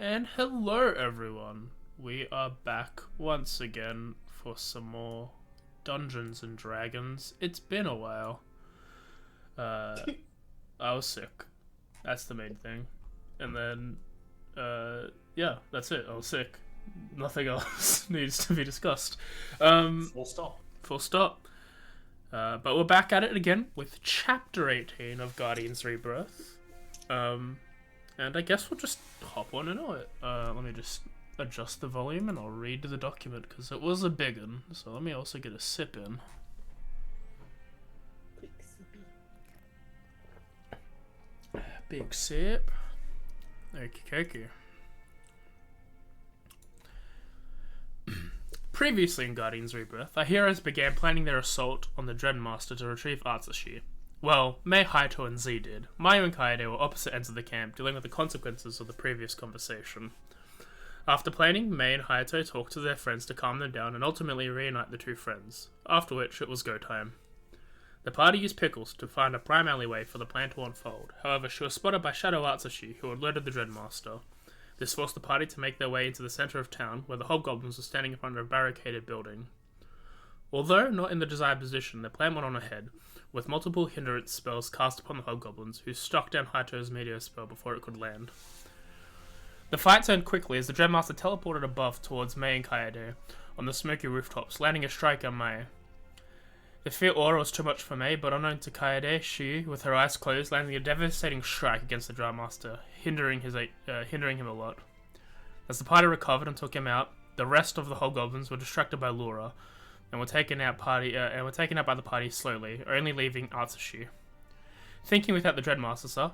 And hello everyone, we are back once again for some more Dungeons and Dragons. It's been a while. I was sick. That's the main thing. And then, yeah, that's it. I was sick. Nothing else needs to be discussed. Full stop. Full stop. But we're back at it again with Chapter 18 of Guardians Rebirth. And I guess we'll just hop on into it. Let me just adjust the volume and I'll read the document because it was a big one. So let me also get a sip in. Big sip. Okie Previously in Guardians Rebirth, our heroes began planning their assault on the Dreadmaster to retrieve Atsushi. Well, Mei, Haito, and Z did. Mayu and Kaede were opposite ends of the camp, dealing with the consequences of the previous conversation. After planning, Mei and Haito talked to their friends to calm them down and ultimately reunite the two friends, after which it was go time. The party used Pickles to find a prime alleyway for the plan to unfold. However, she was spotted by Shadow Atsushi, who had alerted the Dreadmaster. This forced the party to make their way into the center of town, where the hobgoblins were standing in front of a barricaded building. Although not in the desired position, their plan went on ahead, with multiple hindrance spells cast upon the hobgoblins, who struck down Haito's meteor spell before it could land. The fight turned quickly as the Dreadmaster teleported above towards Mei and Kaede on the smoky rooftops, landing a strike on Mei. The fear aura was too much for Mei, but unknown to Kaede, she, with her eyes closed, landing a devastating strike against the Dreadmaster, hindering him a lot. As the party recovered and took him out, the rest of the hobgoblins were distracted by Laura, and were taken out by the party slowly, only leaving Atsushi. Thinking without the Dreadmaster,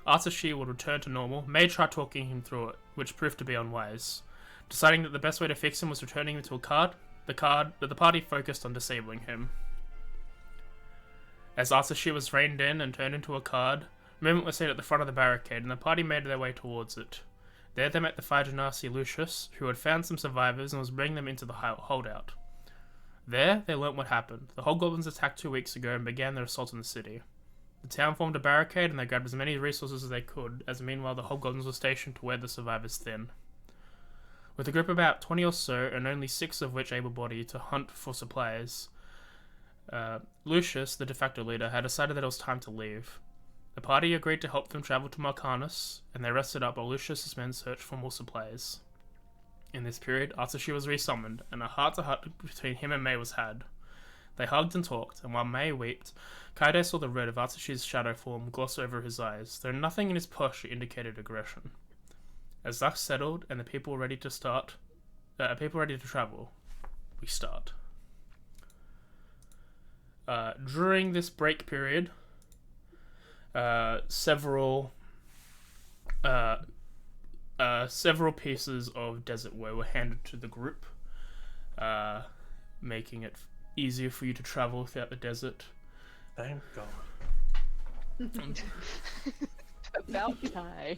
Atsushi would return to normal. Mei tried talking him through it, which proved to be unwise. Deciding that the best way to fix him was returning him to the party focused on disabling him. As Atsushi was reined in and turned into a card, movement was seen at the front of the barricade, and the party made their way towards it. There they met the Fire Genasi Lucius, who had found some survivors and was bringing them into the holdout. There, they learnt what happened. The hobgoblins attacked 2 weeks ago and began their assault on the city. The town formed a barricade and they grabbed as many resources as they could, as meanwhile the hobgoblins were stationed to wear the survivors thin. With a group of about 20 or so, and only 6 of which able-bodied to hunt for supplies, Lucius, the de facto leader, had decided that it was time to leave. The party agreed to help them travel to Marcanus, and they rested up while Lucius's men searched for more supplies. In this period, Atsushi was resummoned, and a heart-to-heart between him and Mei was had. They hugged and talked, and while Mei wept, Kaede saw the red of Atsushi's shadow form gloss over his eyes, though nothing in his posture indicated aggression. As dusk settled, and the people ready to travel, we start. During this break period, several pieces of desertware were handed to the group, making it easier for you to travel throughout the desert. Thank God. About time.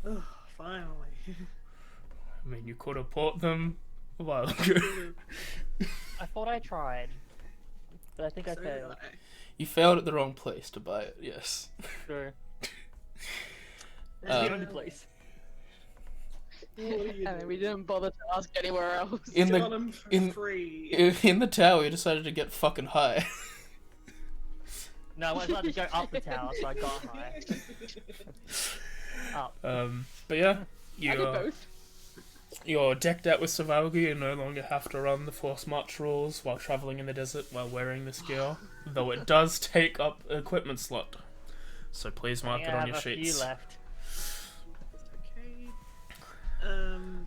Oh, finally. I mean, you could have bought them a while ago. I thought I tried, but I think I failed. You failed at the wrong place to buy it, yes. Sure. That's the only place. And we didn't bother to ask anywhere else. In free. the tower, you decided to get fucking high. No, I wanted to go up the tower, so I got high. Up. But yeah, I did both. you're decked out with survival gear. You no longer have to run the force march rules while traveling in the desert while wearing this gear, though it does take up an equipment slot. So please mark it on your sheets. Few left. Okay.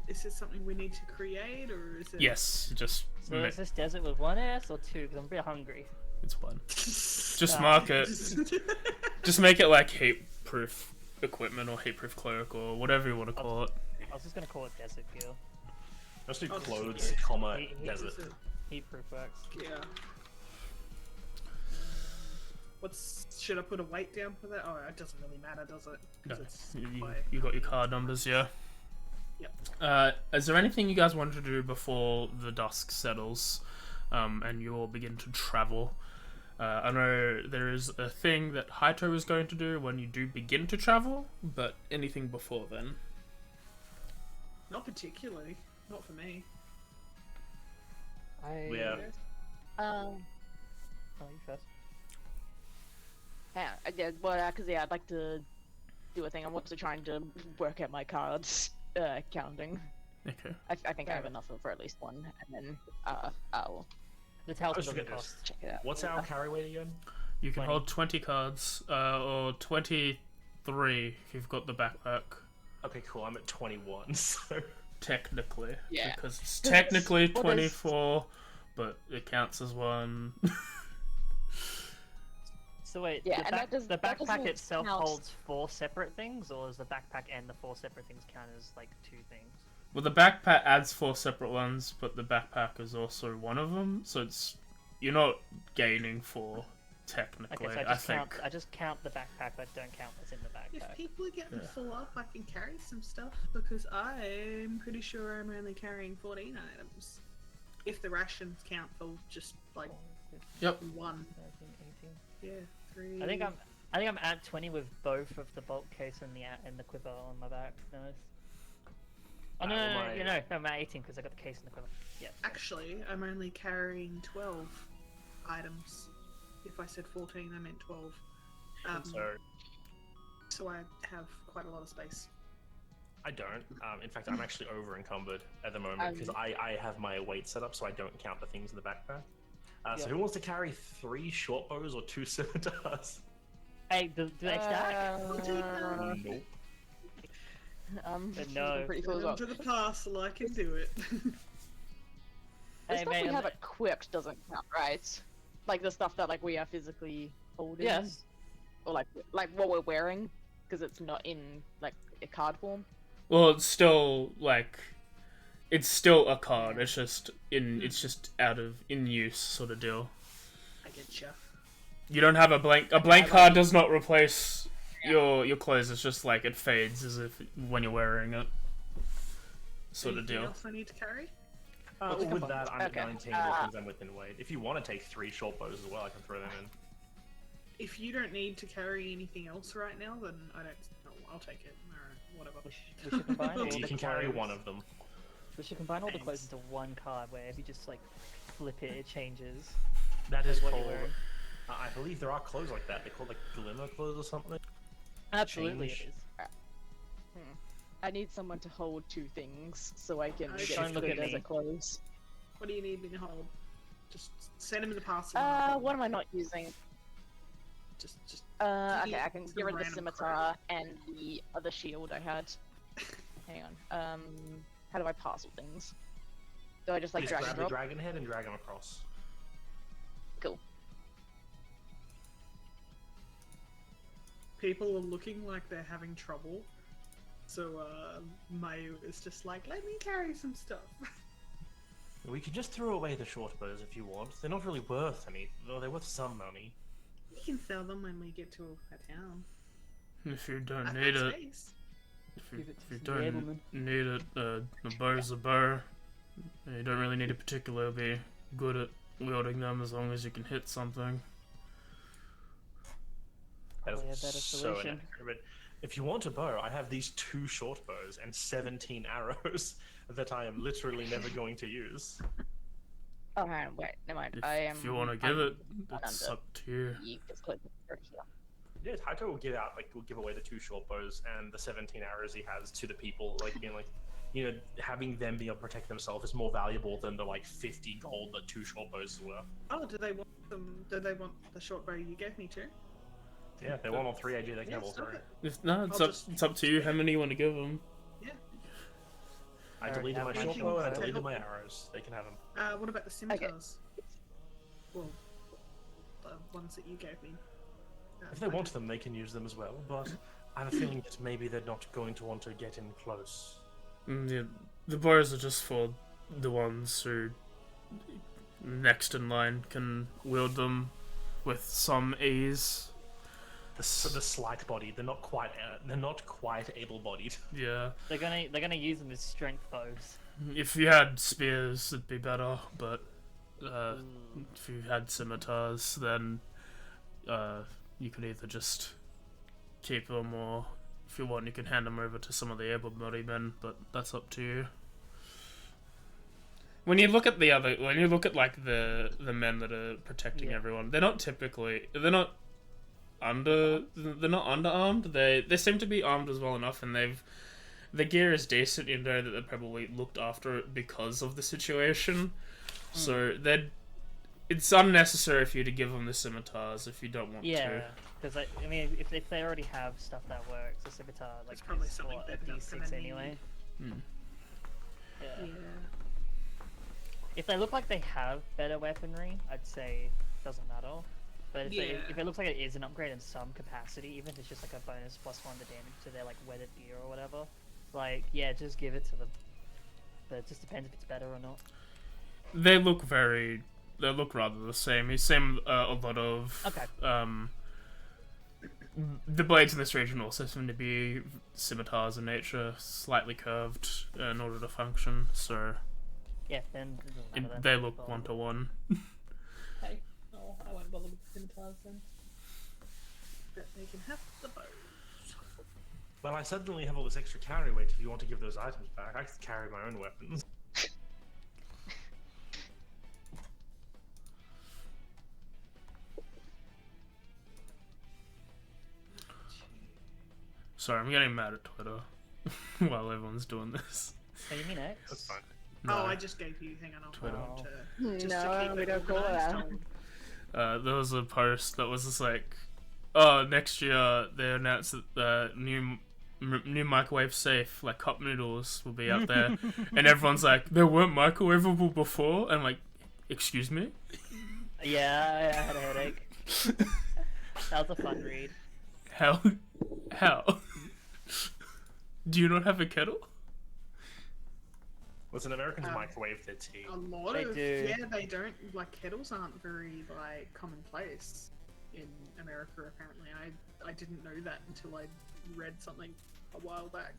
Is this something we need to create, or is it? Yes, just So is this desert with 1 S or 2? Because I'm a bit hungry. it's one. Just mark it. Just make it like heat-proof equipment or heat-proof cloak or whatever you want to call it. I was just gonna call it desert gear. Let's do Oh, clothes, okay. comma, Heat- desert. Heat-proof works. Yeah. Should I put a weight down for that? Oh, it doesn't really matter, does it? No, 'Cause it's you got your card numbers, yeah. Yep. Is there anything you guys want to do before the dusk settles, and you all begin to travel? I know there is a thing that Haito is going to do when you do begin to travel, but anything before then. Not particularly. Not for me. Yeah. Oh, you first. Yeah, because I'd like to do a thing. I'm also trying to work out my cards counting. Okay. I think I have enough for at least one, and then I'll The talisman I was doesn't thinking cost. check it out. What's our carry weight again? You can 20. hold 20 cards, or 23 if you've got the backpack. Okay, cool. I'm at 21, so... Technically. Yeah. Because it's technically What is- 24, but it counts as one. So wait, Yeah, the, and that does- the that backpack doesn't itself count. holds 4 separate things, or does the backpack and the 4 separate things count as like 2 things? Well, the backpack adds 4 separate ones, but the backpack is also one of them, so it's... You're not gaining 4, technically, Okay, so I I just count the backpack, but don't count what's in the If backpack. people are getting Yeah. full up, I can carry some stuff because I'm pretty sure I'm only carrying 14 items. If the rations count for just like Yep. 1. 13, 18. Yeah, 3. I think I'm at 20 with both of the bulk case and the quiver on my back. Nice. Oh no, no, I'm at 18 because I got the case and the quiver. Yeah. Actually, I'm only carrying 12 items. If I said 14, I meant 12. So I have quite a lot of space. I don't. In fact, I'm actually over encumbered at the moment because I have my weight set up so I don't count the things in the backpack. So who wants to carry 3 short bows or 2 scimitars? Hey, do they stack? I'll take that. Nope. But no. I'm pretty full as Go well. to the parcel, I can do it. The Hey, stuff mate, we I'm- have equipped doesn't count, right? Like the stuff that like we are physically holding. Yes. Or like what we're wearing, because it's not in like a card form. Well, it's still, like... It's still a card, it's just out of in use sort of deal. I get ya. You don't have a blank card does not replace your clothes, it's just like it fades as if when you're wearing it. Sort of Anything deal. else I need to carry? With that, I'm Okay. at 19, which means I'm within weight. If you want to take 3 short bows as well, I can throw them in. If you don't need to carry anything else right now, then I don't. Oh, I'll take it. Alright, whatever. We should combine all You the can carry clothes. one of them. We should combine all the clothes into one card where if you just like flip it, it changes. That is what you're called... wearing. I believe there are clothes like that. They're called like glimmer clothes or something. Absolutely, Change. it is. I need someone to hold 2 things so I can Okay. get Don't look fitted at as me. it close. What do you need me to hold? Just send them in the parcel. and I'll hold What them. am I not using? Just Okay, I can some get rid of the random scimitar and the other shield I had. Hang on. How do I parcel things? Do I just like Just drag grab and the drop? dragon head and drag them across. Cool. People are looking like they're having trouble. So Mayu is just like, let me carry some stuff. We could just throw away the short bows if you want. They're not really worth any. Though they're worth some money. We can sell them when we get to a town. If you don't I've need got it, space. if you Give it to the don't nobleman. need it, a bow's a bow. You don't really need to particularly be good at wielding them as long as you can hit something. That Probably a is better so solution. inaccurate. But if you want a bow, I have these 2 short bows and 17 arrows that I am literally never going to use. Oh, hang on, wait, never mind. If you want to give it, it's under. up to you. It's close to here. Yeah, Taito will will give away the 2 short bows and the 17 arrows he has to the people, like being like, you know, having them be able to protect themselves is more valuable than the like 50 gold that 2 short bows were. Oh, do they want them? Do they want the short bow you gave me too? Yeah, if they want all 3 AG, they can Yeah, have all stop 3. it. It's I'll up to you how many you want to give them. Yeah. I already deleted have my my short shield, bow and I so- deleted my arrows. They can have them. What about the scimitars? Well, the ones that you gave me. If they want them, they can use them as well, but I have a feeling that maybe they're not going to want to get in close. Yeah, the bows are just for the ones who next in line can wield them with some ease. The slight body, they're not quite able-bodied. Yeah, They're gonna use them as strength bows. if you had spears, it'd be better, but If you had scimitars, then you could either just keep them, or if you want, you can hand them over to some of the able-bodied men. But that's up to you. When you look at like the men that are protecting everyone, they're not underarmed. They seem to be armed as well enough, and the gear is decent. You know that they probably looked after it because of the situation. So it's unnecessary for you to give them the scimitars if you don't want to. Yeah, because I mean, if they already have stuff that works, the scimitar like It's probably is something what, a they're not D6 gonna need. anyway. Yeah. Yeah. If they look like they have better weaponry, I'd say doesn't matter. But if it looks like it is an upgrade in some capacity, even if it's just like a bonus +1 to damage to their like weathered gear or whatever, like yeah, just give it to them. But it just depends if it's better or not. They look rather the same. You seem a lot of the blades in this region also seem to be scimitars in nature, slightly curved in order to function. So yeah, then it doesn't matter then. they look 1-to-1. Okay. Oh, I won't bother with the scimitars then. But they can have the bows. Well, I suddenly have all this extra carry weight. If you want to give those items back, I can carry my own weapons. Sorry, I'm getting mad at Twitter while everyone's doing this. Oh, you mean X? That's fine. No. Oh, I just gave you. Hang on, I'll Twitter. just No, to keep we it don't call it organised. that. There was a post that was just like, oh, next year they announced that the new microwave safe, like cup noodles, will be out there. And everyone's like, they weren't microwavable before? And I'm like, excuse me? Yeah, I had a headache. That was a fun read. How? Do you not have a kettle? Listen, Americans microwave their tea. A lot They of do. yeah, they don't like kettles aren't very like commonplace in America. Apparently, I didn't know that until I read something a while back.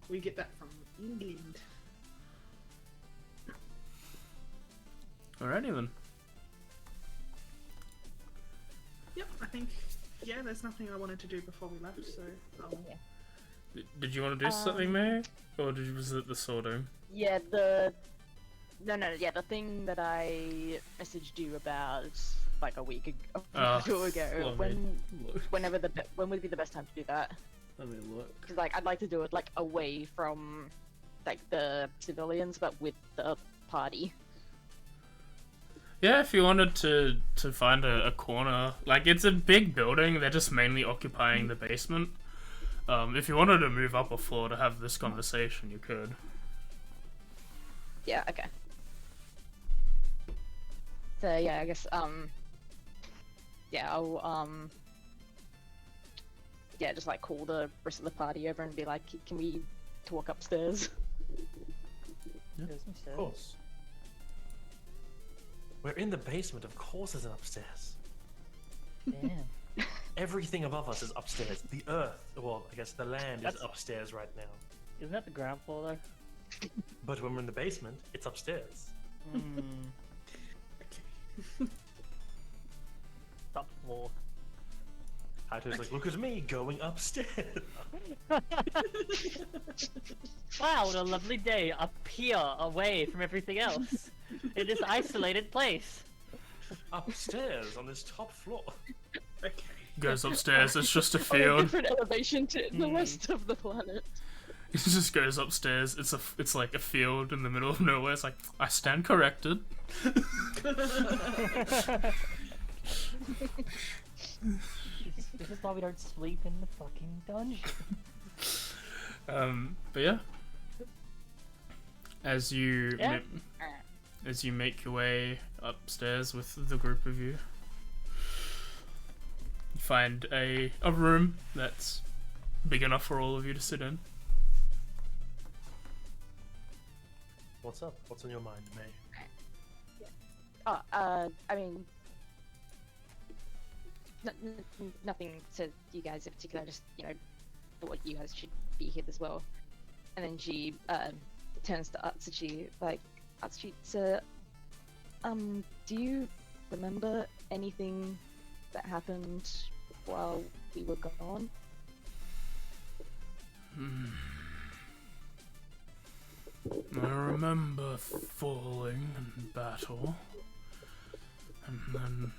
We get that from England. Alrighty then. Yep, I think there's nothing I wanted to do before we left, so I'll Did you want to do something, May? Or was it the sorting? Yeah, the thing that I messaged you about like a week ago, when would be the best time to do that? Let me look. Because like I'd like to do it like away from like the civilians, but with the party. Yeah, if you wanted to find a corner, like it's a big building, they're just mainly occupying the basement. If you wanted to move up a floor to have this conversation, you could. Yeah. Okay. So yeah, I guess I'll just like call the rest of the party over and be like, can we talk upstairs? There's some stairs. Of course. We're in the basement, of course there's an upstairs. Damn. Everything above us is upstairs. The earth, well, I guess the land That's- is upstairs right now. Isn't that the ground floor though? But when we're in the basement, it's upstairs. Top floor. Hato's like, look at me going upstairs. Wow, what a lovely day up here, away from everything else. In this isolated place. Upstairs on this top floor. okay. Goes upstairs, it's just a On a field. different elevation to the rest of the planet. He just goes upstairs, it's like a field in the middle of nowhere. It's like, I stand corrected. This is why we don't sleep in the fucking dungeon. But yeah. As you Yeah. as you make your way upstairs with the group of you, you find a room that's big enough for all of you to sit in. What's up? What's on your mind, May? I mean, nothing to you guys in particular. Just thought you guys should be here as well. And then she turns to Atsuchi like, Actually, do you remember anything that happened while we were gone? I remember falling in battle, and then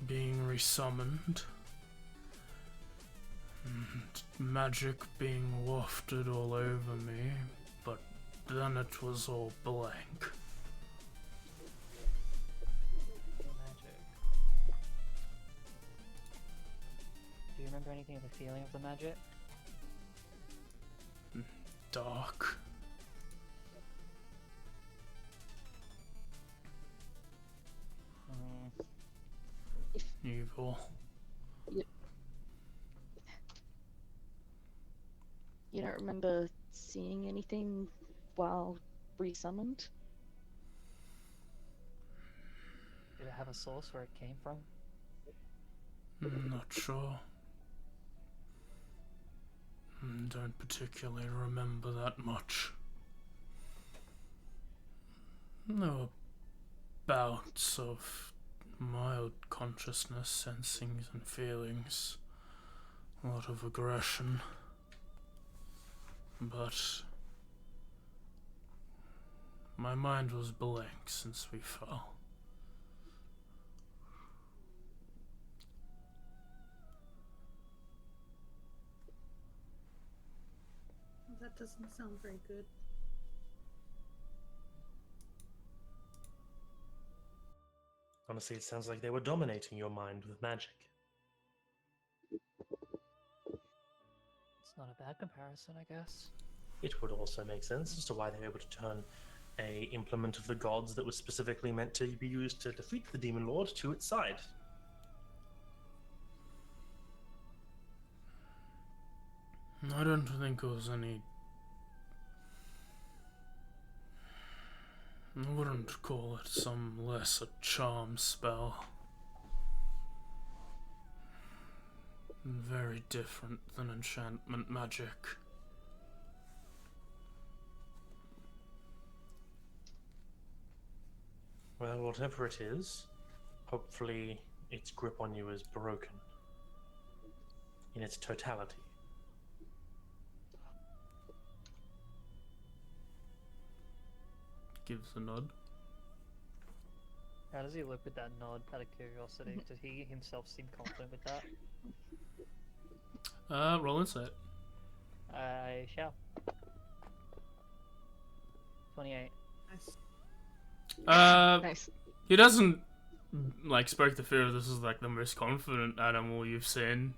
being resummoned, and magic being wafted all over me, but then it was all blank. Magic. Do you remember anything of the feeling of the magic? Dark. Evil. You don't remember seeing anything while resummoned? Did it have a source where it came from? Not sure. Don't particularly remember that much. There were bouts of mild consciousness, sensings and feelings. A lot of aggression. But my mind was blank since we fell. That doesn't sound very good. Honestly, it sounds like they were dominating your mind with magic. It's not a bad comparison, I guess. It would also make sense as to why they were able to turn a implement of the gods that was specifically meant to be used to defeat the demon lord to its side. I don't think it was any... I wouldn't call it some lesser charm spell. Very different than enchantment magic. Well, whatever it is, hopefully its grip on you is broken in its totality. Gives a nod. How does he look with that nod, out of curiosity? Does he himself seem confident with that? Roll insight. I shall. 28. Nice. Nice. He doesn't like spoke the fear. This is like the most confident animal you've seen.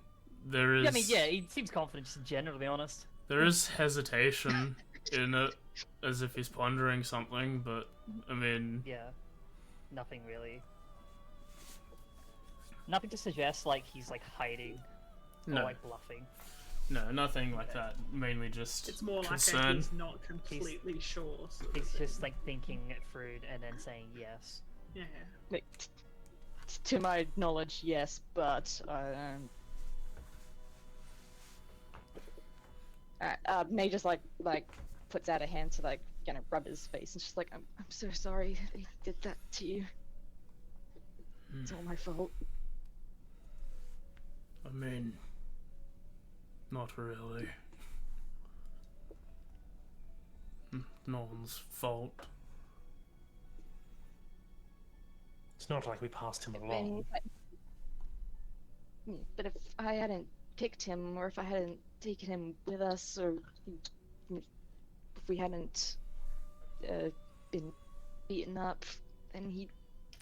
There is. Yeah, I mean, yeah, he seems confident, just in general, to be honest. There is hesitation in it, as if he's pondering something. But I mean, Yeah. Nothing really. Nothing to suggest, like, he's, like, hiding. Or, no, like, bluffing. no, nothing like that. Mainly just It's more like concern. he's not completely sure. Sort of He's thing. just, like, thinking it through and then saying yes. Yeah. Like, to my knowledge, yes, but May just like puts out a hand to like rub his face and she's like, I'm so sorry they did that to you. It's all my fault. I mean, not really. No one's fault. It's not like we passed him along. But if I hadn't picked him, or if I hadn't taken him with us, or if we hadn't been beaten up, then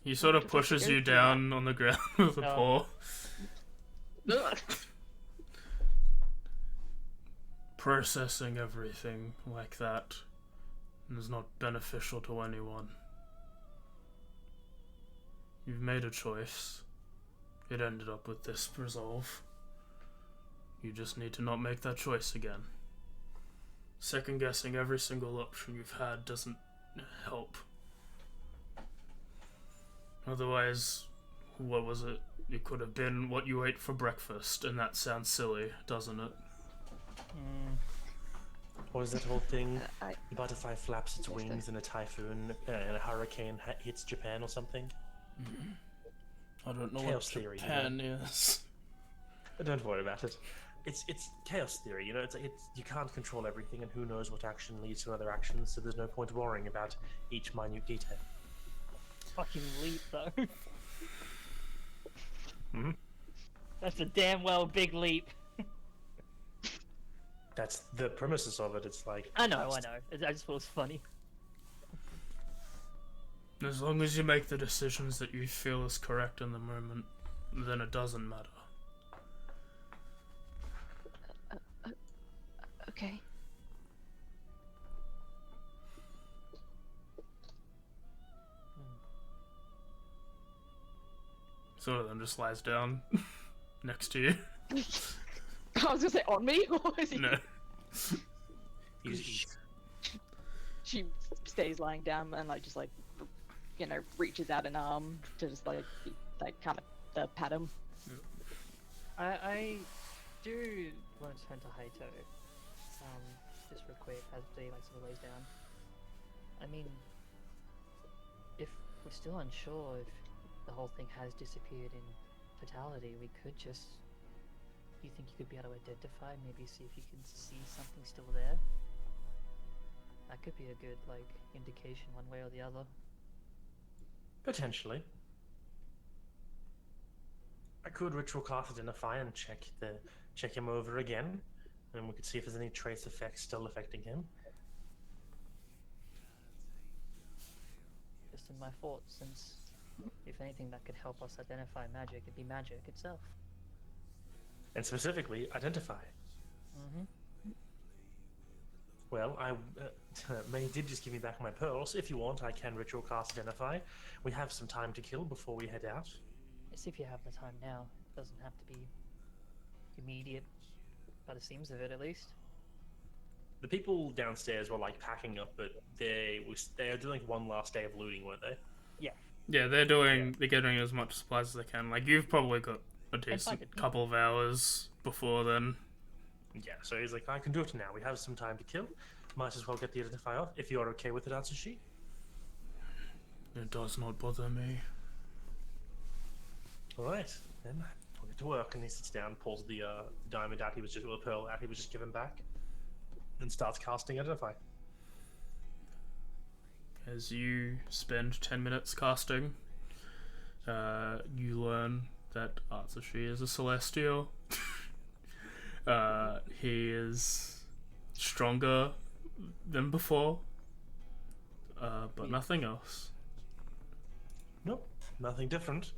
He sort of I'd have to pushes go you through down on the ground with a Oh. paw. Processing everything like that is not beneficial to anyone. You've made a choice. It ended up with this resolve. You just need to not make that choice again. Second guessing every single option you've had doesn't help. Otherwise, what was it? It could have been what you ate for breakfast, and that sounds silly, doesn't it? What was that whole thing? I The butterfly flaps its Yes, sir. wings in a typhoon, and a hurricane hits Japan or something. I don't know Chaos what theory, Japan is. Don't worry about it. It's chaos theory, you know. It's you can't control everything, and who knows what action leads to other actions. So there's no point worrying about each minute detail. Fucking leap though. Hmm? That's a damn well big leap. That's the premises of it. It's like I know. I just thought it was funny. As long as you make the decisions that you feel is correct in the moment, then it doesn't matter. Okay. Sort of then just lies down next to you. I was gonna say on me, or is he? No. he's She stays lying down and like just like, you know, reaches out an arm to just like kind of pat him. I do want to turn to Haito, just real quick as he like sort of lays down. I mean, if we're still unsure if the whole thing has disappeared in totality, we could just. Do you think you could be able to identify? Maybe see if you can see something still there. That could be a good like indication one way or the other. potentially. I could ritual cast identify and check him over again, and we could see if there's any trace effects still affecting him. Just in my thoughts, since if anything that could help us identify magic, it'd be magic itself. And specifically, identify. Mm-hmm. Well, May did just give me back my pearls. If you want, I can ritual cast identify. We have some time to kill before we head out. See if you have the time now. It doesn't have to be immediate, by the seams of it at least. The people downstairs were like packing up, but they are doing one last day of looting, weren't they? Yeah, they're getting as much supplies as they can. Like, you've probably got a decent couple of hours before then. Yeah, so he's like, I can do it now. We have some time to kill. Might as well get the identify off. If you're okay with it, Atsushi. It does not bother me. Alright, then I'll get to work. And he sits down, pulls the diamond out or the pearl out he was just given back, and starts casting identify. As you spend 10 minutes casting, you learn that Atsushi is a celestial. He is stronger than before, but nothing else. Nope, nothing different.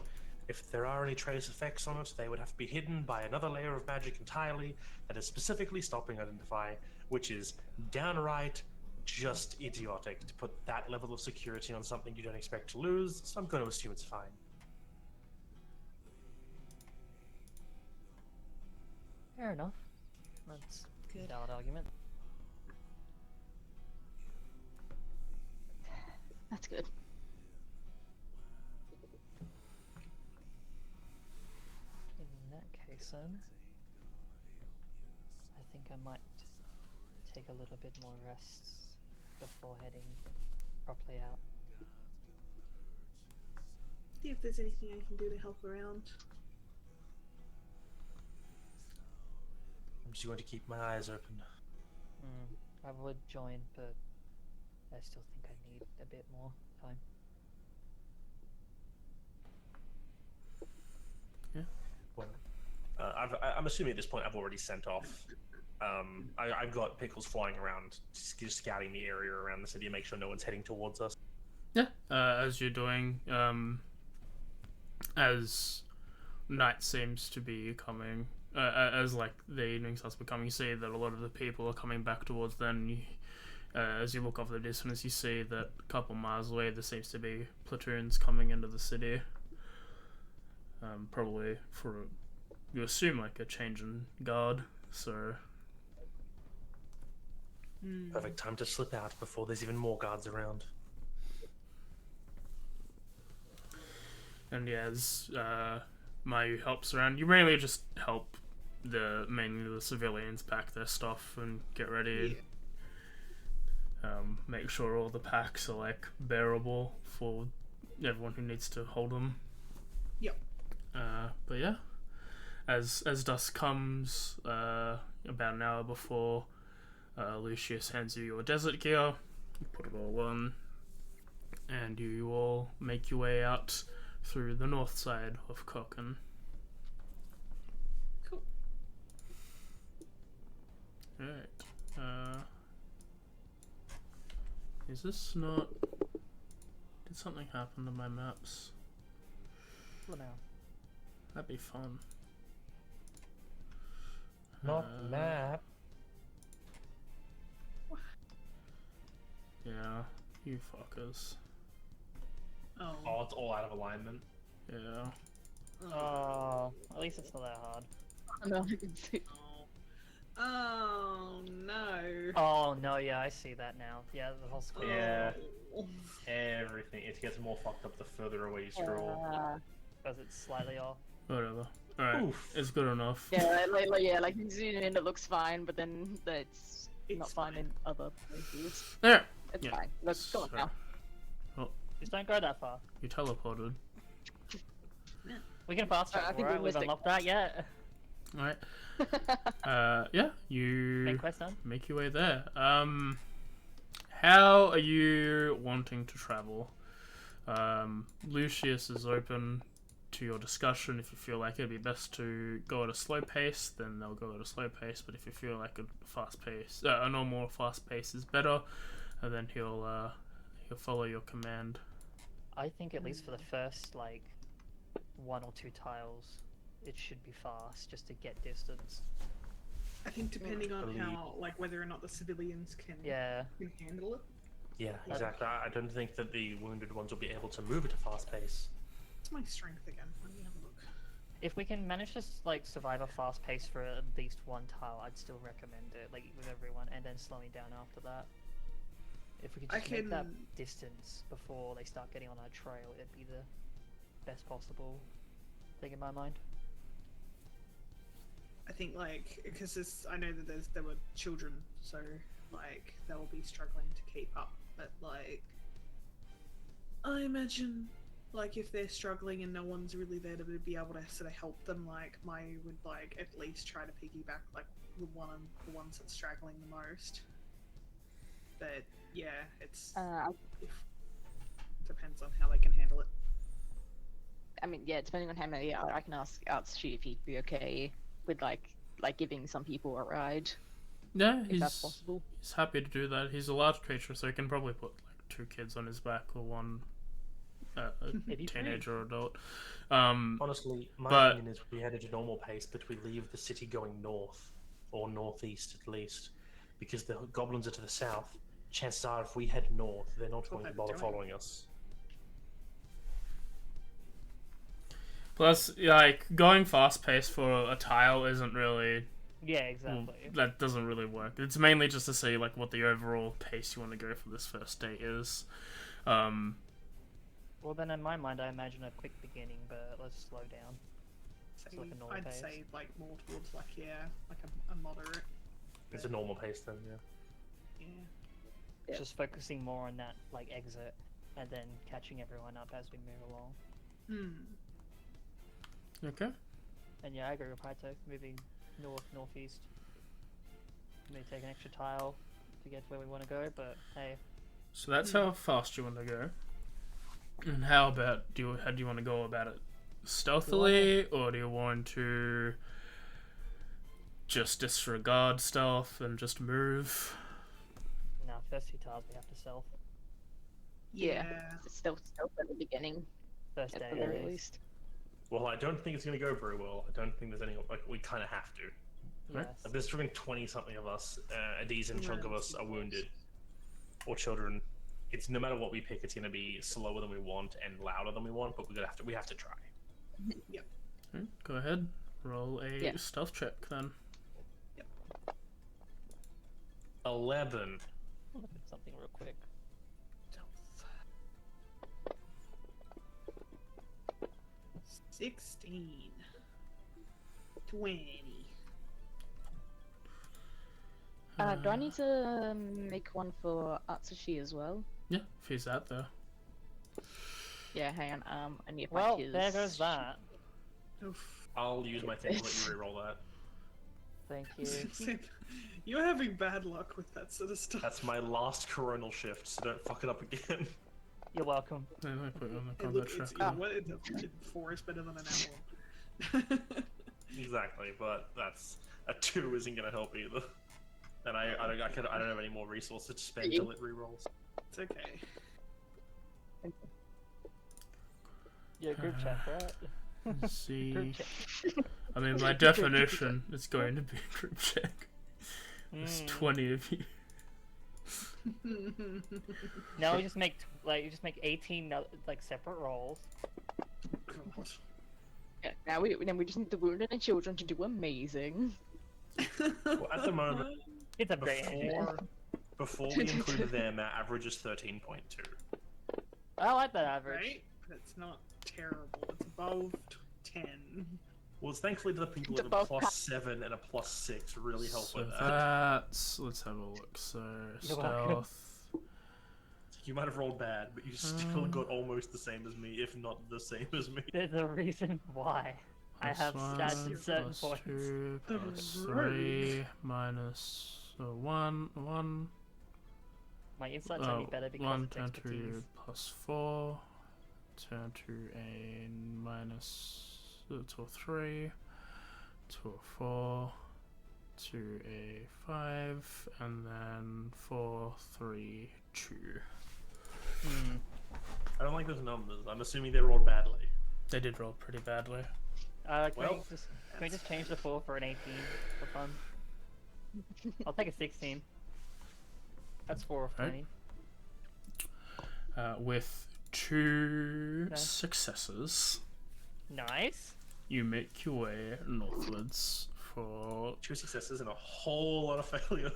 If there are any trace effects on it, they would have to be hidden by another layer of magic entirely that is specifically stopping identify, which is downright just idiotic to put that level of security on something you don't expect to lose, so I'm going to assume it's fine. Fair enough. That's a Good. valid argument. That's good. In that case, then, I think I might take a little bit more rest before heading properly out. See if there's anything I can do to help around. I'm just going to keep my eyes open. I would join, but I still think I need a bit more time. Well, I'm assuming at this point I've already sent off. I've got pickles flying around, just scouting the area around the city to make sure no one's heading towards us. Yeah, as you're doing, as night seems to be coming, as like the evening starts becoming, you see that a lot of the people are coming back towards then. As you look off the distance, you see that a couple miles away there seems to be platoons coming into the city. Probably you assume like a change in guard, so... Perfect time to slip out before there's even more guards around. And yeah, as Mayu helps around, you mainly just help mainly the civilians pack their stuff and get ready. make sure all the packs are like bearable for everyone who needs to hold them. Yep. But yeah, as dusk comes, about an hour before, Lucius hands you your desert gear. You put it all on, and you all make your way out through the north side of Koken. Cool. Alright. Is this not... Did something happen to my maps? Well, now. That'd be fun. Not map. Yeah, you fuckers. Oh, it's all out of alignment. Yeah. Oh, at least it's not that hard. No, I can see. Oh no. Oh no, yeah, I see that now. Yeah, the whole screen. Yeah. Oh. Everything. It gets more fucked up the further away you scroll. Because it's slightly off. Whatever. Alright, Oof. it's good enough. Yeah, like you zoom in, it looks fine, but then it's not It's fine fine. in other places. There! It's Yeah. fine. Let's go on Sorry. now. Just don't go that far. You teleported. We can fast I travel, think right? we We've missed it. unlocked that yet. Alright. Yeah, you Main quest done. make your way there. How are you wanting to travel? Lucius is open to your discussion. If you feel like it'd be best to go at a slow pace, then they'll go at a slow pace. But if you feel like a normal fast pace is better, then he'll follow your command. I think at least for the first, like, 1 or 2 tiles, it should be fast, just to get distance. I think depending on Believe- how, like, whether or not the civilians can Yeah. handle it. Yeah, exactly. I don't think that the wounded ones will be able to move at a fast pace. It's my strength again. Let me have a look. If we can manage to, like, survive a fast pace for at least 1 tile, I'd still recommend it, like, with everyone, and then slowing down after that. If we could I just make that can- distance before they start getting on our trail, it'd be the best possible thing in my mind. I think, like, because I know that there were children, so, like, they'll be struggling to keep up. But, like, I imagine, like, if they're struggling and no one's really there to be able to sort of help them, like, Mai would, like, at least try to piggyback, like, the ones that's struggling the most. But, yeah, it's... depends on how they can handle it. I mean, yeah, depending on how many, I can ask Archie if he'd be okay with like giving some people a ride, Yeah, if that's possible. he's happy to do that. He's a large creature, so he can probably put like 2 kids on his back or one Maybe teenager or adult. Honestly, my But- opinion is we head at a normal pace, but we leave the city going north, or northeast at least, because the goblins are to the south. Chances are, if we head north, they're not going to they're bother doing. following us. Plus, like, going fast paced for a tile isn't really... Yeah, exactly. That doesn't really work. It's mainly just to see, like, what the overall pace you want to go for this first day is. Well, then in my mind, I imagine a quick beginning, but let's slow down. Say, like a normal I'd pace. say, like, more towards, like, yeah, like a moderate. It's a normal pace then, yeah. Yeah. Yeah. Just focusing more on that, like, exit, and then catching everyone up as we move along. Okay. And yeah, I agree with Paito, moving northeast. May take an extra tile to get to where we want to go, but hey, So that's how fast you want to go. And how do you want to go about it? Stealthily, or do you want to just disregard stealth and just move? now first 2 tiles we have to stealth. Yeah. Still at the beginning, First at day the at very least. least. Well, I don't think it's going to go very well. I don't think there's any... Like, we kind of have to. Yes. Like, there's between 20-something of us. A decent chunk of us are Yes. wounded. Or children. It's no matter what we pick, it's going to be slower than we want and louder than we want, but we have to try. Okay, go ahead. Roll a Yeah. stealth check then. 11. Look at something real quick. 16. 20. Do I need to make one for Atsushi as well? Yeah, if he's out there. Yeah, hang on. I need to Well, find his... there goes that. Oof. I'll use my thing to let you reroll that. Thank you. You're having bad luck with that sort of stuff. That's my last coronal shift, so don't fuck it up again. You're welcome. Yeah, I put it on the Hey, combat look, it's, tracker. what, it's a 4 is better than an hour. Exactly, but that's a 2 isn't gonna help either. And I don't have any more resources to spend to let rerolls. It's okay. Yeah, group chat, right? Let's see. Group chat. I mean, by definition, it's going to be a group check. There's 20 of you. Now we just make 18 like separate rolls. God. Yeah, now we just need the wounded and children to do amazing. Well, at the moment, It's a great idea. before we include them, our average is 13.2. I like that average. Right? That's not terrible. It's above 10. Well, it's thankfully the people It's with a above +7 and a +6 really help So with that. that's... Let's have a look. So, You're welcome. stealth... You might have rolled bad, but you still got almost the same as me, if not the same as me. There's a reason why I Plus have stats in 1, certain plus points. 2, The plus rogue. 3, minus 1. My insight's only better because 1 it's turn expertise. to plus 4. Turn to a minus 2 or 3. 2 or 4. To a 5. And then 4, 3, 2. Hmm. I don't like those numbers. I'm assuming they rolled badly. They did roll pretty badly. Can Well, we just change the 4 for an 18 for fun? I'll take a 16. That's 4 of Right. 20. With 2 Okay. successes, Nice. you make your way northwards for 2 successes and a whole lot of failure.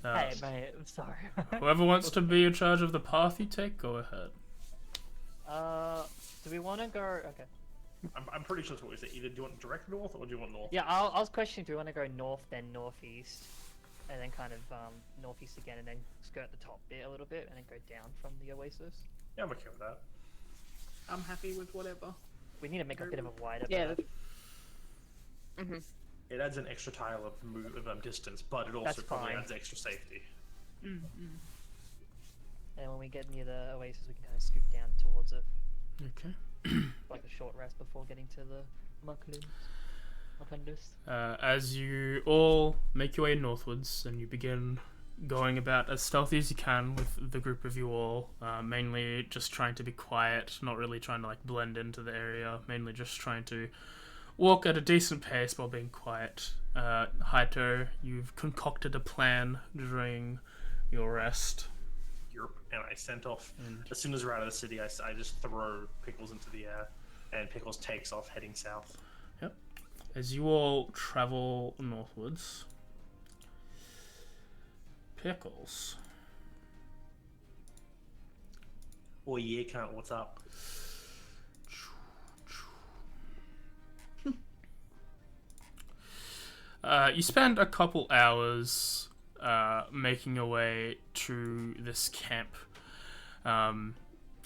Hey, mate, I'm sorry. whoever wants to be in charge of the path you take, go ahead. Do we want to go? Okay. I'm pretty sure that's what we said. Either do you want direct north or do you want north? Yeah, I was questioning, do we want to go north, then northeast, and then kind of northeast again, and then skirt the top bit a little bit, and then go down from the oasis? Yeah, I'm okay with that. I'm happy with whatever. We need to make a bit of a wider Yeah. berth. It adds an extra tile of distance, but it also That's probably fine. adds extra safety. And when we get near the oasis, we can kind of scoop down towards it, Okay. like a short rest before getting to the Mukundus. As you all make your way northwards and you begin going about as stealthy as you can with the group of you all, mainly just trying to be quiet, not really trying to like blend into the area, mainly just trying to walk at a decent pace while being quiet. Haito, you've concocted a plan during your rest. Europe, and I sent off And as soon as we're out of the city. I just throw Pickles into the air, and Pickles takes off heading south. as you all travel northwards, Pickles. Oh yeah, can't. What's up? You spend a couple hours making your way to this camp.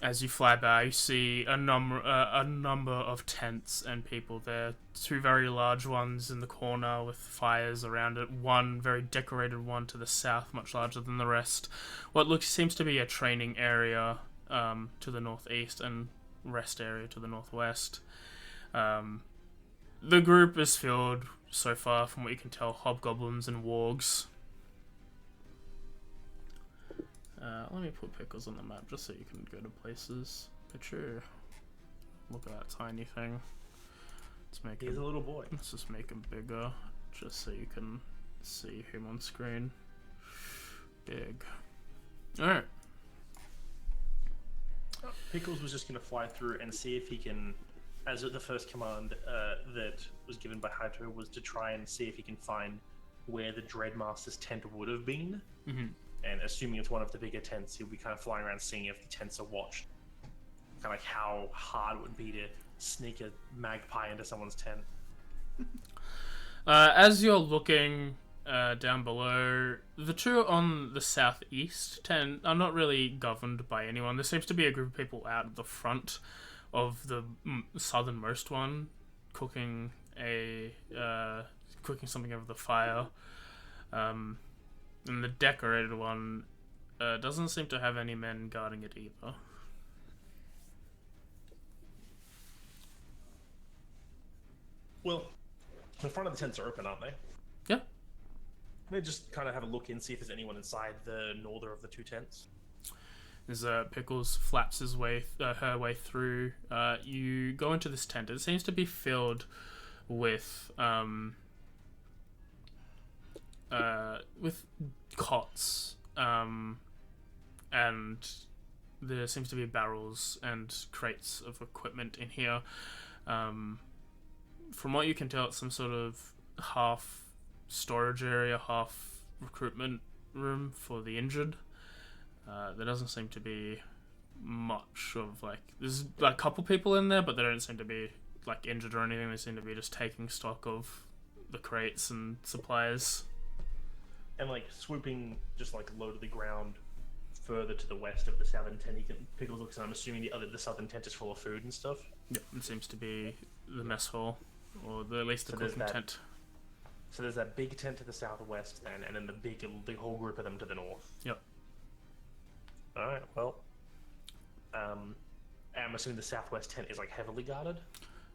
As you fly by, you see a number of tents and people there. 2 very large ones in the corner with fires around it. One very decorated one to the south, much larger than the rest. What seems to be a training area to the northeast and rest area to the northwest. The group is filled, so far, from what you can tell, hobgoblins and wargs. Let me put Pickles on the map just so you can go to places. Picture. Look at that tiny thing. He's a little boy. Let's just make him bigger, just so you can see him on screen. Big. Alright. Pickles was just gonna fly through and see if he can, as the first command that was given by Haito was to try and see if he can find where the Dreadmaster's tent would have been. Mm-hmm. And assuming it's one of the bigger tents, he'll be kind of flying around seeing if the tents are watched. Kind of like how hard it would be to sneak a magpie into someone's tent. As you're looking down below, the two on the southeast are not really governed by anyone. There seems to be a group of people out at the front of the southernmost one, cooking something over the fire. And the decorated one doesn't seem to have any men guarding it either. Well, the front of the tents are open, aren't they? Yeah. They just kind of have a look in, see if there's anyone inside the norther of the two tents. As Pickles flaps her way through, you go into this tent. It seems to be filled with cots, and there seems to be barrels and crates of equipment in here. From what you can tell, it's some sort of half storage area, half recruitment room for the injured. There doesn't seem to be much of there's a couple people in there, but they don't seem to be injured or anything. They seem to be just taking stock of the crates and supplies. And swooping just low to the ground further to the west of the southern tent, Pickles looks, and I'm assuming the southern tent is full of food and stuff. Yep, it seems to be the mess hall, or at least the cooking tent. So there's that big tent to the southwest then, and then the whole group of them to the north. Yep. Alright, well, I'm assuming the southwest tent is heavily guarded?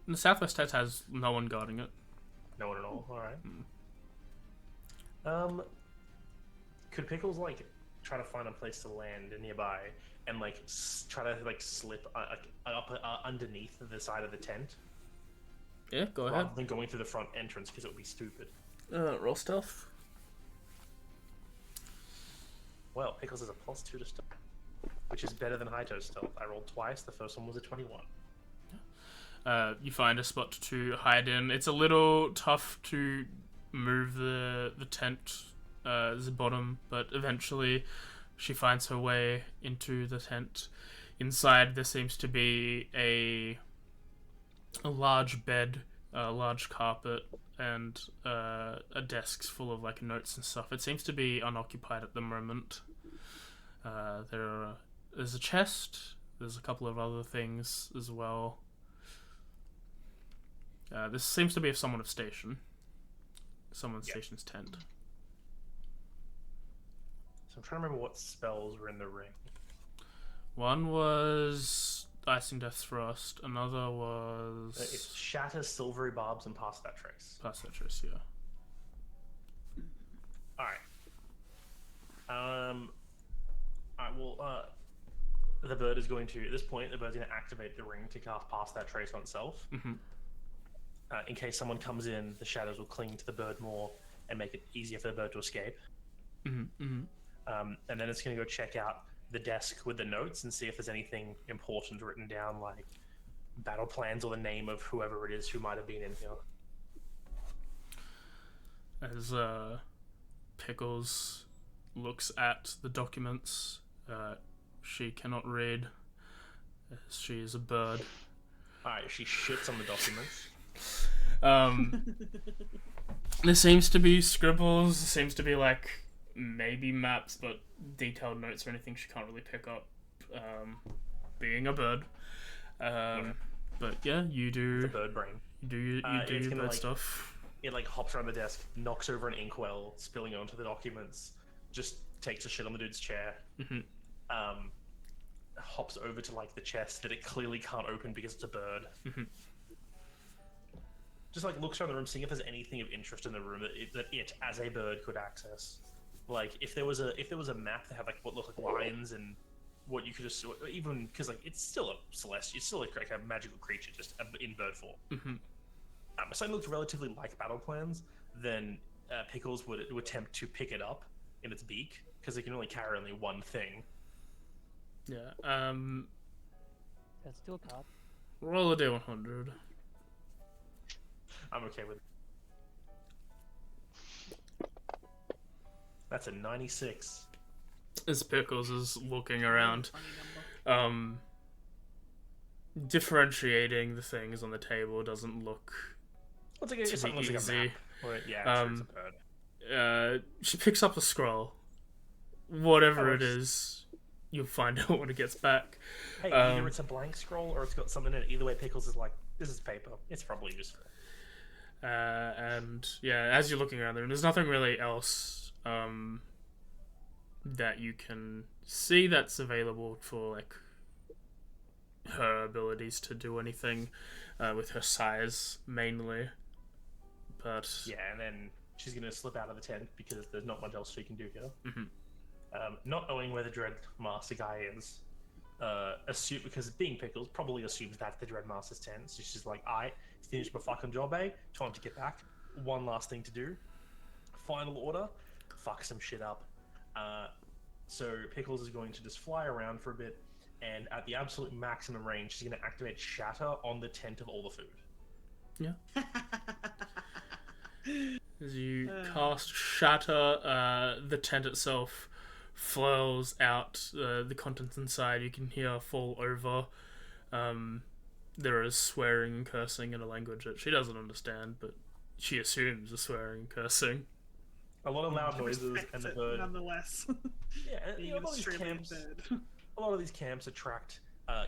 And the southwest tent has no one guarding it. No one at all, alright. Could Pickles try to find a place to land nearby and try to slip up underneath the side of the tent? Yeah, go ahead. Rather than going through the front entrance, because it would be stupid. Roll stealth. Well, Pickles is a +2 to stealth, which is better than Haito's stealth. I rolled twice. The first one was a 21. You find a spot to hide in. It's a little tough to move the tent, the bottom, but eventually she finds her way into the tent. Inside there seems to be a large bed, a large carpet, and a desk full of notes and stuff. It seems to be unoccupied at the moment. There's a chest. There's a couple of other things as well. This seems to be someone's station's tent. So I'm trying to remember what spells were in the ring. One was Icing Death's Frost. Another was... It's Shatter, Silvery Barbs, and Past That Trace. Past That Trace, yeah. Alright. Well, the bird is going to... At this point, the bird's going to activate the ring to cast Past That Trace on itself. Mm-hmm. In case someone comes in, the shadows will cling to the bird more and make it easier for the bird to escape. Mm-hmm. Mm-hmm. And then it's going to go check out the desk with the notes and see if there's anything important written down, like battle plans or the name of whoever it is who might have been in here. As Pickles looks at the documents, she cannot read, as she is a bird. Alright, she shits on the documents. There seems to be scribbles, there seems to be maybe maps, but detailed notes or anything she can't really pick up, being a bird. But yeah, you do... The bird brain. You do your bird stuff. It hops around the desk, knocks over an inkwell, spilling onto the documents, just takes a shit on the dude's chair. Mm-hmm. Hops over to the chest that it clearly can't open because it's a bird. Mm-hmm. Just looks around the room, seeing if there's anything of interest in the room that it as a bird could access. If there was a map that had what looked like lines and what you could just even because it's still a celestial, it's still a magical creature just in bird form. Mm-hmm. If something looked relatively like battle plans, then Pickles would attempt to pick it up in its beak because it can only carry only one thing. Yeah. That's still a card. Roll a D100. I'm okay with it. That's a 96. As Pickles is looking around, Funny number. differentiating the things on the table doesn't look It's to be easy. Or, yeah, I'm sure it's a bird. she picks up a scroll. Whatever Oh, it is, you'll find out when it gets back. Hey, either it's a blank scroll or it's got something in it. Either way, Pickles is like, this is paper. It's probably useful. And yeah, as you're looking around there, there's nothing really else that you can see that's available for like her abilities to do anything with her size mainly. But Yeah, and then she's gonna slip out of the tent because there's not much else she can do here. Mhm. Not knowing where the Dread Master guy is, assume because being Pickles probably assumes that's the Dread Master's tent. So she's like, "I finished my fucking job, eh? Time to get back. One last thing to do. Final order. Fuck some shit up." So Pickles is going to just fly around for a bit, and at the absolute maximum range, she's going to activate Shatter on the tent of all the food. yeah, as you cast Shatter, the tent itself flirls out. The contents inside you can hear fall over. There is swearing and cursing in a language that she doesn't understand, but she assumes is swearing and cursing. A lot of loud noises and the bird. Nonetheless. Yeah, and Being a an lot of these Australian camps. bird. A lot of these camps attract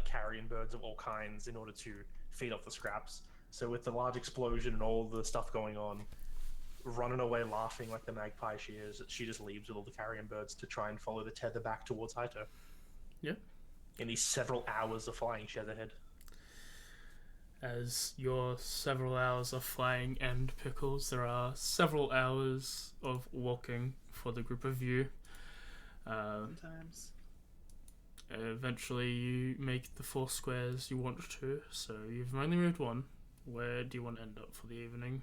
carrion birds of all kinds in order to feed off the scraps. So with the large explosion and all the stuff going on, running away laughing like the magpie she is, she just leaves with all the carrion birds to try and follow the tether back towards Haito. Yeah. In these several hours of flying she has ahead. As your several hours of flying end, Pickles, there are several hours of walking for the group of you. Sometimes. Eventually you make the 4 squares you want to, so you've only moved 1. Where do you want to end up for the evening?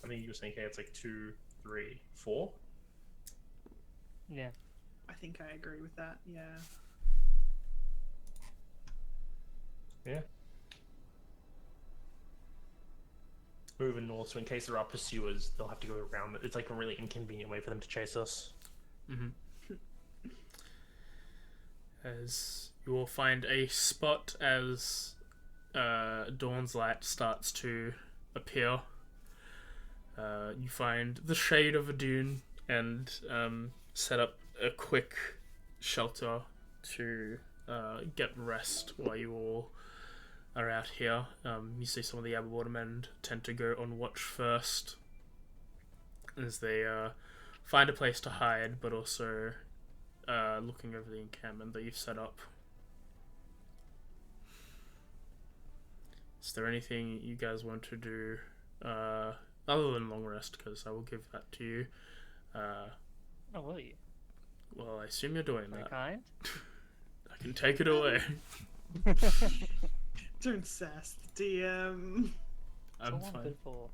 I think you were saying, okay, it's like 2, 3, 4. Yeah. I think I agree with that, yeah. Yeah. Moving north, so in case there are pursuers, they'll have to go around. It's like a really inconvenient way for them to chase us. Mm-hmm. As you will find a spot as dawn's light starts to appear. You find the shade of a dune and set up a quick shelter to get rest while you all are out here. You see some of the Aberwatermen tend to go on watch first as they find a place to hide, but also looking over the encampment that you've set up. Is there anything you guys want to do other than long rest? Because I will give that to you. Oh, will you? Well, I assume you're doing Very that. kind. I can take it away. Don't sass the DM. I'm That's all fine. good for.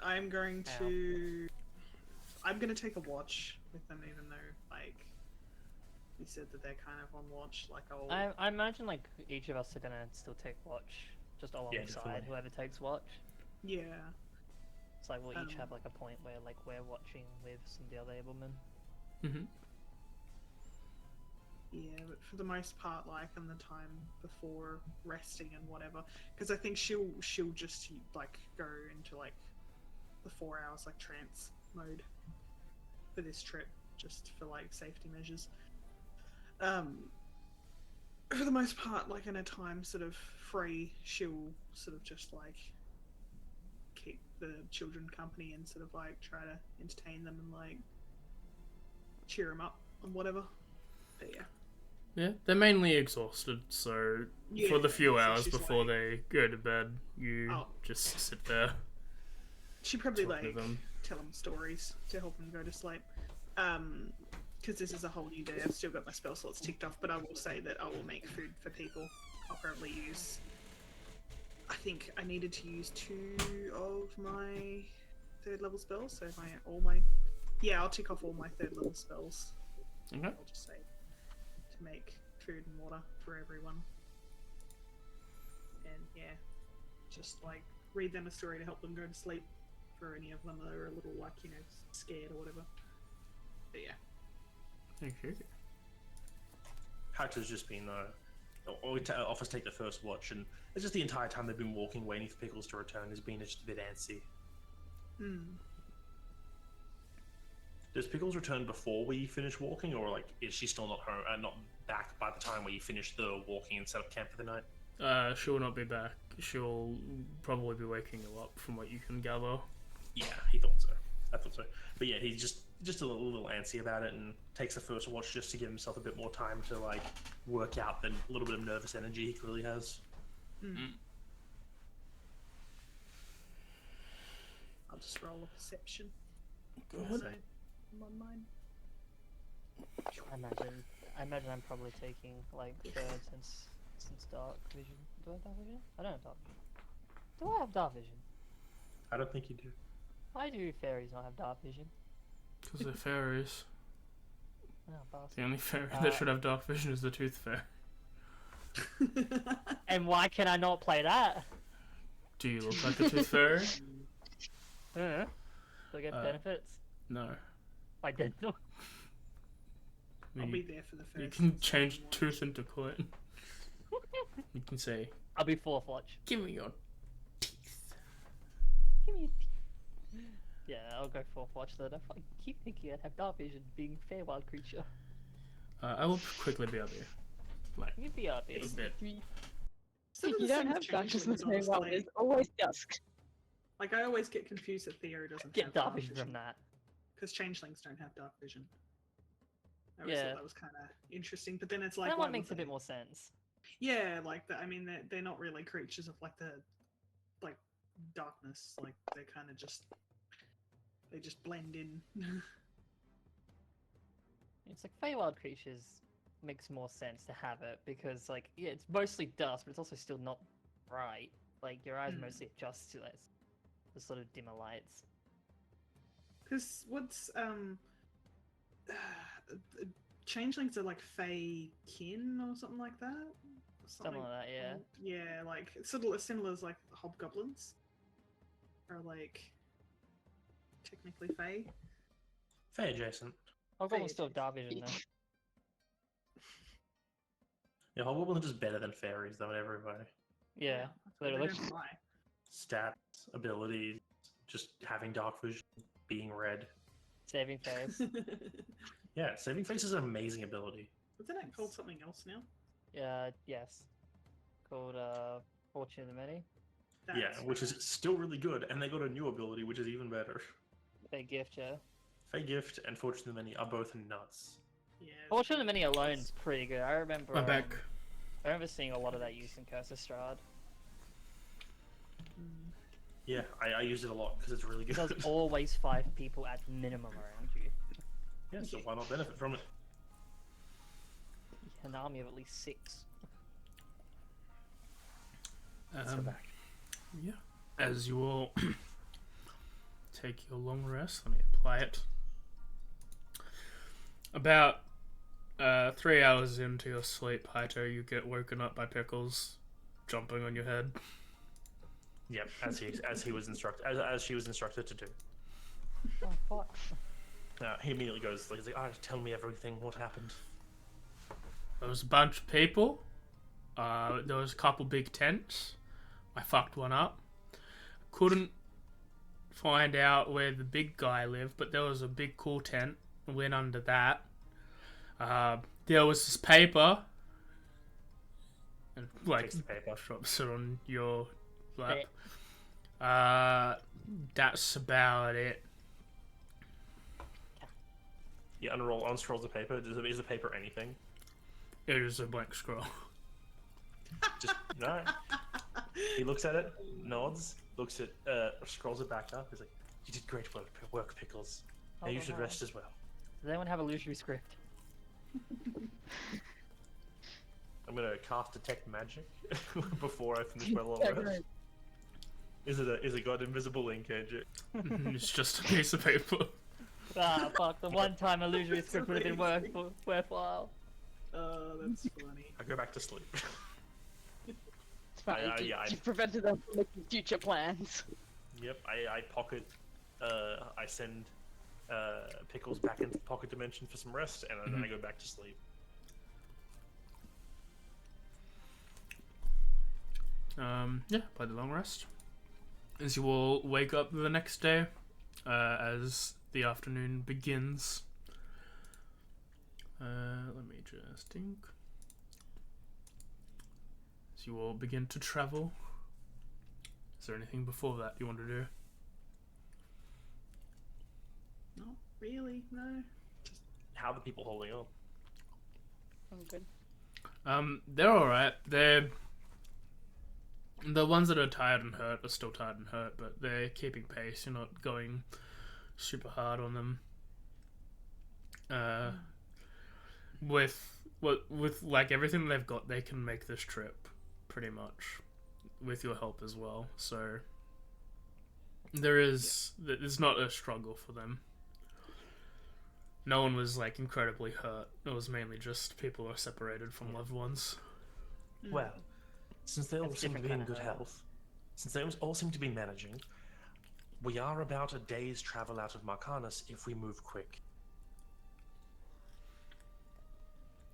I'm going to... I'm going to take a watch with them, even though, like, you said that they're kind of on watch. Like, I imagine like each of us are gonna still take watch, just alongside definitely. whoever takes watch. Yeah. It's like we'll each Um, have like a point where like we're watching with some of the other Ablemen. Mm-hmm. Yeah, but for the most part, like in the time before resting and whatever, because I think she'll just like go into like the 4 hours like trance mode for this trip, just for like safety measures. For the most part, like in a time sort of free, she'll sort of just like keep the children company and sort of like try to entertain them and like cheer them up and whatever. But yeah. Yeah, they're mainly exhausted, so Yeah, for the few so hours she's before like- they go to bed, you Oh. just sit there. She probably Talk to like them. tell them stories to help them go to sleep. Because this is a whole new day. I've still got my spell slots ticked off, but I will say that I will make food for people. I'll probably use. I think I needed to use 2 of my 3rd level spells. So I'll tick off all my 3rd level spells. Okay. I'll just say to make food and water for everyone. And yeah, just like read them a story to help them go to sleep. For any of them that are a little like scared or whatever. But yeah. Thank you. Hato's just been offers to take the first watch, and it's just the entire time they've been walking, waiting for Pickles to return, has been just a bit antsy. Does Pickles return before we finish walking, or like is she still not home, not back by the time we finish the walking and set up camp for the night? She'll not be back. She'll probably be waking you up, from what you can gather. Yeah, he thought so. I thought so. But yeah, he's just a little antsy about it, and takes the first watch just to give himself a bit more time to like work out the little bit of nervous energy he clearly has. I'll just roll a perception. Go ahead. So, I'm on mine. I imagine I'm probably taking like third since dark vision. Do I have dark vision? I don't have dark vision. Do I have dark vision? I don't think you do. Why do fairies not have dark vision? Because they're fairies. Oh, bastard. The only fairy that should have dark vision is the Tooth Fairy. And why can I not play that? Do you look like the Tooth Fairy? Do I get benefits? No. I did not. I I'll mean, be there for the first. you can change tooth into coin. You can say, I'll be fourth watch. "Give me your teeth." Give me a yeah, I'll go fourth watch then. I keep thinking I'd have dark vision being a fair wild creature. I will quickly be up here. Like, You'd be up a here. bit. Some of You the don't things have change darkness in the things, same world. honestly. It's always dusk. Like I always get confused that Theo doesn't Get have dark vision from that. because changelings don't have dark vision. I always Yeah. thought that was kind of interesting, but then it's like That why one makes a would bit they? more sense. Yeah, like that. I mean, they're not really creatures of like the like darkness. Like they kind of just blend in. It's like Feywild creatures makes more sense to have it because like yeah, it's mostly dust, but it's also still not bright. Like your eyes mostly adjust to it. The sort of dimmer lights. Because what's changelings are like fey kin or something like that. Something like that, yeah. Yeah, like it's sort of similar as like hobgoblins, are like technically fey. Fair adjacent. I'll go still have dark vision though. Yeah, Hobgoblins are just better than fairies though in every way. Yeah, They literally. don't fly. Stats, abilities, just having dark vision, being red. Saving face. Yeah, saving face is an amazing ability. Isn't it called something else now? Yeah, yes. Called Fortune of the Many. Yeah, That's which is right. still really good, and they got a new ability which is even better. They gift, yeah. Fey Gift and Fortune of the Many are both nuts. Yeah. Fortune of the Many alone is pretty good. I remember. I'm back. I remember seeing a lot of that used in Curse of Strahd. Yeah, I use it a lot because it's really good. There's always 5 people at minimum around you. Yeah, so why not benefit from it? An army of at least 6. Let's go back. Yeah. As you all take your long rest, let me apply it. About 3 hours into your sleep, Haito, you get woken up by Pickles jumping on your head. Yep, as he was instructed, as she was instructed to do. Oh fuck. He immediately goes like, "Tell me everything. What happened?" There was a bunch of people. There was a couple big tents. I fucked one up. Couldn't find out where the big guy lived, but there was a big cool tent. I went under that. There was this paper. And like Takes the paper. drops it on your lap. That's about it. Yeah, unscrolls the paper. Is the paper anything? It is a blank scroll. Just no. He looks at it, nods, looks at, scrolls it back up. He's like, "You did great work, Pickles. Now you should rest as well." Does anyone have a illusory script? I'm gonna cast detect magic before I finish my long Yeah, rest. great. Is it got invisible ink, AJ? It's just a piece of paper. Ah, fuck, the one time illusory script would have been worthwhile. Oh, that's funny. I go back to sleep. It's fine. You prevented them from making future plans. Yep, I pocket. I send Pickles back into the pocket dimension for some rest, and then I go back to sleep. yeah, play the long rest. As you all wake up the next day, as the afternoon begins. Let me just think. As you all begin to travel, is there anything before that you want to do? Not really, no. How are the people holding up? I'm good. They're alright. They're the ones that are tired and hurt are still tired and hurt, but they're keeping pace. You're not going super hard on them. With like everything they've got, they can make this trip pretty much with your help as well. So there's not a struggle for them. No one was like incredibly hurt. It was mainly just people who are separated from loved ones. Well, since they all It's seem to different be in kind of good hurt. health, since they all seem to be managing, we are about a day's travel out of Marcanus if we move quick.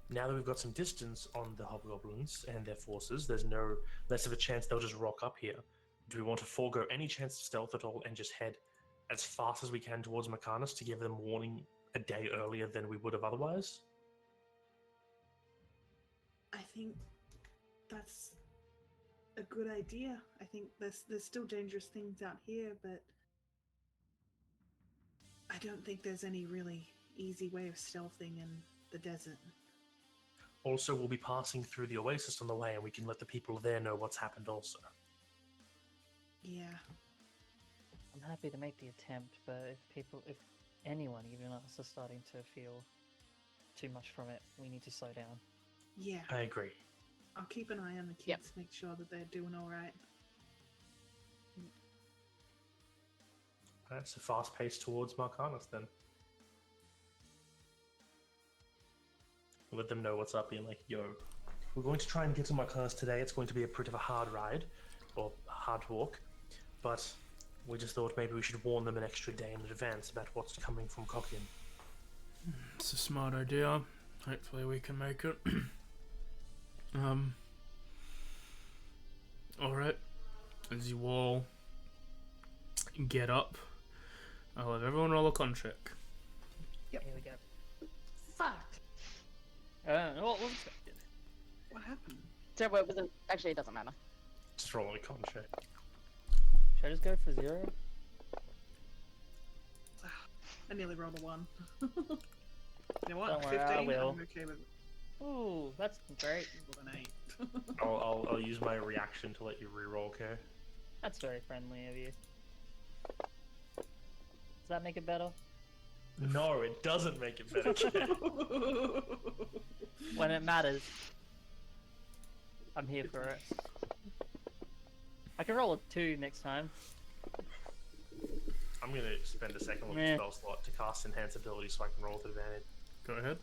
Now that we've got some distance on the hobgoblins and their forces, there's no less of a chance they'll just rock up here. Do we want to forego any chance of stealth at all and just head as fast as we can towards Marcanus to give them warning a day earlier than we would have otherwise? I think that's a good idea. I think there's still dangerous things out here, but I don't think there's any really easy way of stealthing in the desert. Also, we'll be passing through the oasis on the way, and we can let the people there know what's happened also. Yeah. I'm happy to make the attempt, but if anyone, even us, are starting to feel too much from it, we need to slow down. Yeah. I agree. I'll keep an eye on the kids, Yep. make sure that they're doing alright. Alright, so fast pace towards Marcanus then. Let them know what's up, being like, yo, we're going to try and get to Marcanus today. It's going to be a bit of a hard ride, or a hard walk, but we just thought maybe we should warn them an extra day in advance about what's coming from Kokin. It's a smart idea. Hopefully we can make it. Alright. As you all get up, I'll have everyone roll a con check. Here we go. Fuck! What was expected? What happened? So what was it? Actually, it doesn't matter. Just roll a con check. Should I just go for 0? I nearly rolled a 1. You know what? Don't worry, I 15? will. I'm okay with it. Ooh, that's great. With an 8. I'll use my reaction to let you reroll, okay? That's very friendly of you. Does that make it better? No, it doesn't make it better. Kay. When it matters, I'm here for it. I can roll a 2 next time. I'm going to spend a second with the Meh. spell slot to cast Enhance Ability so I can roll with advantage. Go ahead.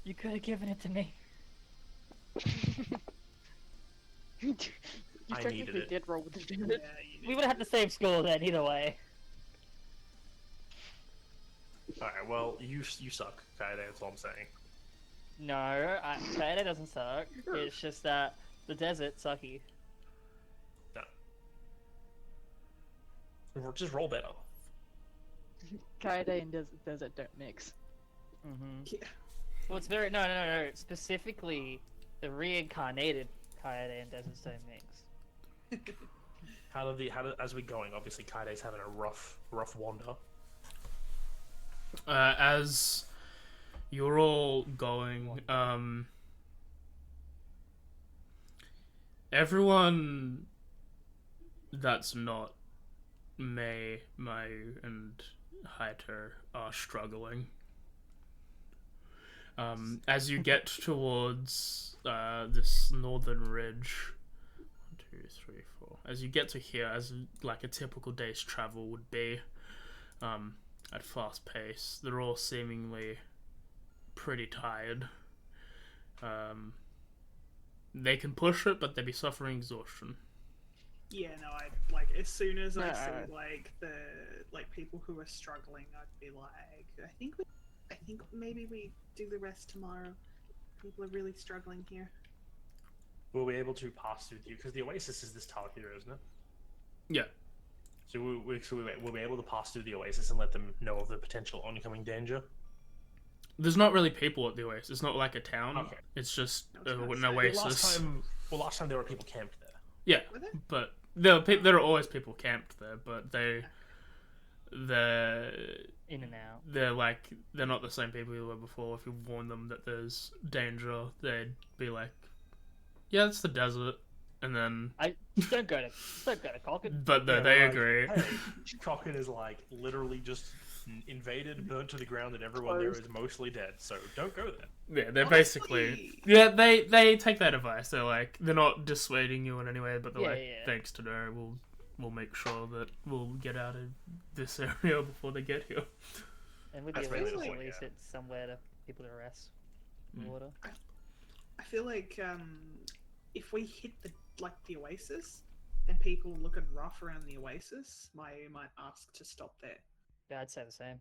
You could have given it to me. You I technically needed it. did roll with the Yeah, We would have had the same score then, either way. Alright, well, you suck, Kaede, that's all I'm saying. No, Kaede doesn't suck. It's just that the desert's sucky. No. Just roll better. Kaede and Desert don't mix. Mm-hmm. Yeah. Well, it's very no. Specifically, the reincarnated Kaede and Desert don't mix. As we're going, obviously Kaide's having a rough wander. As you're all going, everyone that's not May, Mayu, and Haito are struggling. As you get towards this northern ridge, 1, 2, 3, 4. As you get to here, as like a typical day's travel would be, at fast pace, they're all seemingly pretty tired. They can push it, but they'd be suffering exhaustion. Yeah, no, I like as soon as I No. see like the people who are struggling, I'd be like, I think maybe we do the rest tomorrow. People are really struggling here. Were we able to pass through because the Oasis is this tower here, isn't it? Yeah. So we'll be able to pass through the Oasis and let them know of the potential oncoming danger. There's not really people at the Oasis. It's not like a town. Okay. it's just I was gonna an say, Oasis. Last time there were people camped there. Yeah, Were there? but there are always people camped there, but they're In and out. they're not the same people you were before. If you warn them that there's danger, they'd be like, "Yeah, it's the desert," and then Don't go to Cockett. but Yeah, they like, agree. Hey, Cochran is like literally just invaded, burnt to the ground, and everyone there is mostly dead. So don't go there. Yeah, they're Honestly- basically they take that advice. They're like they're not dissuading you in any way, but they're Yeah, like, yeah. thanks to her, we'll make sure that we'll get out of this area before they get here. And with That's the mainly Oasis, the at point, least yeah. it's somewhere to people to rest. Water. I feel like if we hit the Oasis and people are looking rough around the Oasis, Mayu might ask to stop there Yeah, I'd say the same.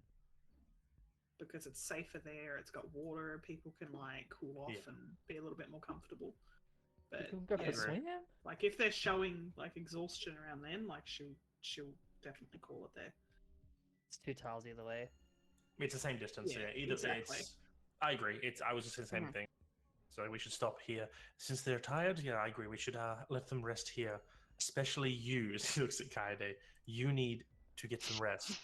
because it's safer there. It's got water. People can like cool off Yeah. and be a little bit more comfortable. But You can go for yeah, a swim. like if they're showing like exhaustion around then, like she'll definitely call it there. It's 2 tiles either way. It's the same distance. Yeah, Yeah, either exactly. I agree. I was just saying the same Mhm. thing. So we should stop here since they're tired. Yeah, I agree. We should let them rest here. Especially you. He looks at Kaede. You need to get some rest.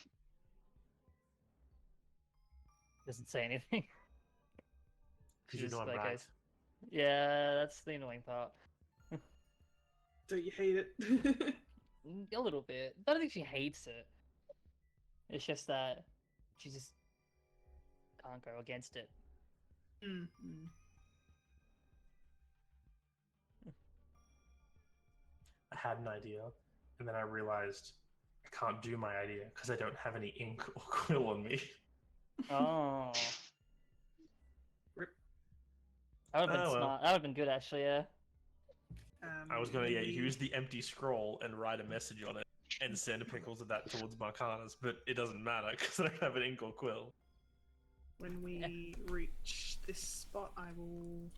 Doesn't say anything. Because you Just know I'm like right. goes, yeah, that's the annoying part. Don't you hate it? A little bit. I don't think she hates it. It's just that she just can't go against it. Mm-hmm. I had an idea, and then I realized I can't do my idea because I don't have any ink or quill on me. Oh. Rip. That would have been Oh, well. smart. That would have been good, actually, yeah. I was gonna use the empty scroll and write a message on it and send pickles of that towards Marcanas, but it doesn't matter because I don't have an ink or quill. When we reach this spot, I will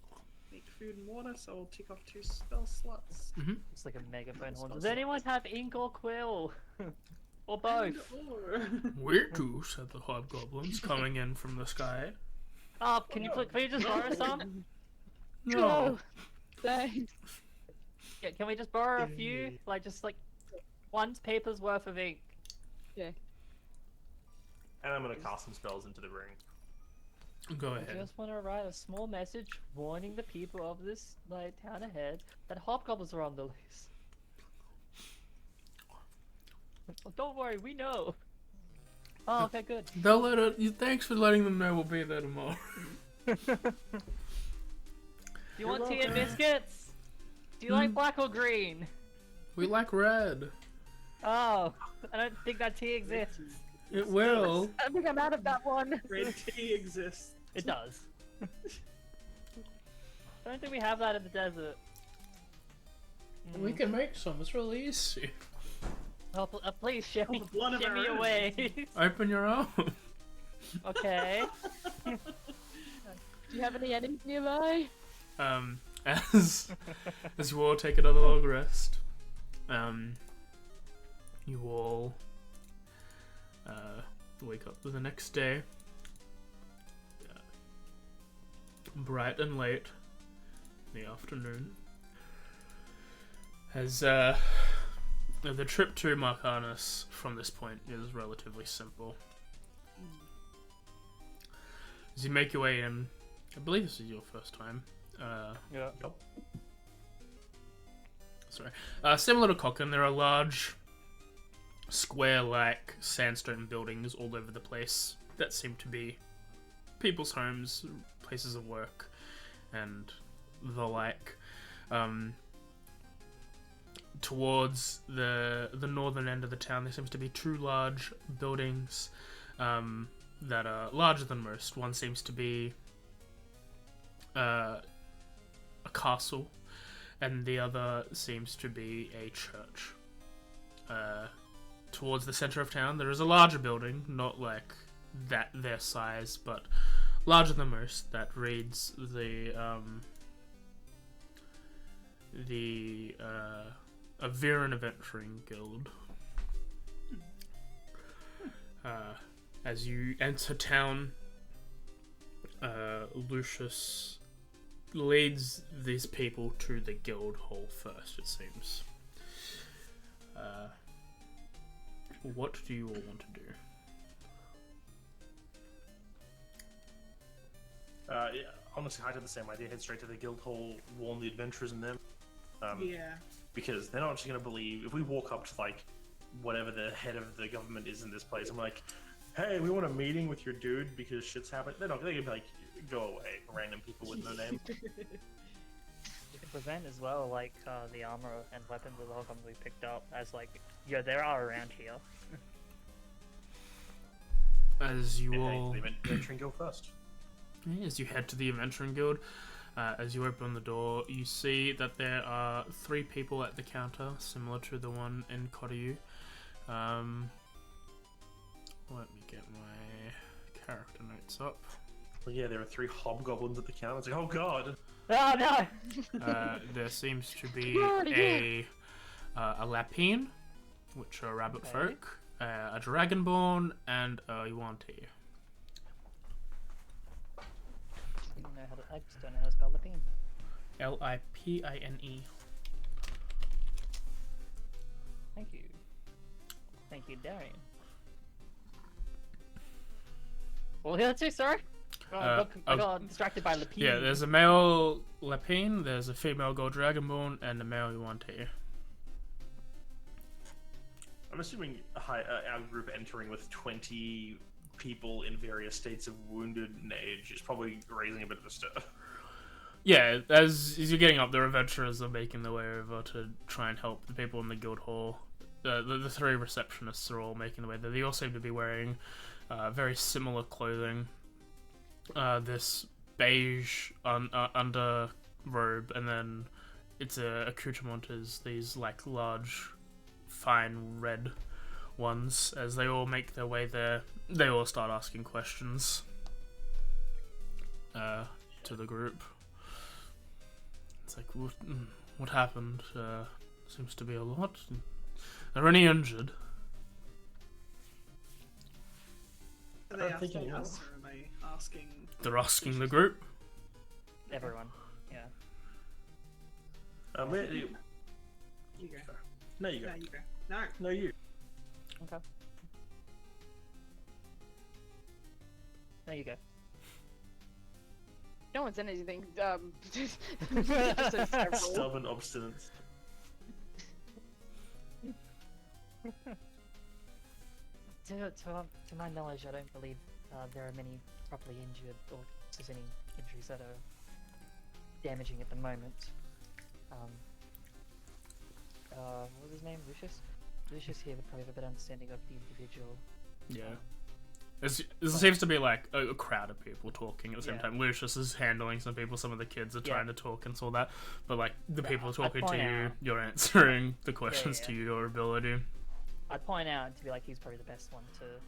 make food and water, so I'll tick off 2 spell slots. It's like a megaphone horn. Spell Does slots. anyone have ink or quill? Or both? And/or- Where to? Said the hobgoblins coming in from the sky. Oh, can you just borrow some? No. Thanks. Yeah, can we just borrow a few? Like, just like one paper's worth of ink. And I'm gonna cast some spells into the ring. Go I ahead. just want to write a small message warning the people of this like town ahead that hobgoblins are on the loose. Oh, don't worry, we know. Oh, okay, good. They'll let it. Thanks for letting them know we'll be there tomorrow. Do you want tea and biscuits? Do you like black or green? We like red. Oh, I don't think that tea exists. It will. I think I'm out of that one. Red tea exists. It does. I don't think we have that in the desert. We can make some. It's really easy. Oh, please, show me, Oh, one of show our me own. away. Open your own. Okay. Do you have any enemies nearby? As you all take another long rest, you all wake up the next day, bright and late in the afternoon. As the trip to Marcanus from this point is relatively simple. As you make your way in, I believe this is your first time. Yeah. Sorry. Similar to Cochrane, there are large, square-like sandstone buildings all over the place that seem to be people's homes, places of work, and the like. Towards the northern end of the town, there seems to be 2 large buildings that are larger than most. One seems to be a castle, and the other seems to be a church. Towards the center of town, there is a larger building, not like their size, but larger than most, that reads the the Aviran Adventuring Guild. As you enter town, Lucius leads these people to the guild hall first, it seems. What do you all want to do? Yeah, honestly, I had the same idea. Head straight to the guild hall, warn the adventurers in them. Yeah. Because they're not just going to believe. If we walk up to, like, whatever the head of the government is in this place, I'm like, hey, we want a meeting with your dude because shit's happening. They're gonna be like, go away, random people with no name. You can present as well, like, the armor and weapons of the Hogom we picked up as, like, yeah, they are around here. As you Yeah, all... the adventuring guild first. As you head to the Adventuring Guild, as you open the door, you see that there are 3 people at the counter, similar to the one in Koryu. Let me get my character notes up. Well, yeah, there are 3 hobgoblins at the counter. It's like, oh god. Oh no! There seems to be a Lapine, which are rabbit folk, a Dragonborn, and a Yuan-Ti. I just don't know how to spell Lapine. Lipine. Thank you. Thank you, Darian. What were the other 2, sorry? I got distracted by Lapine. Yeah, there's a male Lapine, there's a female Gold Dragonborn, and a male Yuan-Ti. I'm assuming our group entering with 20 people in various states of wounded age is probably raising a bit of a stir. Yeah, as you're getting up, the adventurers are making their way over to try and help the people in the guild hall. The 3 receptionists are all making their way there. They all seem to be wearing very similar clothing. This beige under robe, and then its accoutrement is these like large, fine red ones. As they all make their way there, they all start asking questions to the group. It's like, what happened? Seems to be a lot. Are there any injured? Are they I'm thinking asking no. us, or are they asking? They're asking the group. Everyone, yeah. You go. No, you go. No, you go. No. No, you. Okay. There you go. No one said anything. Just said several. Stubborn obstinance. To my knowledge, I don't believe there are many properly injured, or there's any injuries that are damaging at the moment. What was his name? Lucius? Lucius here would probably have a better understanding of the individual. Yeah. There seems to be like a crowd of people talking at the same time. Lucius is handling some people, some of the kids are trying to talk and all that. But like the people talking to you, you're answering the questions to your ability. I'd point out to be like he's probably the best one to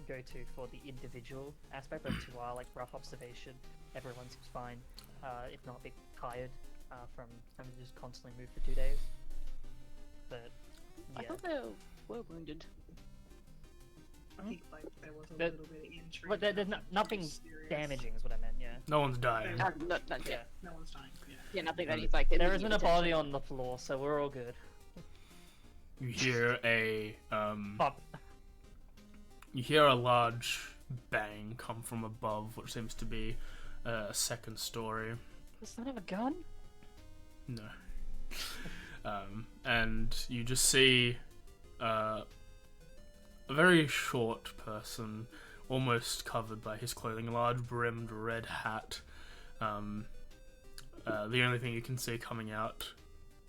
go to for the individual aspect, but to our like rough observation, everyone seems fine, if not a bit tired from having to just constantly move for 2 days. But yeah. I thought they were wounded. I think like there was a But- little bit of injury. But there's nothing serious. damaging is what I meant, yeah. No one's dying. Not Yeah. yet. No one's dying. Yeah. Yeah, nothing that he's like. There immediate isn't a attention. body on the floor, so we're all good. You hear a Pop. you hear a large bang come from above, which seems to be a second story. Does that have a gun? No. And you just see a very short person, almost covered by his clothing, a large brimmed red hat. The only thing you can see coming out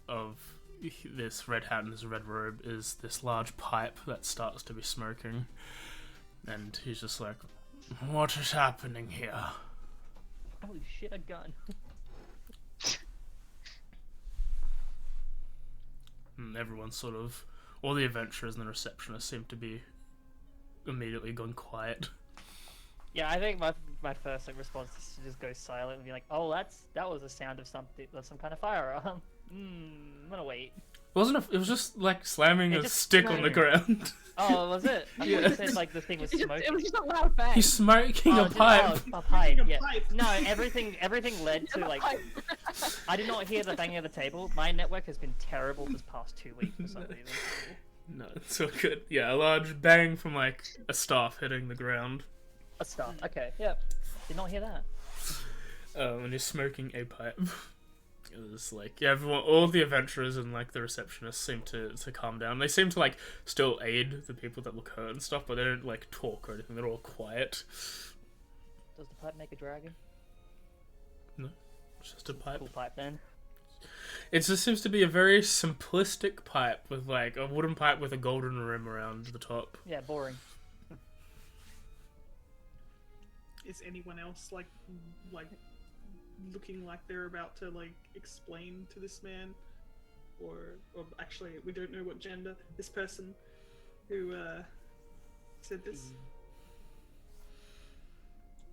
of this red hat and this red robe is this large pipe that starts to be smoking. And he's just like, what is happening here? Holy shit, a gun. And everyone's sort of, all the adventurers and the receptionists seem to be immediately gone quiet. Yeah, I think my first like response is to just go silent and be like, "Oh, that was the sound of something, of some kind of firearm." I'm gonna wait. It was just like slamming It a just stick on the ground. Oh, was it? I thought Yeah. you said like the thing was smoking. It was just a loud bang. He's smoking a pipe. Oh, a pipe. A Yeah. pipe. No, everything led to like. I did not hear the banging of the table. My network has been terrible this past 2 weeks for some reason. No, it's all good. Yeah, a large bang from like a staff hitting the ground. A start. Okay. Yep. Did not hear that. And he's smoking a pipe. It was like, yeah, all the adventurers and like the receptionists seem to calm down. They seem to like still aid the people that look hurt and stuff, but they don't like talk or anything. They're all quiet. Does the pipe make a dragon? No, it's just a pipe. Cool pipe then. It just seems to be a very simplistic pipe with like a wooden pipe with a golden rim around the top. Yeah, boring. Is anyone else like looking like they're about to like explain to this man, or actually we don't know what gender this person who said this?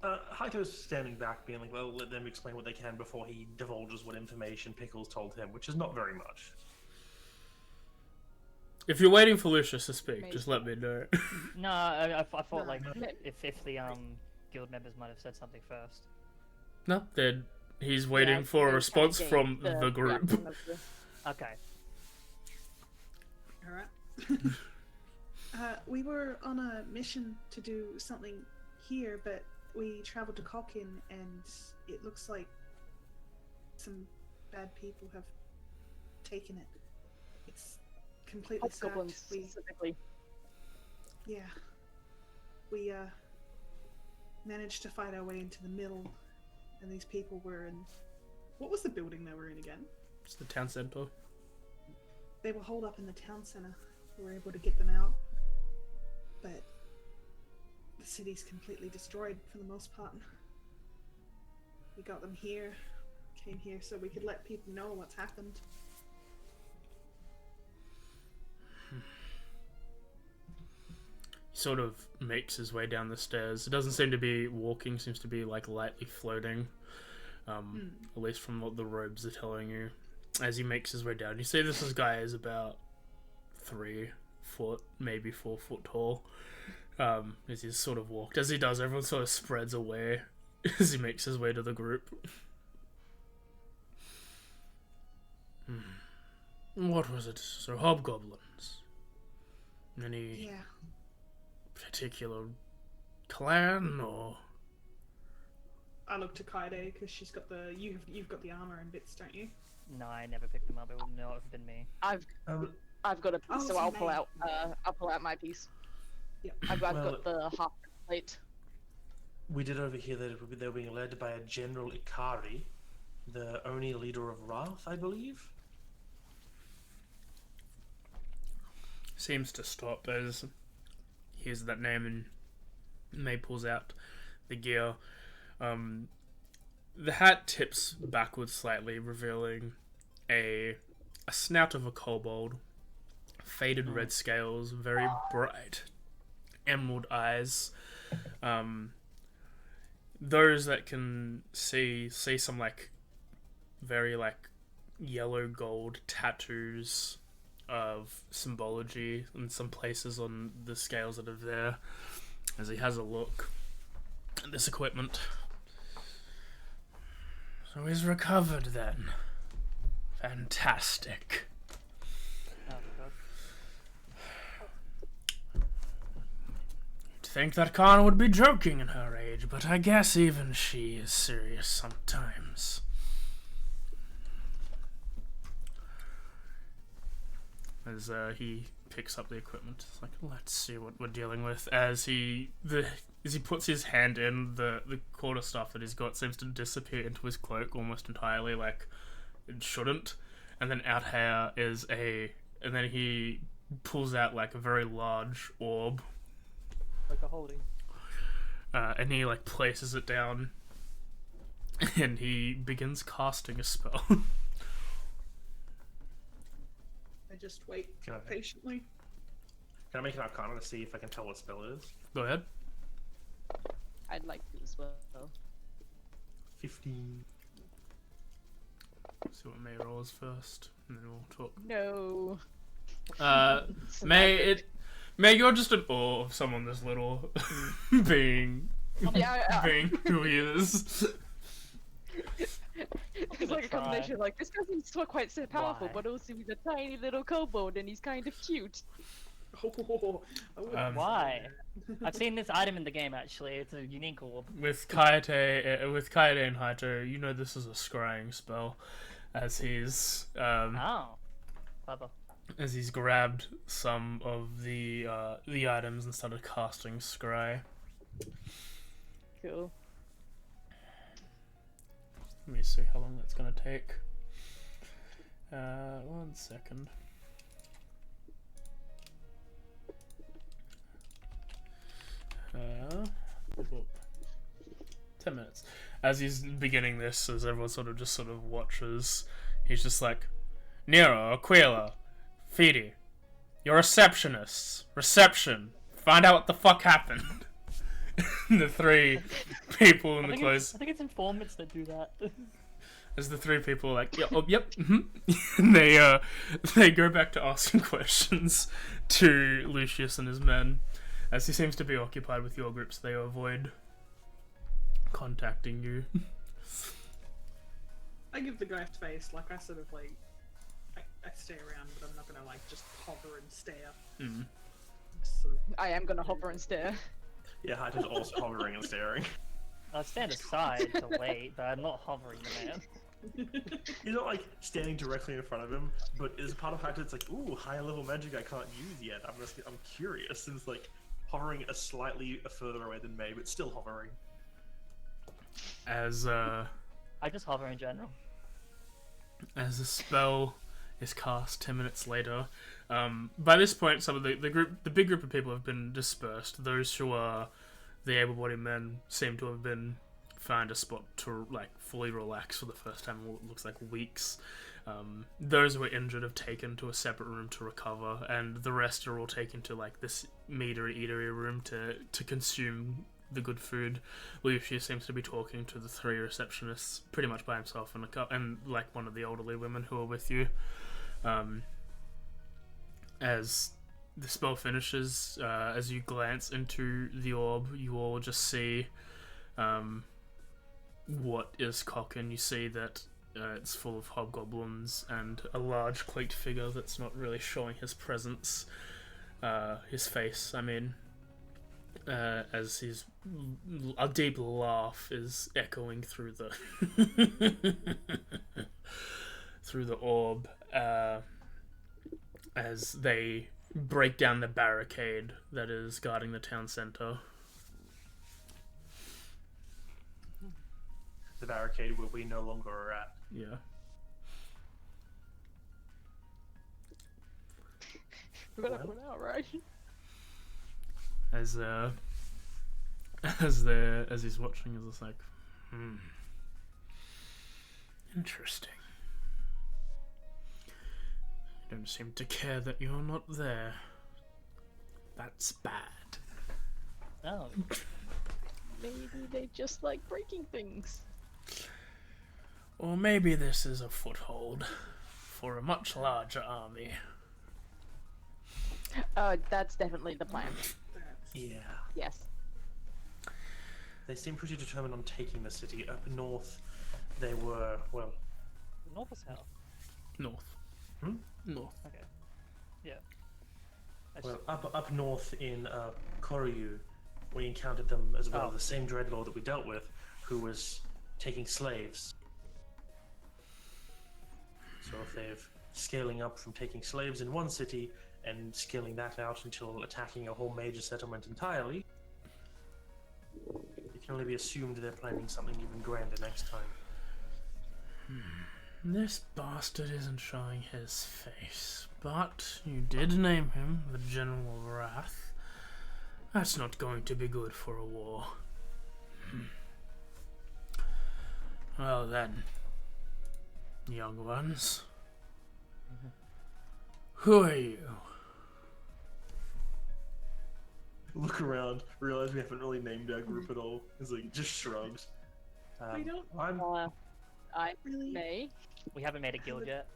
Haito's standing back, being like, well, let them explain what they can before he divulges what information Pickles told him, which is not very much. If you're waiting for Lucius to speak, just let me know. No, I thought No. like if the guild members might have said something first. No, then he's waiting for a response from the group. Okay. All right. We were on a mission to do something here, but we traveled to Kalkin, and it looks like some bad people have taken it. It's completely sacked. Goblins specifically. Yeah. We managed to fight our way into the middle, and these people were in. What was the building they were in again? It's the town center. They were holed up in the town center. We were able to get them out, but the city's completely destroyed for the most part. We got them here, came here so we could let people know what's happened. He sort of makes his way down the stairs. It doesn't seem to be walking, seems to be like lightly floating. At least from what the robes are telling you. As he makes his way down, you see this guy is about 3 foot, maybe 4 foot tall. As he sort of walked. As he does, everyone sort of spreads away as he makes his way to the group. What was it? So hobgoblins? Any Yeah. particular clan or? I looked to Kaide because she's got the you've got the armor and bits, don't you? No, I never picked them up. It would not have been me. I've got a piece, Oh, so it's I'll pull amazing. out my piece. Yep. I've Well, got the half plate. We did overhear that they were being led by a General Ikari, the only leader of Wrath, I believe. Seems to stop as he hears that name and May pulls out the gear. The hat tips backwards slightly, revealing a snout of a kobold, faded red scales, very bright emerald eyes. Those that can see some like very like yellow gold tattoos of symbology in some places on the scales that are there. As he has a look at this equipment. So he's recovered then. Fantastic. Oh god. You'd think that Khan would be joking in her age, but I guess even she is serious sometimes. As he picks up the equipment, it's like, let's see what we're dealing with. As he puts his hand in, the quarter staff that he's got seems to disappear into his cloak almost entirely, like it shouldn't. And then out here is and then he pulls out like a very large orb, Like a holding. and he like places it down, and he begins casting a spell. I just wait Can I- patiently. Can I make an Arcana to see if I can tell what spell it is? Go ahead. I'd like to as well. 15. see what May rolls first, and then we'll talk. No. May, you're just in awe of someone this little, being who he is. It's like a combination of like, this person's not quite so powerful, Why? but also he's a tiny little kobold and he's kind of cute. Why? I've seen this item in the game actually. It's a unique orb. With Kaede and Haito, you know this is a scrying spell, as he's Oh, clever. as he's grabbed some of the items and started casting scry. Cool. Let me see how long that's gonna take. 1 second. Whoop. 10 minutes. As he's beginning this, as everyone sort of watches, he's just like, Nero, Aquila, Fede, you're receptionists. Reception. Find out what the fuck happened. The three people in the clothes. I think it's informants that do that. As the three people are like, yeah, oh, yep, and they go back to asking questions to Lucius and his men, as he seems to be occupied with your group, so they avoid contacting you. I give the guy face, like I sort of like, I stay around, but I'm not gonna like just hover and stare. Mm. Just sort of, I am gonna hover and stare. Yeah, Haito's also hovering and staring. I'll stand aside to wait, but I'm not hovering the man. He's not like standing directly in front of him, but as part of Haito, it's like, ooh, higher level magic I can't use yet. I'm curious, and it's like hovering a slightly further away than May, but still hovering. As I just hover in general. as the spell is cast 10 minutes later, by this point, some of the big group of people have been dispersed. Those who are the able-bodied men seem to have been found a spot to like fully relax for the first time in what looks like weeks. Those who were injured have taken to a separate room to recover, and the rest are all taken to like this eatery room to consume the good food. Lucius seems to be talking to the three receptionists pretty much by himself, and like one of the elderly women who are with you. As the spell finishes, as you glance into the orb, you all just see what is Cocken. You see that it's full of hobgoblins and a large cloaked figure that's not really showing his presence, his face, I mean, as a deep laugh is echoing through the through the orb, as they break down the barricade that is guarding the town center. The barricade where we no longer are at. Yeah. We're gonna put out, right? As he's watching, is just like, interesting. You don't seem to care that you're not there. That's bad. Oh, Maybe they just like breaking things. Or maybe this is a foothold for a much larger army. That's definitely the plan. Yeah. Yes. They seem pretty determined on taking the city. Up north, they were, well... north or south? North. Hmm? North. Okay. Yeah. Well, up north in Koryu, we encountered them as well, Oh. the same dreadlord that we dealt with, who was taking slaves. So if they're scaling up from taking slaves in one city and scaling that out until attacking a whole major settlement entirely, it can only be assumed they're planning something even grander next time. This bastard isn't showing his face, but you did name him the General of Wrath. That's not going to be good for a war. Well then, young ones, who are you? Look around, realize we haven't really named our group at all. It's like, just shrugs. We don't- I really may. We haven't made a guild yet.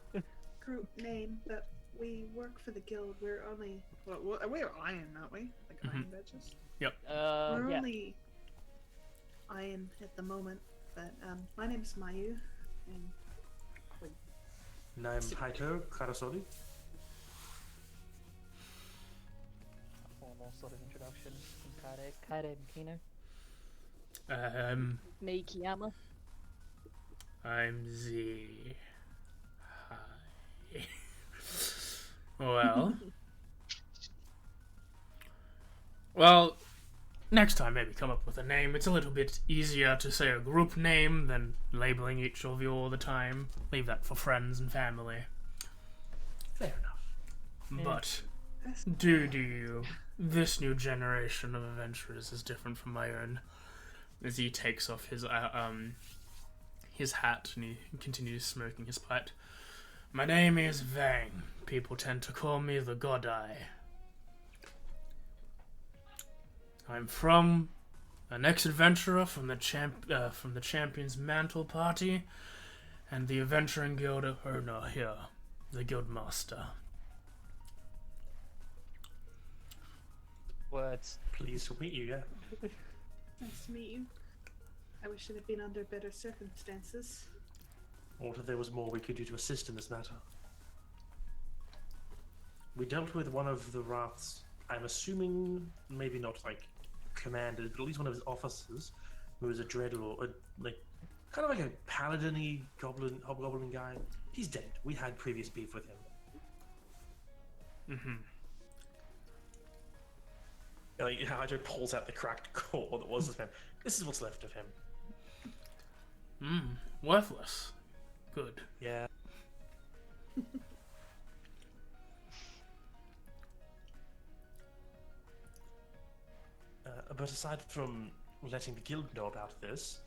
group name, but we work for the guild. We're only we're iron, aren't we? Like iron badges. We're Yeah. only iron at the moment, but my name's Mayu, and I'm Haito Karasori. A formal sort of introduction from Kaede Mikino. Me Kiyama. I'm Z. Hi. Well, next time maybe come up with a name. It's a little bit easier to say a group name than labeling each of you all the time. Leave that for friends and family. Fair enough. But do you? This new generation of adventurers is different from my own. As he takes off his hat and he continues smoking his pipe. My name is Vang. People tend to call me the God Eye. I'm from an ex-adventurer from the Champion's Mantle Party, and the Adventuring Guild owner here, the Guild Master. Words. Pleased to meet you, yeah. nice to meet you. I wish it had been under better circumstances. What if there was more we could do to assist in this matter? We dealt with one of the Wrath's, I'm assuming, maybe not like commanded, but at least one of his officers, who was a dreadlord, like kind of like a paladin-y hobgoblin guy. He's dead. We had previous beef with him. Like, Hajo pulls out the cracked core that was his man. This is what's left of him. Worthless. Good. Yeah. But aside from letting the guild know about this,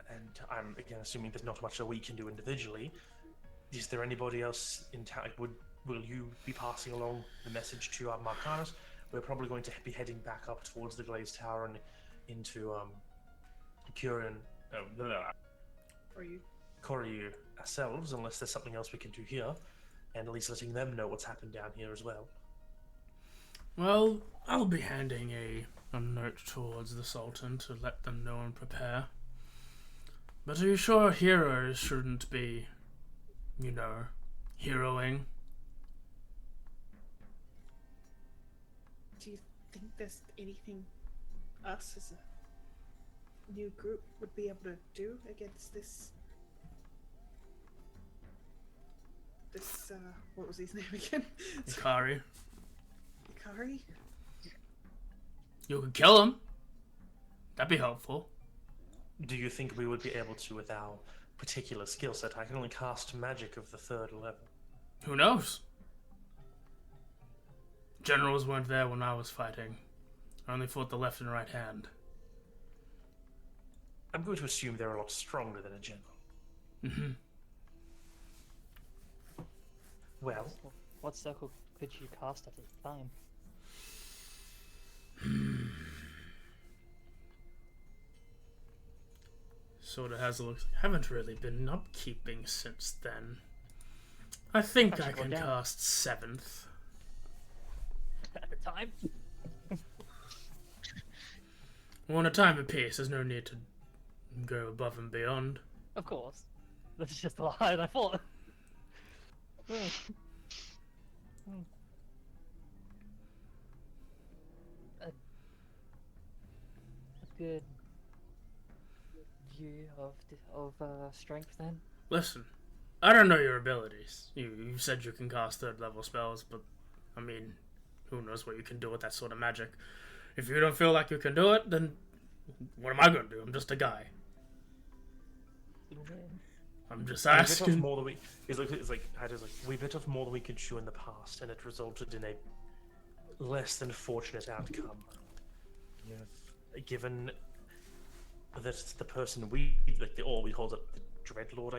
and I'm again assuming there's not much that we can do individually, is there anybody else in town? Will you be passing along the message to our Marcanus? We're probably going to be heading back up towards the Glazed Tower and into Kurian, Or you? Koryu ourselves, unless there's something else we can do here, and at least letting them know what's happened down here as well. Well, I'll be handing a note towards the Sultan to let them know and prepare. But are you sure heroes shouldn't be, heroing? Do you think there's anything us as a new group would be able to do against this? What was his name again? Ikari. Ikari? You could kill him. That'd be helpful. Do you think we would be able to with our particular skill set? I can only cast magic of the 3rd level. Who knows? Generals weren't there when I was fighting. I only fought the left and right hand. I'm going to assume they're a lot stronger than a general. Well, What circle could you cast at a time? Sort of has a look. Haven't really been upkeeping since then. I think I can cast 7th. At a time? Well, in a time of peace, there's no need to go above and beyond. Of course. That's just a lie, and I thought. A good view of strength then. Listen, I don't know your abilities. You said you can cast 3rd level spells, but I mean, who knows what you can do with that sort of magic. If you don't feel like you can do it, then what am I going to do? I'm just a guy. I'm just asking. We bit off more than we. We bit off more than we could chew in the past, and it resulted in a less than fortunate outcome. Given that the person we called it the Dreadlord,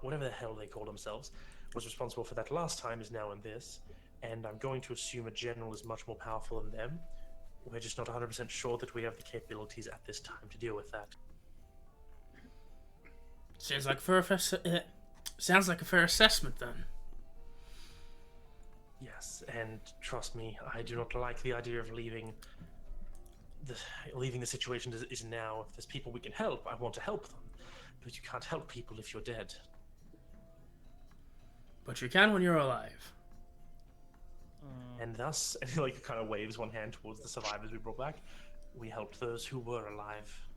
whatever the hell they call themselves, was responsible for that last time is now in this, and I'm going to assume a general is much more powerful than them. We're just not 100% sure that we have the capabilities at this time to deal with that. Sounds like sounds like a fair assessment then. Yes, and trust me, I do not like the idea of leaving the situation as it is now. If there's people we can help, I want to help them. But you can't help people if you're dead. But you can when you're alive. And thus, and he like kind of waves one hand towards the survivors we brought back. We helped those who were alive.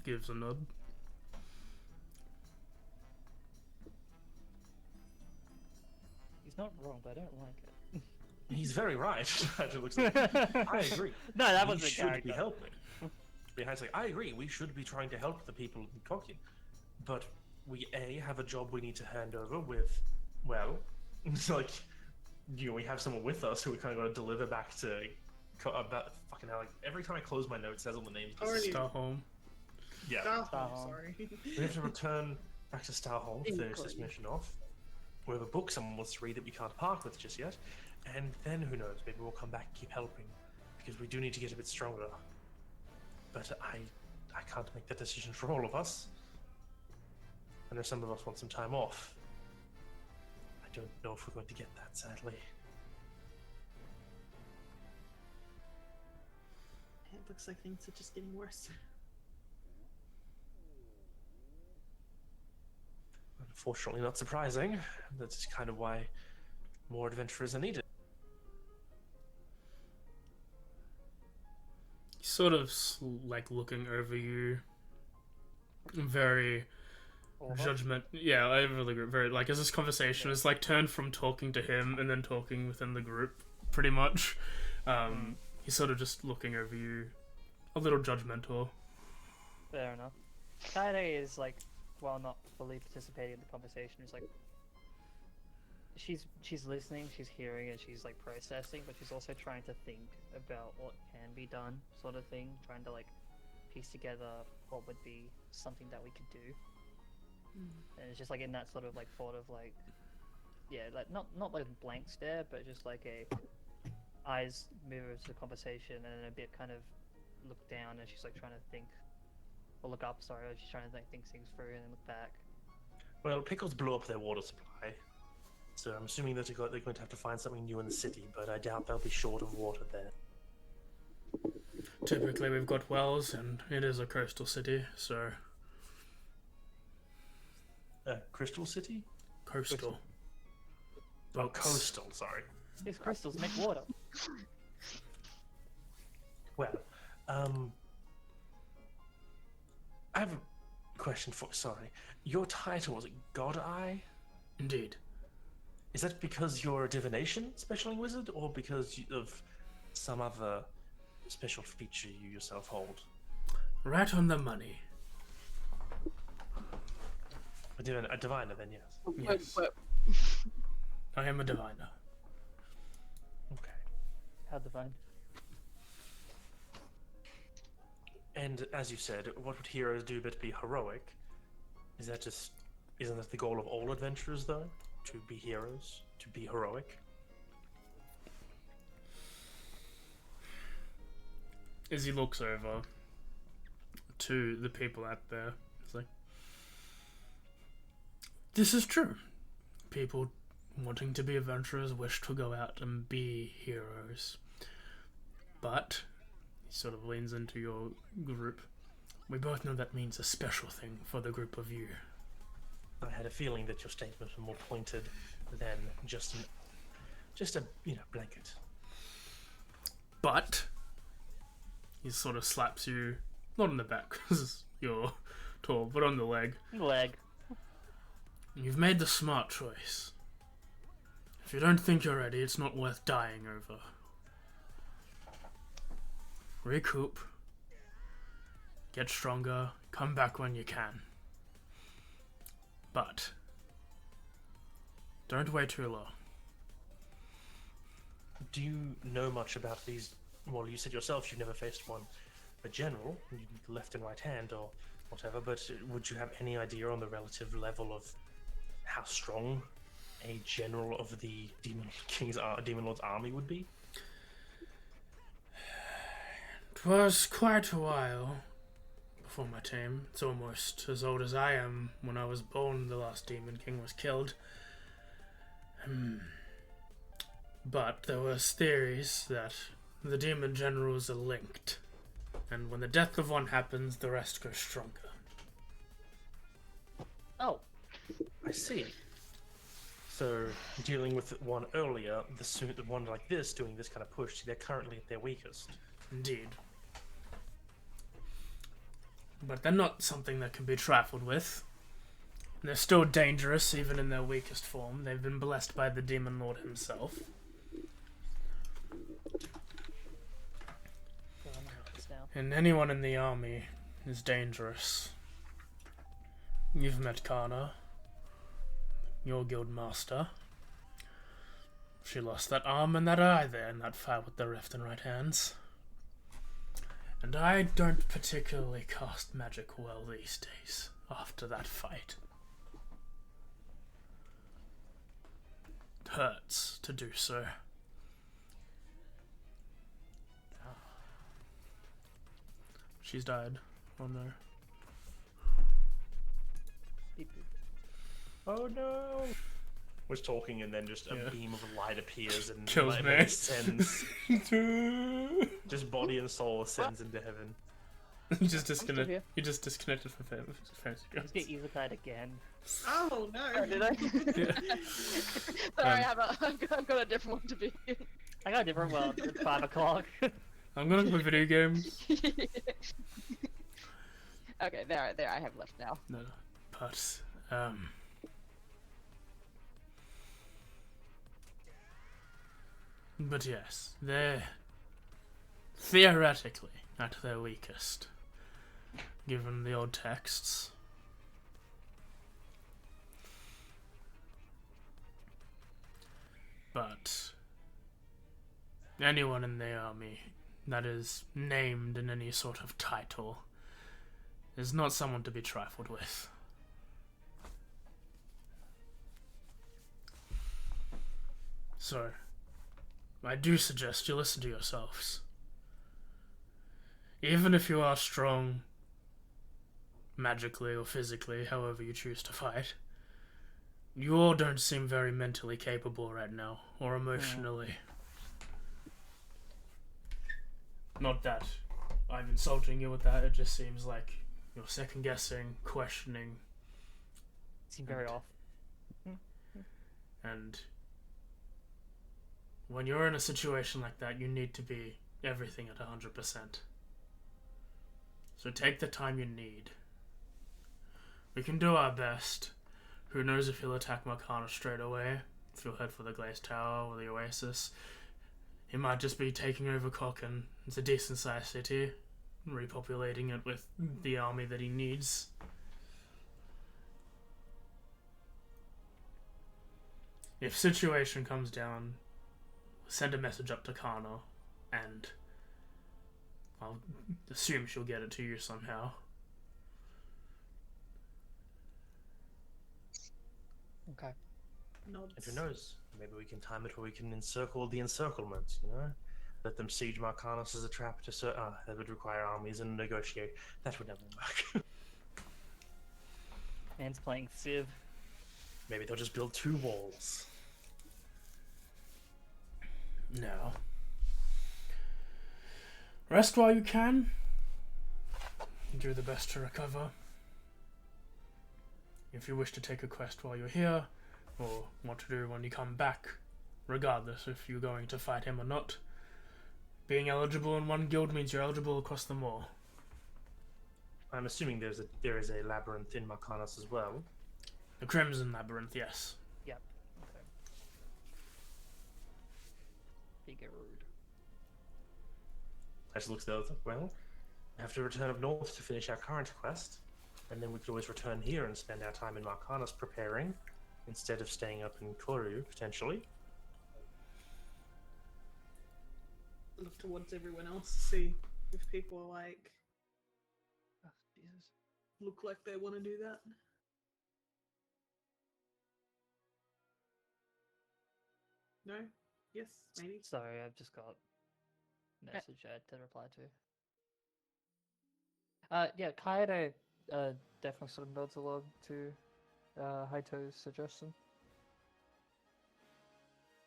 Gives a nod. He's not wrong, but I don't like it. He's very right. It looks like, I agree. No, that we was a should character. be helping. Behind like, I agree. We should be trying to help the people in Kokin, but we have a job we need to hand over with. Well, it's like, we have someone with us who we kind of got to deliver back to. About fucking hell! Like every time I close my notes, it says all the names. Starholm. Yeah. Starholm. Sorry. We have to return back to Starholm, finish this mission off. We have a book someone wants to read that we can't park with just yet, and then who knows? Maybe we'll come back and keep helping, because we do need to get a bit stronger. But I can't make that decision for all of us. I know some of us want some time off. I don't know if we're going to get that, sadly. It looks like things are just getting worse. Unfortunately, not surprising. That's kind of why more adventurers are needed. He's sort of like looking over you. Very judgment. Yeah, I really agree. Very like as this conversation is like turned from talking to him and then talking within the group, pretty much. He's sort of just looking over you, a little judgmental. Fair enough. Kaede is like, while not fully participating in the conversation, is like, she's listening, she's hearing, and she's like processing, but she's also trying to think about what can be done, sort of thing, trying to like piece together what would be something that we could do. And it's just like in that sort of like thought of like, yeah, like not like a blank stare, but just like a eyes move to the conversation and then a bit kind of look down, and she's like trying to think, or look up, sorry, she's trying to like think things through and then look back. Well, Pickles blew up their water supply, so I'm assuming that they're going to have to find something new in the city, but I doubt they'll be short of water there. Typically we've got wells and it is a coastal city, so... Crystal City? Coastal. Oh, coastal, sorry. These crystals make water. Well, I have a question for... Sorry. Your title, was it God Eye? Indeed. Is that because you're a divination specialing wizard, or because of some other special feature you yourself hold? Right on the money. A diviner, then, yes. Yes. I am a diviner. Okay. How divine. And as you said, what would heroes do but be heroic? Isn't that the goal of all adventurers, though? To be heroes? To be heroic? As he looks over to the people out there, he's like, this is true. People wanting to be adventurers wish to go out and be heroes. But, he sort of leans into your group, we both know that means a special thing for the group of you. I had a feeling that your statements were more pointed than just a blanket. But, he sort of slaps you, not on the back, because you're tall, but on the leg. Leg. You've made the smart choice. If you don't think you're ready, it's not worth dying over. Recoup. Get stronger. Come back when you can. But don't wait too long. Do you know much about these? Well, you said yourself you've never faced a general, left and right hand or whatever, but would you have any idea on the relative level of how strong a general of the Demon Lord's army would be? It was quite a while for my team. It's almost as old as I am. When I was born, the last Demon King was killed. But there was theories that the Demon Generals are linked. And when the death of one happens, the rest go stronger. Oh, I see. So, dealing with one earlier, the one like this, doing this kind of push, they're currently at their weakest. Indeed. But they're not something that can be trifled with. They're still dangerous, even in their weakest form. They've been blessed by the Demon Lord himself. well, I'm gonna write this down. And anyone in the army is dangerous. You've met Kana, your guild master. She lost that arm and that eye there in that fight with the left and right hands. And I don't particularly cast magic well these days, after that fight. It hurts to do so. She's died. Oh no. Beep, beep. Oh no! Was talking and then just a Yeah. beam of light appears and Kills like, me. ascends. Just body and soul ascends into heaven. You just still disconnected. here. You just disconnected from fantasy Let's grounds. get Evocide again. Oh no! Oh, did I? Sorry, I've got a different one to be. I got a different one. It's 5 o'clock. I'm gonna play video games. Okay, there I have left now. No, but but yes, they're theoretically at their weakest, given the old texts. But anyone in the army that is named in any sort of title is not someone to be trifled with. So, I do suggest you listen to yourselves. Even if you are strong, magically or physically, however you choose to fight, you all don't seem very mentally capable right now, or emotionally. Not that I'm insulting you with that, it just seems like you're second guessing, questioning, Seem very off. and when you're in a situation like that, you need to be everything at 100%. So take the time you need. We can do our best. Who knows if he'll attack Marcana straight away, if he'll head for the Glazed Tower or the Oasis. He might just be taking over Cochin. It's a decent sized city, repopulating it with the army that he needs. If situation comes down, send a message up to Kana, and I'll assume she'll get it to you somehow. Okay. Nods. And who knows? Maybe we can time it where we can encircle the encirclement, you know? Let them siege Marcanus as a trap to that would require armies and negotiate. That would never work. Man's playing Civ. Maybe they'll just build 2 walls. No. Rest while you can. Do the best to recover. If you wish to take a quest while you're here, or what to do when you come back, regardless if you're going to fight him or not, being eligible in one guild means you're eligible across them all. I'm assuming there is a labyrinth in Marcanus as well. The Crimson Labyrinth, yes. Yep. Okay. Figured. I just looked at the other. Well, we have to return up north to finish our current quest, and then we could always return here and spend our time in Marcanus preparing, instead of staying up in Koru, potentially. Look towards everyone else to see if people are like Oh, Jesus. look like they want to do that. No? Yes? Maybe? Sorry, I've just got a message I had to reply to. Yeah, Kaede definitely sort of nods along to Haito's suggestion.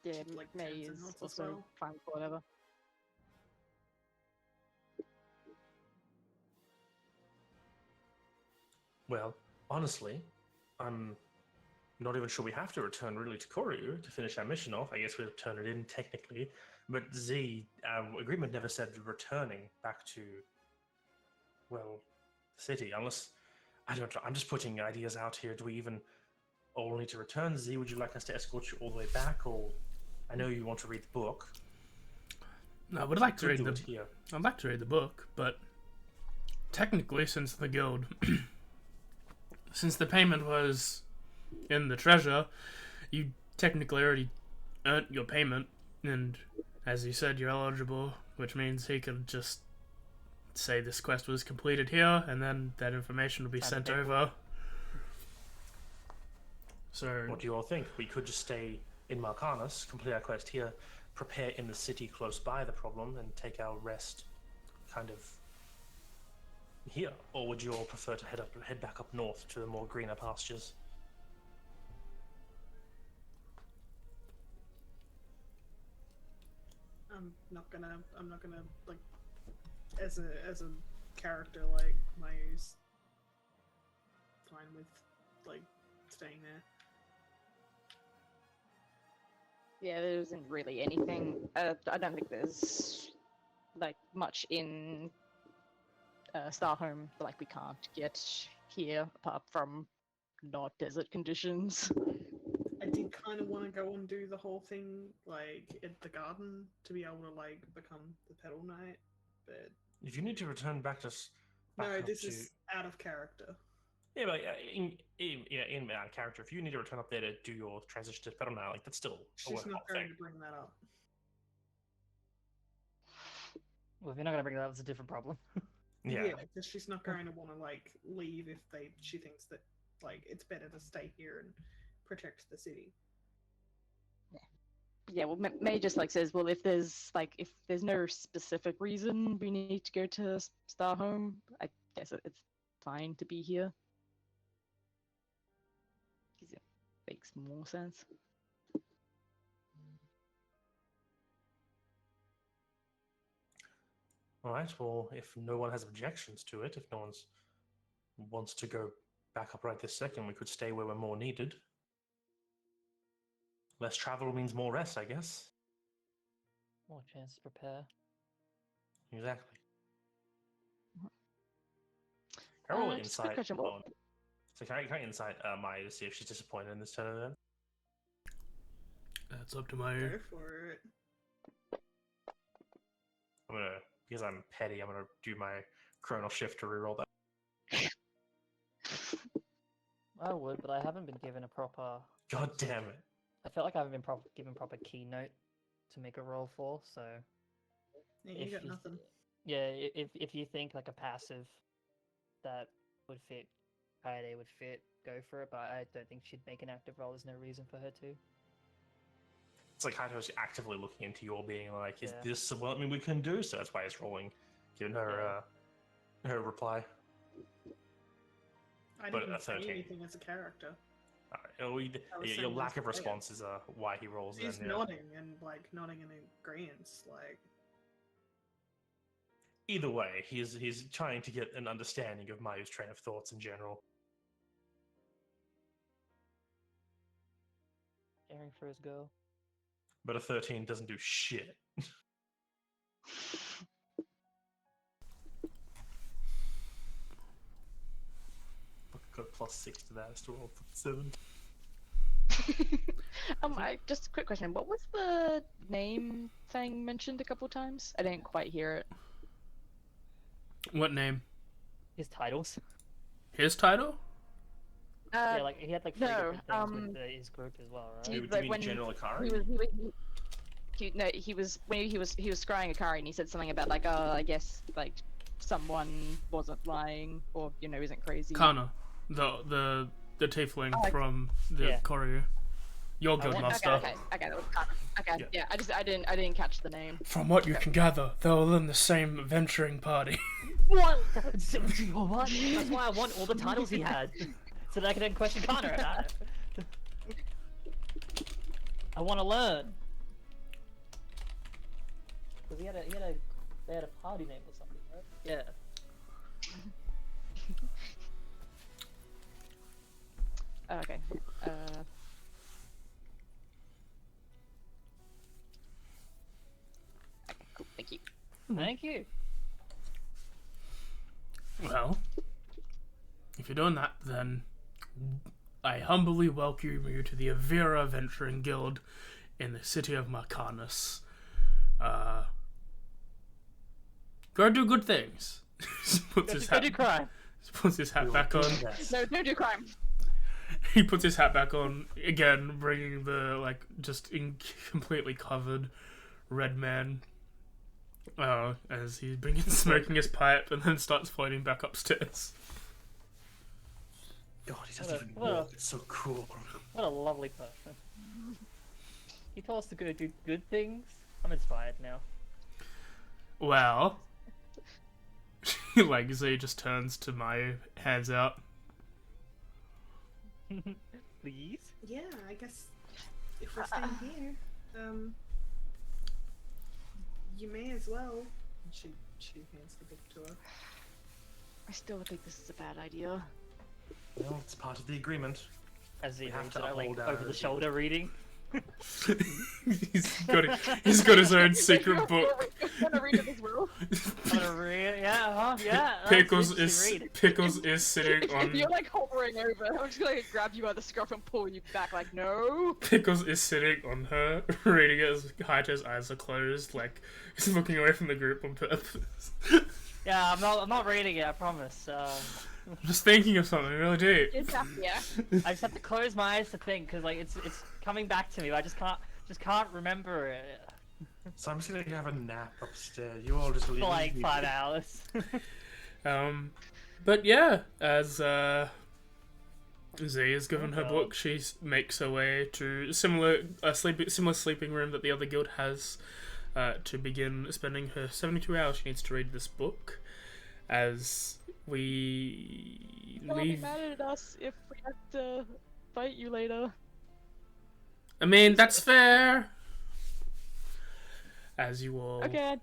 Yeah, Like May turns and is nods as also well. fine with whatever. Well, honestly, I'm not even sure we have to return really to Koryu to finish our mission off. I guess we'll turn it in technically. But Z, our agreement never said returning back to, well, the city. Unless, I don't know, I'm just putting ideas out here. Do we even all need to return? Z, would you like us to escort you all the way back? Or, I know you want to read the book. No, I would like to Could read do it the. here. I'd like to read the book, but technically, since the guild, since the payment was in the treasure, you technically already earned your payment, and as you said, you're eligible, which means he could just say this quest was completed here, and then that information will be Sign the sent paperwork. over. So, What do you all think? We could just stay in Marcanus, complete our quest here, prepare in the city close by the problem, and take our rest kind of here. Or would you all prefer to head back up north to the more greener pastures? I'm not gonna like as a character like Mayu's fine with like staying there. Yeah, there isn't really anything. I don't think there's like much in Starhome like we can't get here apart from not desert conditions. I did kind of want to go and do the whole thing like at the garden to be able to like become the pedal knight, but If you need to return back to back no, up this to is out of character. yeah, but in character, if you need to return up there to do your transition to pedal now, like that's still a She's worthwhile not going thing. to bring that up. Well, if you're not gonna bring it up, it's a different problem. Yeah. Because she's not going to want to like leave if she thinks that like it's better to stay here and protect the city. Yeah, well, May just like says, well, if there's no specific reason we need to go to Starhome, I guess it's fine to be here. 'Cause it makes more sense. All right. Well, if no one has objections to it, if no one wants to go back up right this second, we could stay where we're more needed. Less travel means more rest, I guess. More chance to prepare. Exactly. Can I roll Just a quick insight? question, what- So can I insight Maya to see if she's disappointed in this turn event? that's up to my. Go for it. I'm gonna, because I'm petty, I'm gonna do my chronal shift to reroll that. I would, but I haven't been given a proper. God damn it! I feel like I haven't been given proper keynote to make a roll for. So Yeah, you got nothing. yeah, if you think like a passive that would fit, Kaede would fit, go for it. But I don't think she'd make an active roll. There's no reason for her to. It's like Hato's actively looking into your being like, is Yeah. this something we can do? So that's why it's rolling, giving her her reply. I but didn't a say 13. anything as a character. Alright, was your saying lack just of play it. response is why he rolls. She's then, yeah. nodding and nodding in agreement, like Either way, he's trying to get an understanding of Mayu's train of thoughts in general. Caring for his girl. But a 13 doesn't do shit. Got a +6 to that, still roll 7. Just a quick question. What was the name thing mentioned a couple times? I didn't quite hear it. What name? His titles. His title? Yeah, like he had like 3 no, different things with his group as well, right? do Do you- you like mean when General Akari? he was when he was scrying Akari and he said something about like, I guess like someone wasn't lying or isn't crazy. Kana, the tiefling Oh, okay. from the Yeah. Koryu. Your Okay, guildmaster. Okay, that was Kana. Okay, Yeah. yeah. I didn't catch the name. From what you Okay. can gather, they're all in the same adventuring party. What? What? That's why I want all the titles he had, so that I can then question Connor about it. I want to learn. Because they had a party name or something, right? Yeah. Okay. Okay, cool. Thank you. Thank you. Well, if you're doing that, then I humbly welcome you to the Avira Adventuring Guild in the city of Marcanus. Go do good things. Go do crime. Puts his hat back on. No, don't do crime. He puts his hat back on again, bringing the just completely covered red man. As he begins smoking his pipe and then starts floating back upstairs. God, he doesn't even walk. It's so cool. What a lovely person. He told us to go do good things. I'm inspired now. Well, Z just turns to my hands out. Please? Yeah, I guess if we're staying here, you may as well. She hands the book to her. I still think this is a bad idea. Well, it's part of the agreement. As he We have reads to it, uphold our over the shoulder reading. He's got his own secret book. I'm gonna read it as well. I'm gonna read it. Yeah, yeah. Pickles is sitting on. If you're hovering over, I'm just gonna grab you by the scruff and pull you back. No. Pickles is sitting on her, reading it as Haito's eyes are closed, he's looking away from the group on purpose. Yeah, I'm not reading it. I promise. I'm just thinking of something really deep. It's happier. I just have to close my eyes to think, because it's coming back to me. But I just can't remember it So I'm just gonna have a nap upstairs. You all just leave for me. 5 hours. But yeah, as Z is given her God. book, she makes her way to similar sleeping room that the other guild has to begin spending her 72 hours. She needs to read this book as we Don't be leave. mad at us if we have to fight you later. I mean, that's fair. As you all, Okay.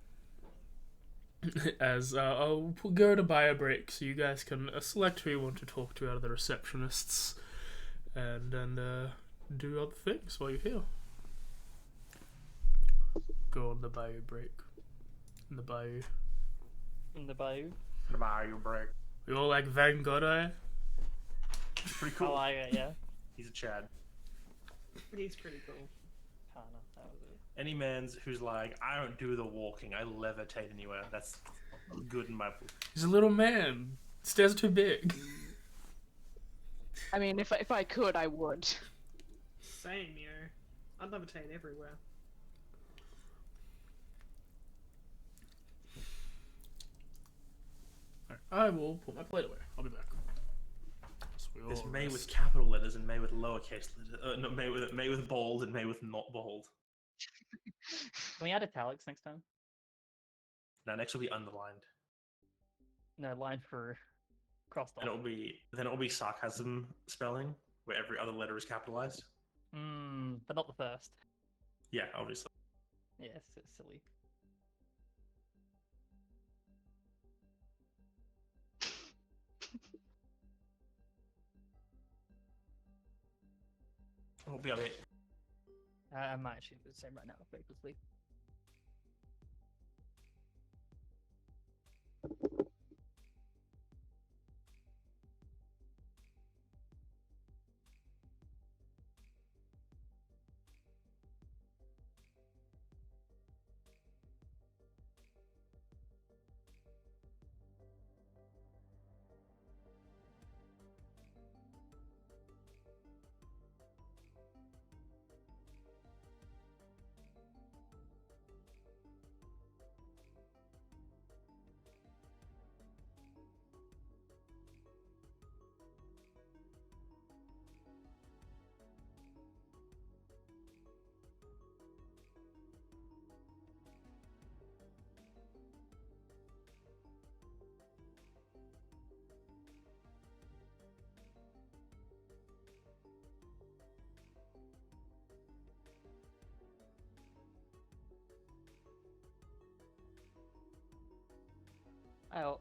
as I'll go to buy a break so you guys can select who you want to talk to out of the receptionists, and do other things while you're here. Go on the bayou break. In the bayou. In the bayou. Mario break. We all like Van Gogh. Pretty I cool. like it. Yeah. He's a Chad. He's pretty cool. Kinda. That was it. Any man's who's like, I don't do the walking, I levitate anywhere. That's good in my book. He's a little man. Stairs are too big. I mean, if I could, I would. Same, I'd levitate everywhere. I will put my plate away. I'll be back. There's May with capital letters and May with lowercase letters. No, May with bold and May with not bold. Can we add italics next time? Now next will be underlined. No, line for crossed off. And it will be sarcasm spelling, where every other letter is capitalized. But not the first. Yeah, obviously. Yeah, it's silly. It'll be a bit. I might actually do the same right now, quickly. Oh.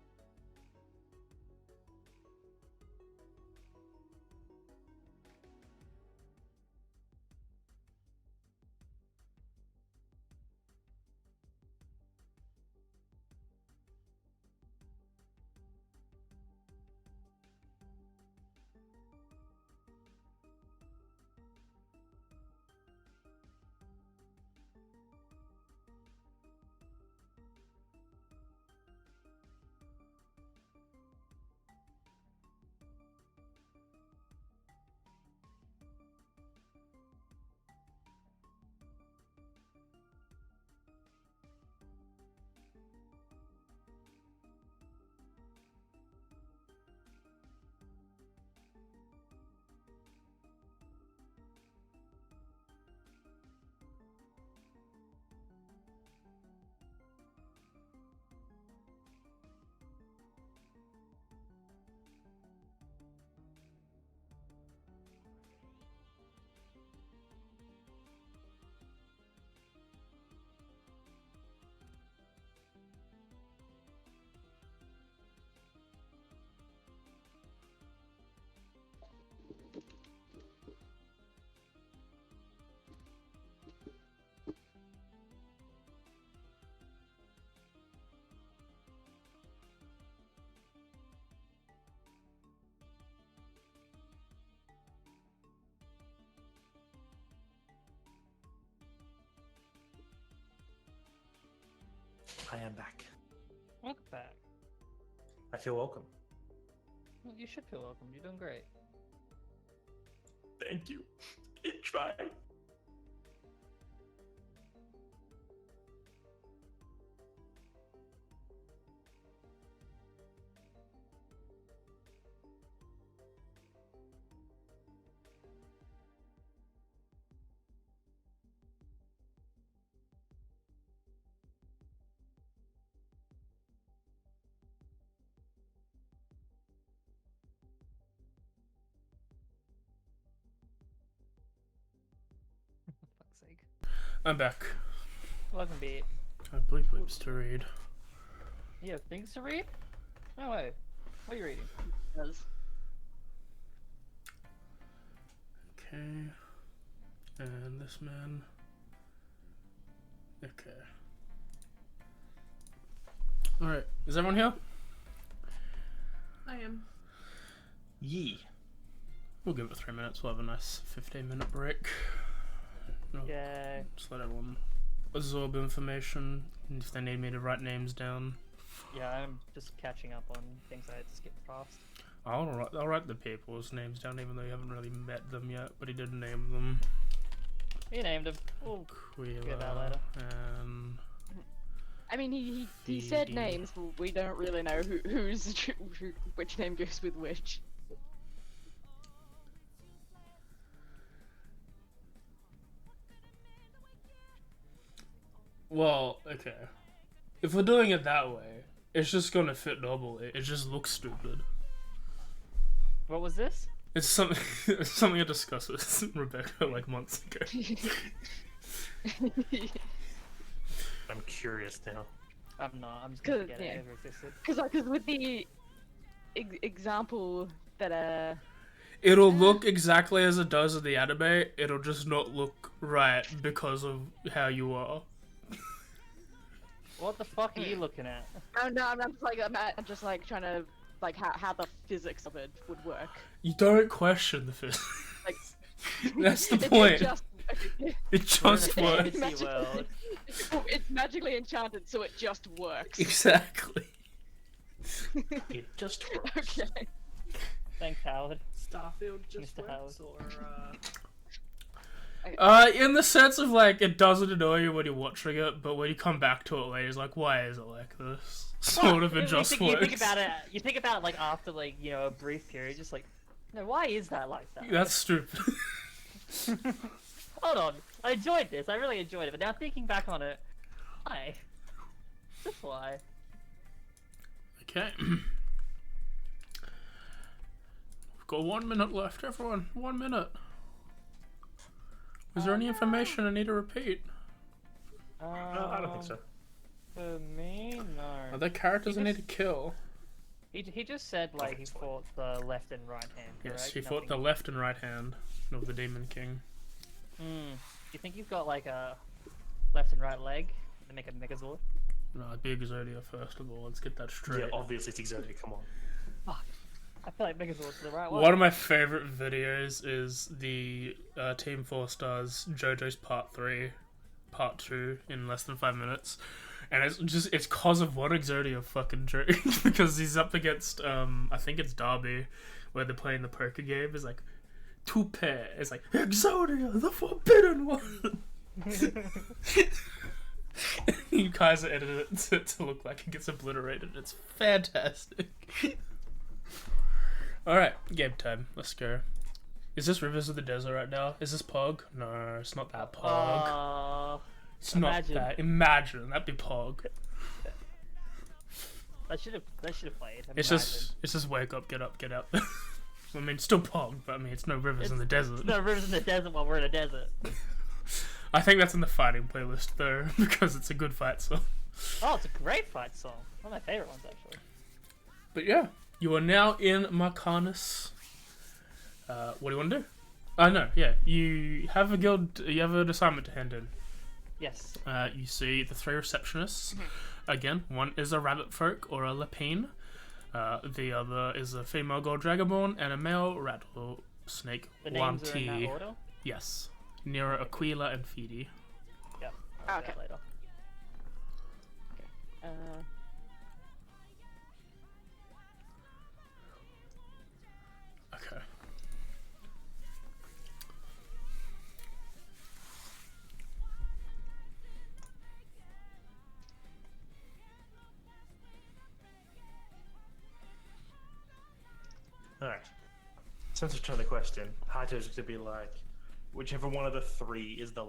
I am back. Welcome back. I feel welcome. Well, you should feel welcome. You're doing great. Thank you. It tried. Fuck's sake. I'm back. Welcome, Beat. I have bleep bleeps to read. You have things to read? No way. What are you reading? Does. Okay. And this man. Okay. Alright, is everyone here? I am. Yee. We'll give it 3 minutes, we'll have a nice 15-minute break. No, Yay. just let everyone absorb information, and if they need me to write names down. Yeah, I'm just catching up on things I had to skip past. I'll write the people's names down, even though you haven't really met them yet, but he did name them. He named him. We'll figure that later. And I mean, he said names, but we don't really know which name goes with which. well, okay. If we're doing it that way, it's just gonna fit doubly. It just looks stupid. What was this? It's something it's something I discussed with Rebecca like months ago. I'm curious now. I'm not. I'm just gonna forget yeah. it ever existed. Because with the example that It'll look exactly as it does in the anime. It'll just not look right because of how you are. What the fuck are you looking at? oh no, I'm just like trying to like how the physics of it would work. You don't question the physics. Like That's the it point. just It just We're in a works. fantasy world. it's magically enchanted, so it just works. Exactly. It just works. Okay. Thanks, Howard. Starfield just Mr. works, or In the sense of like it doesn't annoy you when you're watching it, but when you come back to it later, it's like, why is it like this? Sort of, it just you works. think about it. You think about it like after like a brief period, just like, no, why is that like that? That's stupid. Hold on, I enjoyed this. I really enjoyed it. But now thinking back on it, why? Just why? Okay. We've got 1 minute left, everyone. 1 minute. Was there any information I need to repeat? No, I don't think so. For me, no. Are there characters I need to kill? He just said like he fought the left and right hand. Correct? Yes, he fought the left and right hand of the Demon King. Do you think you've got like a left and right leg to make a Megazord? No, it'd be Exodia first of all. Let's get that straight. Yeah, obviously it's Exodia. Come on. Fuck. I feel like Megazord's the right one. One of my favorite videos is the Team 4 Stars JoJo's Part 3, Part 2 in less than 5 minutes. And it's cause of one Exodia fucking joke because he's up against I think it's Derby, where they're playing the poker game. It's like 2 pair. It's like Exodia, the forbidden one. You guys edited it to look like it gets obliterated. It's fantastic. All right, game time. Let's go. Is this Rivers of the Desert right now? Is this Pog? No, it's not that Pog. It's imagine. not that. Imagine that'd be Pog. That should have played. It's just wake up, get out. I mean, it's still Pog, but I mean, it's no Rivers in the Desert. It's no Rivers in the Desert while we're in a desert. I think that's in the fighting playlist though, because it's a good fight song. Oh, it's a great fight song. One of my favorite ones actually. But yeah, you are now in Marcanus. What do you want to do? No, yeah, you have a guild. You have an assignment to hand in. Yes. You see the 3 receptionists. Again, one is a rabbit folk or a lapine. The other is a female gold dragonborn and a male rattlesnake. The names are in that order? Yes. Nero, Aquila, and Fede. Yep. Oh, I'll okay. get later. Okay. Alright. Since we're trying the question, Hato's going to be like, whichever one of the 3 is the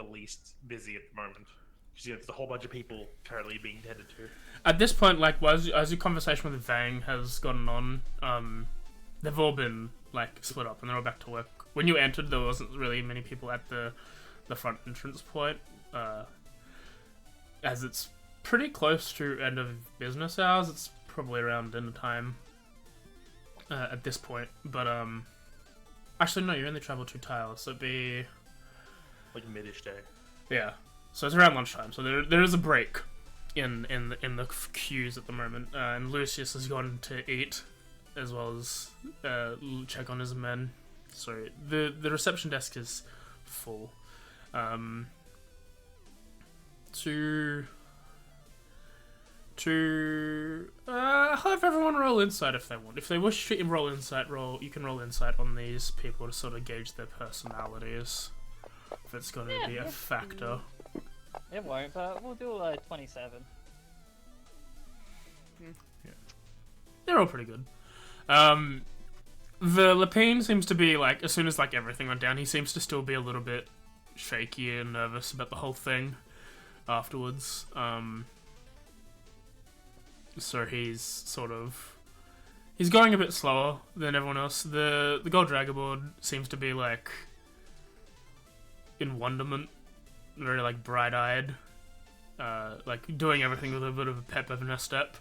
least busy at the moment. Because there's a whole bunch of people currently being tended to. At this point, like, as your conversation with Vang has gone on, they've all been, like, split up and they're all back to work. When you entered, there wasn't really many people at the front entrance point, as it's pretty close to end of business hours. It's probably around dinner time at this point. But, actually, no, you only travel 2 tiles, so it'd be... Like mid-ish day. Yeah. So it's around lunchtime, so there is a break in the queues at the moment, and Lucius has gone to eat, as well as check on his men. So the reception desk is full. I'll have everyone roll insight if they want. If they wish to roll insight, you can roll insight on these people to sort of gauge their personalities. If it's going to be a factor. It won't, but we'll do 27. Yeah. They're all pretty good. The Lapine seems to be, like, as soon as, like, everything went down, he seems to still be a little bit shaky and nervous about the whole thing afterwards. So he's sort of... He's going a bit slower than everyone else. The Gold Dragonboard seems to be, like, in wonderment. Very, like, bright-eyed. Like, doing everything with a bit of a pep in her step.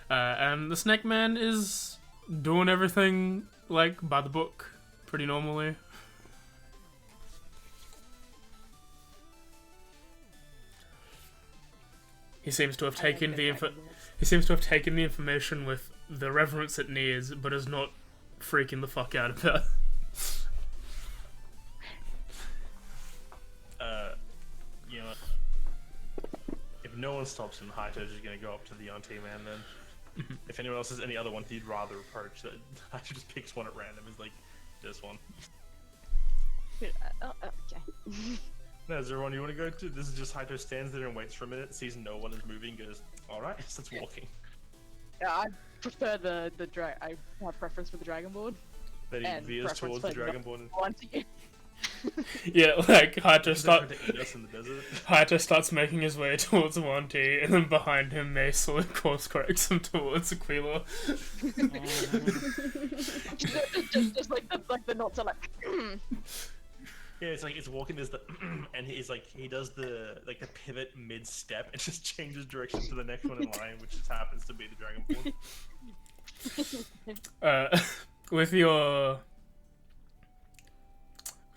And the Snake Man is doing everything, like, by the book, pretty normally. He seems to have taken the information with the reverence it needs, but is not freaking the fuck out about it. You know, if no one stops him, Haito's just gonna go up to the auntie man then. If anyone else has any other ones he'd rather approach, that Haito just picks one at random. Is like, this one. Okay. No, is there one you want to go to? This is just Haito stands there and waits for a minute, sees no one is moving, goes, alright, let's walking. Yeah, I prefer I have preference for the Dragon Board. Then he veers towards the Dragonborn. Yeah, like Haito starts making his way towards Wanty, and then behind him Mace course corrects him towards Aquila. just like the knots are like. Yeah, it's like it's walking. There's the and he's like he does the pivot mid step and just changes direction to the next one in line, which just happens to be the Dragonborn. With your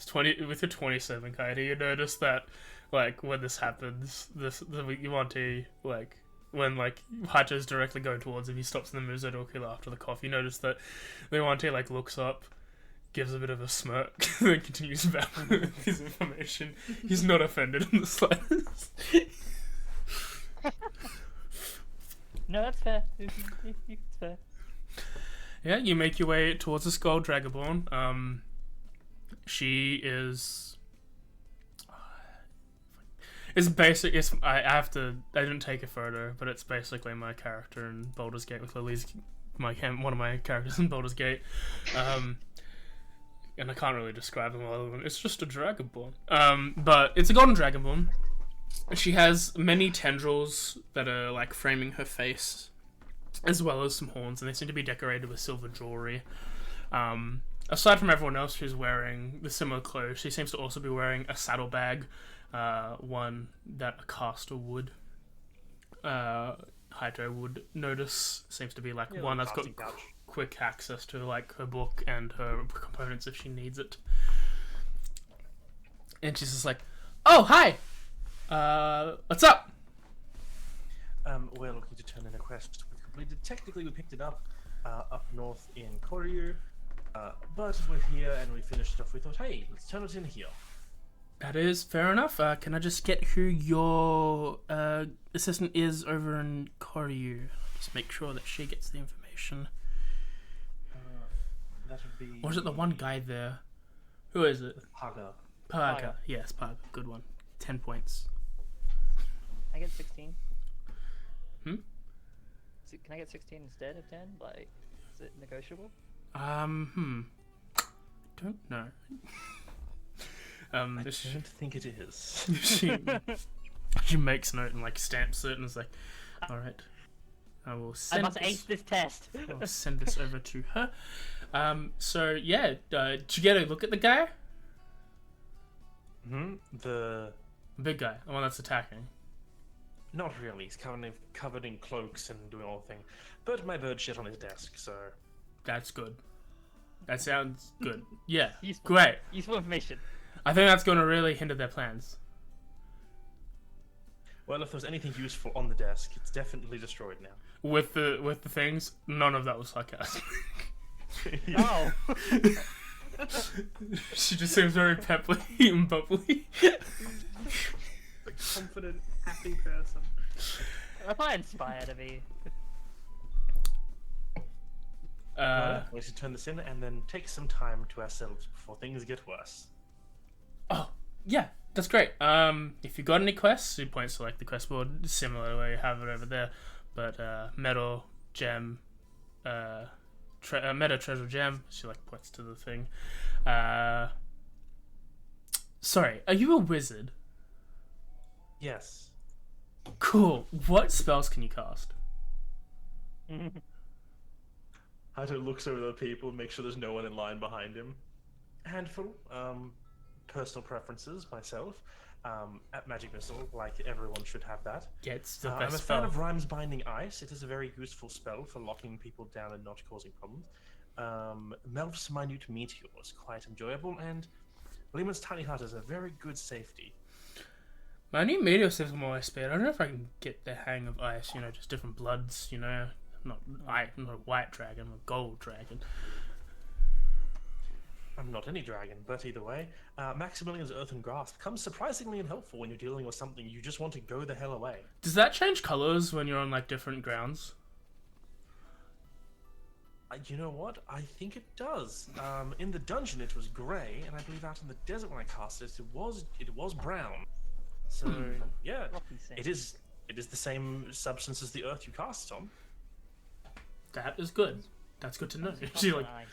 27 Kaidi, you notice that like when this happens, you want to like when like Hacho's directly going towards him, he stops and then moves over to after the cough. You notice that the Iwante like looks up, gives a bit of a smirk, then continues back with his information. He's not offended in the slightest. No, that's fair. It's fair. Yeah, you make your way towards the Skull Dragonborn. She is. It's basic. I didn't take a photo, but it's basically my character in Baldur's Gate with Lily's. One of my characters in Baldur's Gate. And I can't really describe them all. It's just a Dragonborn. But it's a golden Dragonborn. She has many tendrils that are like framing her face, as well as some horns, and they seem to be decorated with silver jewelry. Aside from everyone else who's wearing the similar clothes, she seems to also be wearing a saddlebag, one that a caster would. Hydro would notice. Seems to be like one that's got quick access to like her book and her components if she needs it. And she's just like, "Oh, hi! What's up?" We're looking to turn in a quest we completed. Technically, we picked it up north in Koryu, but we're here and we finished stuff. We thought, hey, let's turn it in here. That is fair enough. Can I just get who your assistant is over in Koryu? Just make sure that she gets the information. That would be. Or is it the one guy there? Who is it? Paga. Paga. Yes, Paga. Good one. 10 points. I get 16. Hmm? Can I get 16 instead of 10? Like, is it negotiable? Don't know. I don't think it is. she makes note and like stamps it and is like, all right, I will send. I must ace this test. I'll send this over to her. So yeah, did you get a look at the guy? The big guy, the one that's attacking. Not really. He's covered in cloaks and doing all the thing. But my bird shit on his desk, so that's good. That sounds good. Yeah, Useful. Great. Useful information. I think that's going to really hinder their plans. Well, if there's anything useful on the desk, it's definitely destroyed now. With the things, none of that was sarcastic. Oh. She just seems very peppy and bubbly. A confident, happy person. If I inspire to be. We should turn this in and then take some time to ourselves before things get worse. Oh, yeah, that's great. If you got any quests, he points to like the quest board, similar to where you have it over there, but metal, gem, meta treasure gem. She like points to the thing. Sorry, are you a wizard? Yes. Cool. What spells can you cast? Hato looks over the people, make sure there's no one in line behind him. Handful. Personal preferences, myself. At Magic Missile, like everyone should have that. Yeah, it's the best I'm a spell. fan of Rhymes Binding Ice. It is a very useful spell for locking people down and not causing problems. Melf's Minute Meteor is quite enjoyable, and Lehman's Tiny Heart is a very good safety. My new meteor seems more ice speed. I don't know if I can get the hang of ice, just different bloods, not a white dragon, a gold dragon. I'm not any dragon, but either way, Maximilian's Earthen Grasp comes surprisingly helpful when you're dealing with something you just want to go the hell away. Does that change colors when you're on like different grounds? You know what? I think it does. In the dungeon it was grey, and I believe out in the desert when I cast it, it was brown. So yeah, it is the same substance as the earth you cast it on. That is good. That's good to know. She like. Nice.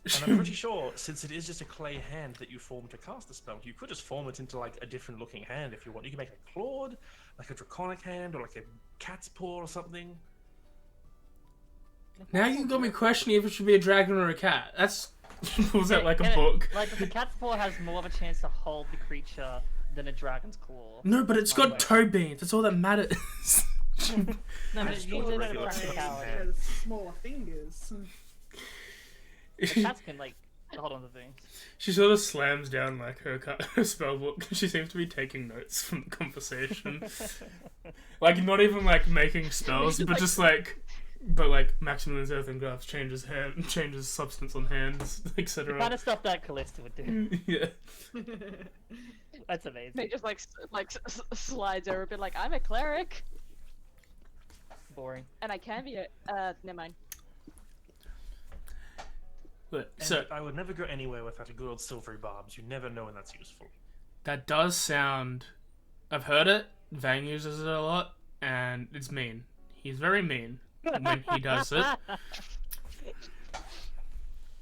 And I'm pretty sure, since it is just a clay hand that you form to cast the spell, you could just form it into like a different looking hand if you want. You can make a clawed, like a draconic hand, or like a cat's paw or something. Now you got me questioning if it should be a dragon or a cat. That's Pulls out like a And book. Like the cat's paw has more of a chance to hold the creature than a dragon's claw. No, but it's got toe beans. That's all that matters. No, but I it just uses got a it regular as toe. practicality. Yeah, the smaller fingers. The cats can like hold on to things. She sort of slams down like her spell book. She seems to be taking notes from the conversation. Like not even like making spells, but just like Maximilian's Earth and Graphs changes substance on hands, The etc. kind of stuff that Callista would do. Yeah. That's amazing. They just slides over a bit like, I'm a cleric, Boring. and I can be a. Never mind. But, And so I would never go anywhere without a good old silvery barbs. You never know when that's useful. that does sound. I've heard it. Vang uses it a lot, and it's mean. He's very mean when he does it.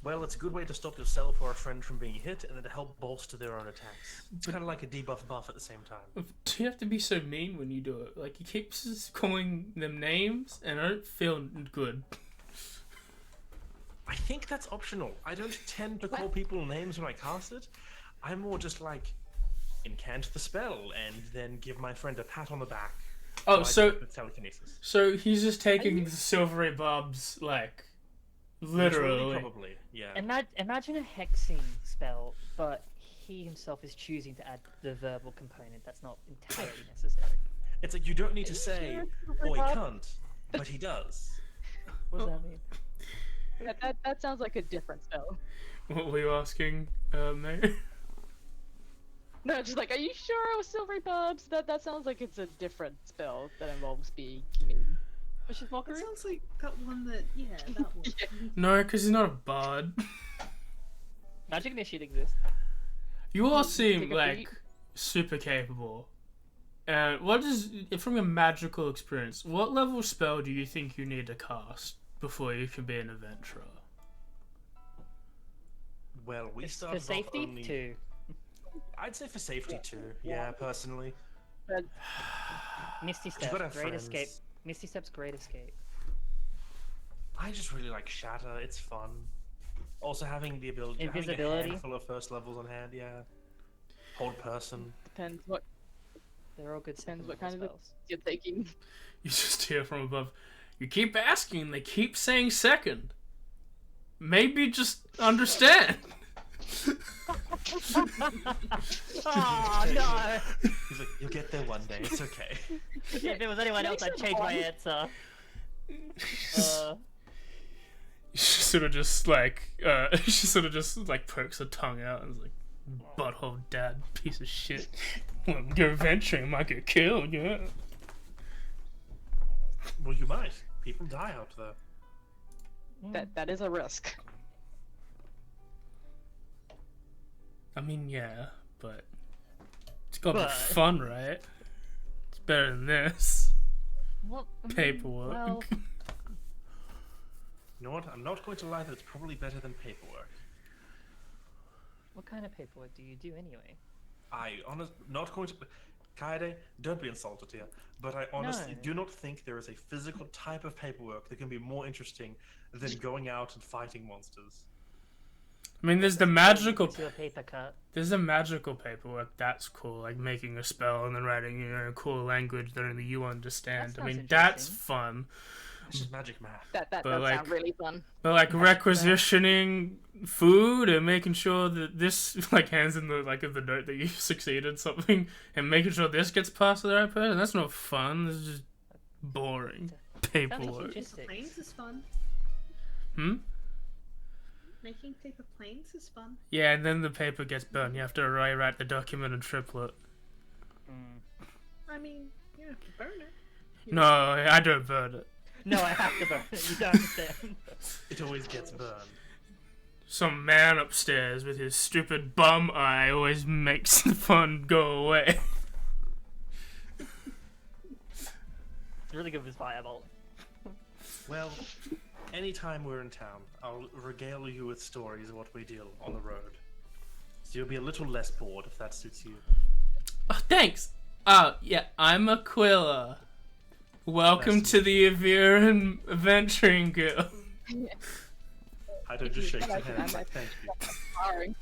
Well, it's a good way to stop yourself or a friend from being hit, and then to help bolster their own attacks. It's kind of like a debuff buff at the same time. Do you have to be so mean when you do it? Like he keeps calling them names, and I don't feel good. I think that's optional. I don't tend to call people names when I cast it. I'm more just like, incant the spell, and then give my friend a pat on the back. Oh, I so do it with telekinesis. so he's just taking the silvery barbs like literally. Probably, yeah. Imagine a hexing spell, but he himself is choosing to add the verbal component. That's not entirely necessary. It's like you don't need to say, sure, "Oi, Bob?" cunt," but he does. What does that mean? That sounds like a different spell. What were you asking, mate? No, just like, are you sure it was silvery barbs? That sounds like it's a different spell that involves being mean. Which is That mockery? sounds like that one that, that one. No, because he's not a bard. Magic initiate exists. You all seem Take a like beat. super capable. And what is, from your magical experience, what level spell do you think you need to cast before you can be an adventurer? Well, we For started safety, off only... 2. I'd say for safety too. Yeah, personally. Misty You've Step, gotta have Great friends. Escape. Misty Step's Great Escape. I just really like Shatter. It's fun. Also having the ability, Invisibility. having a handful of first levels on hand. Yeah. Hold person. Depends what They're all good Depends what spells. kind of you're taking. You just hear from above, you keep asking, they keep saying second. Maybe just understand. Oh no! He's like, you'll get there one day. It's okay. If it was anyone else, I'd change my answer. She sort of just like pokes her tongue out and is like, butthole dad, piece of shit. When you're adventuring, might get killed, yeah. Well, you might. People die out there. That is a risk. I mean, yeah, but it's gotta But- be fun, right? It's better than this. What? Paperwork. Well, You know what? I'm not going to lie that it's probably better than paperwork. what kind of paperwork do you do anyway? Not going to. Kaede, don't be insulted here, but I honestly No. do not think there is a physical type of paperwork that can be more interesting than going out and fighting monsters. I mean, there's the magical. Into a paper cut. There's a magical paperwork that's cool, like making a spell and then writing a cool language that only you understand. That I mean, sounds that's interesting. fun. It's just magic math. That But, does like- sound really fun. But like requisitioning food and making sure that this like hands in the the note that you succeeded something and making sure this gets passed to the right person. That's not fun. This is just boring paperwork. Logistics. Planes is fun. Hmm. Making paper planes is fun. Yeah, and then the paper gets burned. You have to rewrite the document in triplet. Mm. I mean, you have to burn it. No, I don't burn it. No, I have to burn it. You don't understand. It always gets burned. Some man upstairs with his stupid bum eye always makes the fun go away. It's really good with Firebolt. Well, anytime we're in town, I'll regale you with stories of what we do on the road. So you'll be a little less bored if that suits you. Oh, thanks. Oh, yeah, I'm Aquila. Welcome Nice to the Aviran Adventuring Guild. Haito If just you shakes feel his like it, hand. I Like, thank you. Sorry.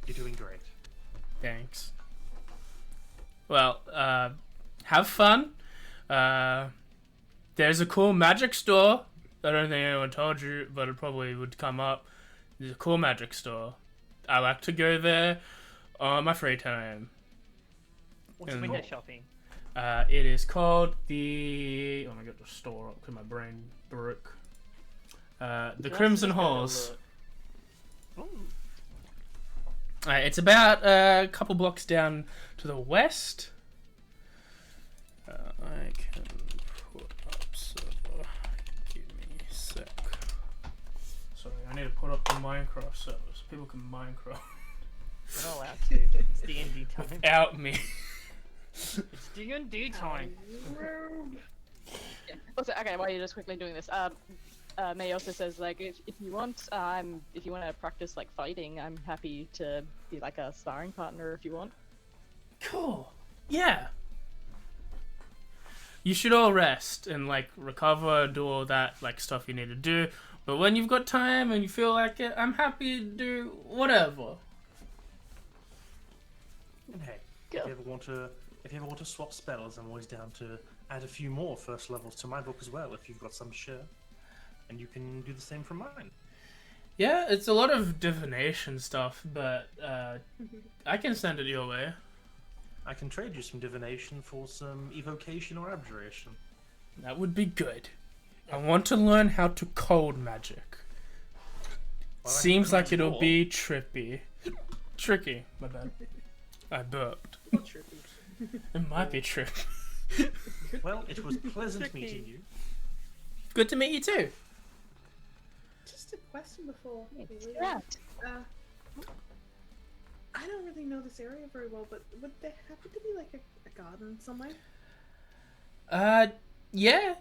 You're doing great. Thanks. Well, have fun. There's a cool magic store. I don't think anyone told you, but it probably would come up. There's a cool magic store. I like to go there on my free time. What's And- it Window called? shopping. It is called the... Oh, I got the store up because my brain broke. The Let's Crimson just go to Halls. look. Ooh. It's about a couple blocks down to the west. I can put up server. Give me a sec. Sorry, I need to put up the Minecraft server so people can Minecraft We're not allowed to. It's D&D time. without me. It's D&D time. Yeah. Also, okay, while you're just quickly doing this, May also says like if you want, if you want to practice like fighting, I'm happy to be like a sparring partner if you want. Cool. Yeah. You should all rest and like recover, do all that like stuff you need to do. But when you've got time and you feel like it, I'm happy to do whatever. And hey, Go. if you ever want to swap spells, I'm always down to add a few more first levels to my book as well. If you've got some to share, and you can do the same from mine. Yeah, it's a lot of divination stuff, but I can send it your way. I can trade you some divination for some evocation or abjuration. That would be good. I want to learn how to cold magic. Well, I Seems can like it'll explore. be trippy. Tricky, my bad. I burped. It might be trippy. Well, it was pleasant meeting you. Good to meet you too. Just a question before we leave. Yeah. I don't really know this area very well, but would there happen to be like a garden somewhere? Yeah.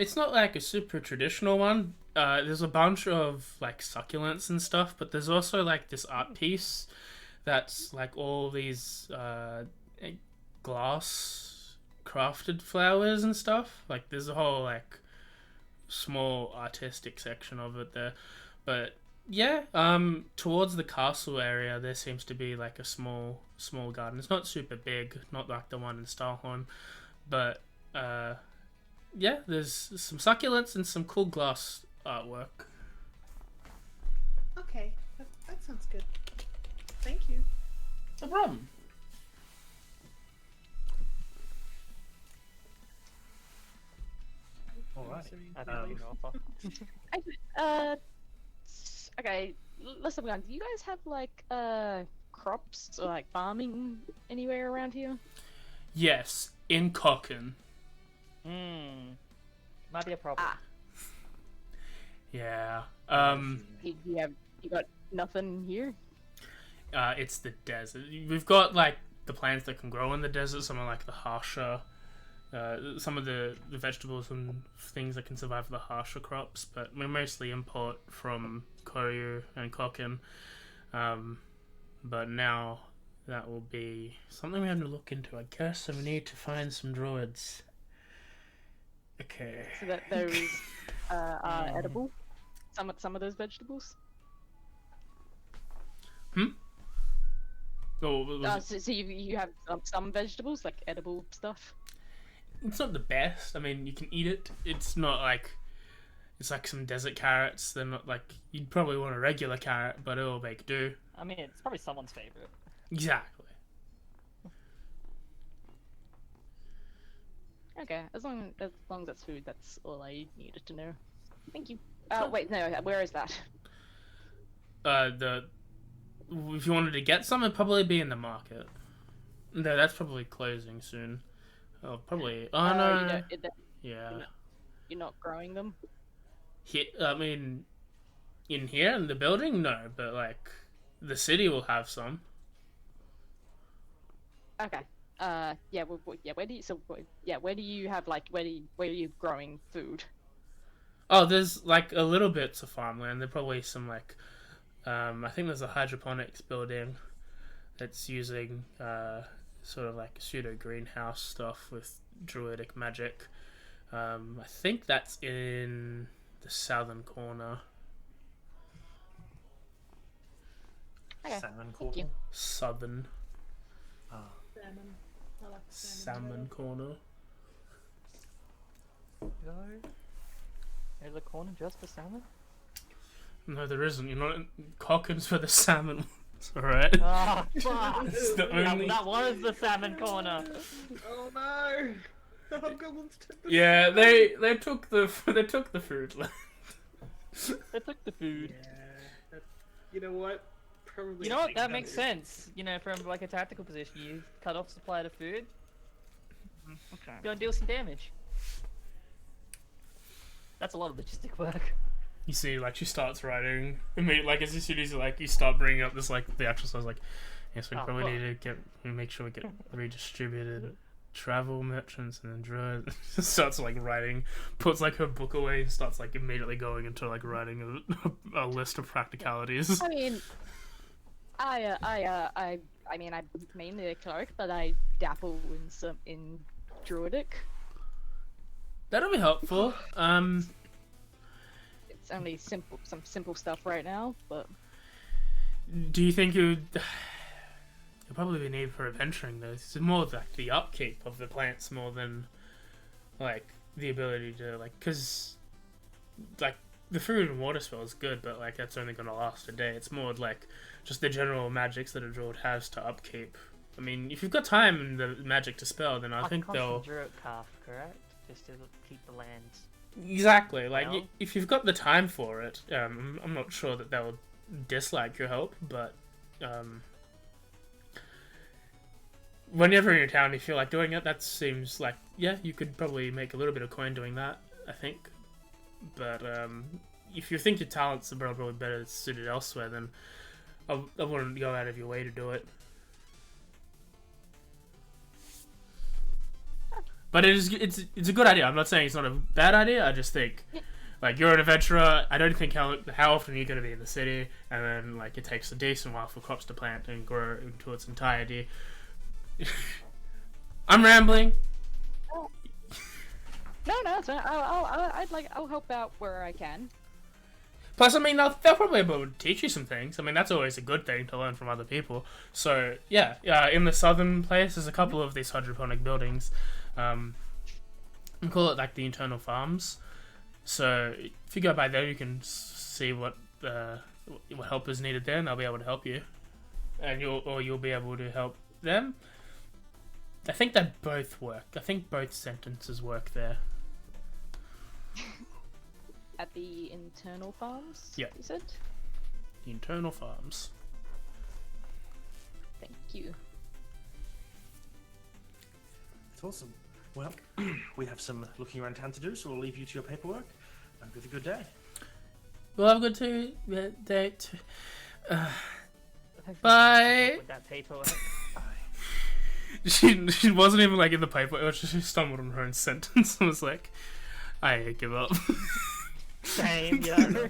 It's not like a super traditional one. There's a bunch of like succulents and stuff, but there's also like this art piece that's like all these glass crafted flowers and stuff. Like there's a whole like small artistic section of it there. But yeah, towards the castle area there seems to be like a small garden. It's not super big, not like the one in Starholm, but yeah, there's some succulents and some cool glass artwork. Okay, that sounds good. Thank you. No problem. All right. I don't really know offer. Okay, let's have one. Do you guys have like crops or like farming anywhere around here? Yes, in Cochin. Might be a problem. Ah. Yeah. You got nothing here? It's the desert. We've got like the plants that can grow in the desert. Some are like the harsher. Some of the vegetables and things that can survive the harsher crops, but we mostly import from Koryu and Cochin. But now that will be something we have to look into. I guess we need to find some druids. Okay. So that those are edible. Some of those vegetables. Oh, was it- So you have some vegetables like edible stuff. it's not the best. I mean, you can eat it. It's not like it's like some desert carrots. They're not like you'd probably want a regular carrot, but it'll make do. I mean, it's probably someone's favorite. Exactly. Okay, as long as that's food, that's all I needed to know. Thank you. Wait, no, where is that? If you wanted to get some, it'd probably be in the market. No, that's probably closing soon. Oh, probably. Oh no. You don't, Yeah. you're not growing them. I mean, in here in the building, no, but like the city will have some. Okay. Yeah. Where do you have like where are you growing food? Oh, there's like a little bits of farmland. There's probably some like, I think there's a hydroponics building that's using sort of like pseudo greenhouse stuff with druidic magic. I think that's in the southern corner. Okay. Salmon Thank you. corner. Southern Salmon. I like salmon corner. Go. There's a corner just for salmon. No, there isn't. You're not. Cockins for the salmon. Alright. Oh, fuck! It's the only. That was the salmon corner. Oh no! The hobgoblins took the Yeah, they took the they took the food. They took the food. Yeah. That, you know what? Probably. You know what? That makes sense. You know, from like a tactical position, you cut off supply to food. Okay. Go and deal some damage. That's a lot of logistic work. You see, like she starts writing. Like as soon as you start bringing up this like the actual stuff, like yes, we Oh, probably fuck. need to make sure we get redistributed. Travel merchants and then druids. Starts like writing, puts like her book away, and starts like immediately going into like writing a list of practicalities. I mean, I mean, I'm mainly a cleric, but I dabble in druidic. That'll be helpful. It's only some simple stuff right now, but Do you think you'll probably be needed for adventuring though? It's more like the upkeep of the plants more than like the ability to like, because like the food and water spell is good, but like that's only gonna last a day. It's more like just the general magics that a druid has to upkeep. I mean, if you've got time and the magic to spell, then I think they'll Druid calf, correct? Just to keep the land. exactly like Well- if you've got the time for it. I'm not sure that they'll dislike your help, but whenever you're in town, if you feel like doing it, that seems like yeah, you could probably make a little bit of coin doing that. I think, but if you think your talents are probably better suited elsewhere, then I wouldn't go out of your way to do it. But it's a good idea. I'm not saying it's not a bad idea. I just think, like, you're an adventurer. I don't think how often you're going to be in the city, and then like it takes a decent while for crops to plant and grow into its entirety. I'm rambling. no, it's fine. I'll help out where I can. Plus, I mean, they'll probably be able to teach you some things. I mean, that's always a good thing to learn from other people. So yeah, in the southern place, there's a couple of these hydroponic buildings. We call it like the internal farms. So if you go by there, you can see what help is needed there, and they'll be able to help you, and you'll be able to help them. I think they both work. I think both sentences work there. At the internal farms. Yeah. You said. The internal farms. Thank you. It's awesome. Well, we have some looking around town to do, so we'll leave you to your paperwork. And have a good day. Well, have a good day. Bye. With that paperwork. She wasn't even like in the paper. It was just she stumbled on her own sentence and was like, "I give up." Same, yeah.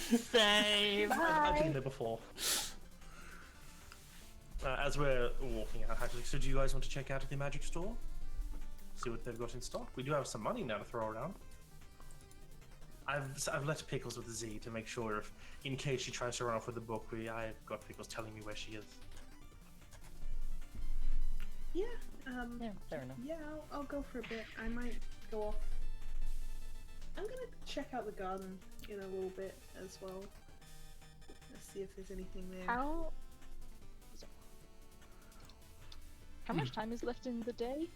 Same. I've been there before. As we're walking out, so do you guys want to check out the magic store? See what they've got in stock? We do have some money now to throw around. I've left Pickles with a Z to make sure if, in case she tries to run off with the book, I've got Pickles telling me where she is. Yeah. Yeah, fair enough. Yeah, I'll go for a bit. I might go off. I'm gonna check out the garden in a little bit as well. Let's see if there's anything there. How much time is left in the day?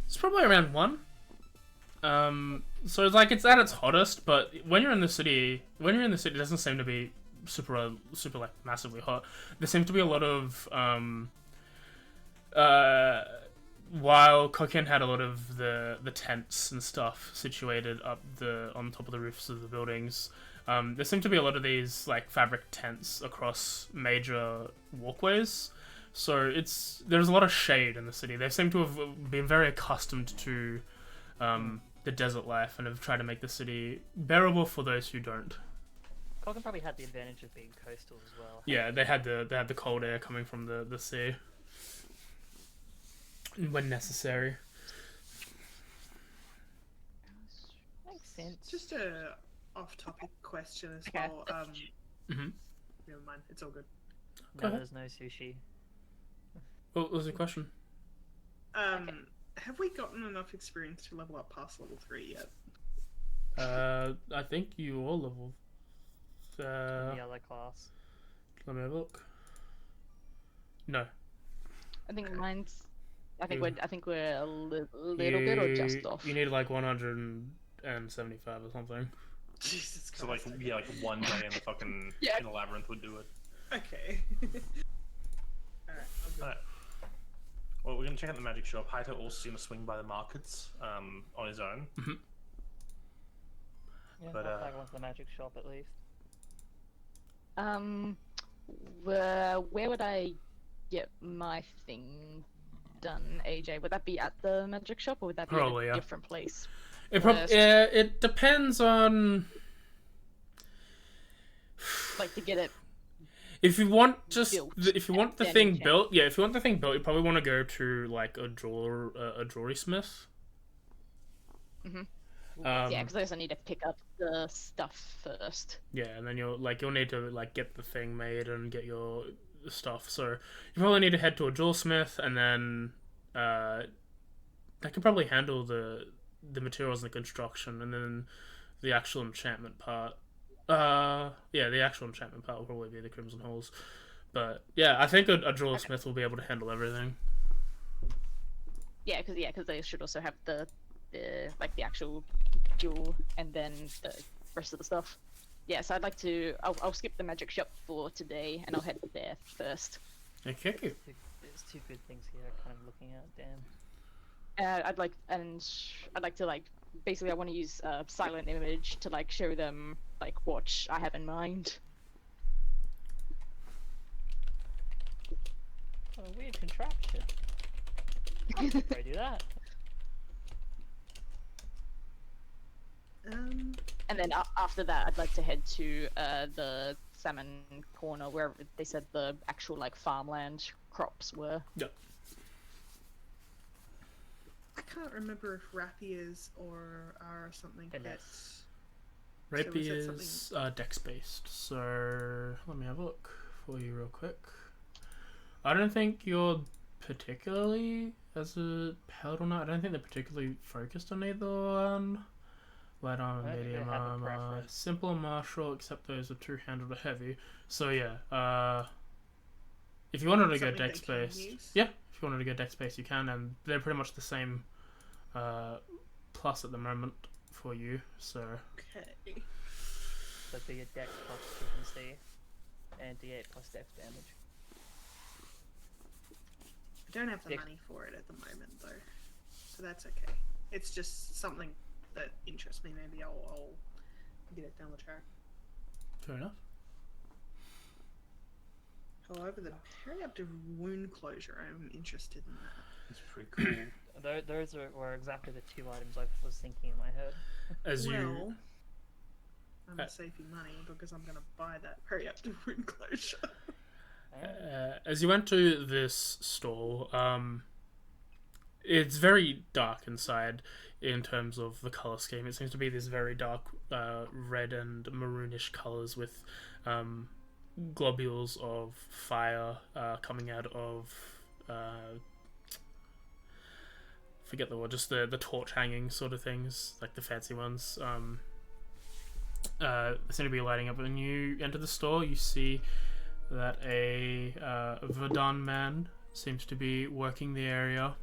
It's probably around 1. So it's like it's at its hottest, but when you're in the city, it doesn't seem to be super like massively hot. There seems to be a lot of while Coquin had a lot of the tents and stuff situated up on top of the roofs of the buildings. There seem to be a lot of these like fabric tents across major walkways. So there's a lot of shade in the city. They seem to have been very accustomed to the desert life and have tried to make the city bearable for those who don't. Cogan probably had the advantage of being coastal as well. Yeah, they had the cold air coming from the sea when necessary. Makes sense. Just a off-topic question as Okay. well. Mhm. Never mind. It's all good. Go No, ahead. there's no sushi. What was the question? Have we gotten enough experience to level up past level 3 yet? I think you all leveled. The other class. Let me have a look. No. I think mine's. I think You- we're a little bit or just off. You need like 175 or something. Jesus Christ. So like okay. yeah, like one day in the fucking Yeah. in the labyrinth would do it. Okay. Alright, I'm good. Alright. Well, we're gonna check out the magic shop. Haito also gonna swing by the markets on his own. Yeah, But, I'll tag one to the magic shop at least. Where would I get my thing done, AJ? Would that be at the magic shop or would that be Probably, at a yeah. different place? It it depends on Like to get it. if you want Built if you want the and thing enchanted. built. Yeah, if you want the thing built, you probably want to go to like a jewelry smith. Yeah, because I also need to pick up the stuff first. Yeah, and then you'll need to like get the thing made and get your stuff. So you probably need to head to a jewelsmith, and then they can probably handle the materials and the construction, and then the actual enchantment part. Yeah, the actual enchantment part will probably be the Crimson Halls. But yeah, I think a jewelsmith will be able to handle everything. Yeah, because they should also have the like the actual jewel and then the rest of the stuff. Yeah, so I'll skip the magic shop for today and I'll head there first. Okay. There's two good things here. Kind of looking at. Damn. I'd like to like basically I want to use silent image to like show them like what I have in mind. What a weird contraption. I do that. And then after that, I'd like to head to the salmon corner where they said the actual like farmland crops were. Yep. I can't remember if rapiers are something It that. is. Rapiers are dex based, so let me have a look for you real quick. I don't think you're particularly as a paladin. I don't think they're particularly focused on either one. Light armor, I don't think they medium have a armor, preference. simple and martial, except those are two-handed or heavy. So yeah, if you wanted to go Something they dex can based, use. yeah, if you wanted to go dex based, you can, and they're pretty much the same plus at the moment for you. So Okay. But the dex plus efficiency and D8 plus dex damage. I don't have the Dick. money for it at the moment though, so that's okay. It's just something that interests me. Maybe I'll get it down the track. fair enough. However, the periaptive wound closure, I'm interested in that. It's pretty cool. Those were exactly the two items I was thinking in my head. As you Well, I'm Uh, saving money because I'm gonna buy that periaptive wound closure. as you enter this stall, it's very dark inside in terms of the color scheme. It seems to be this very dark red and maroonish colors with globules of fire coming out of forget the word, just the torch hanging sort of things, like the fancy ones. They seem to be lighting up. When you enter the store, you see that a Verdun man seems to be working the area.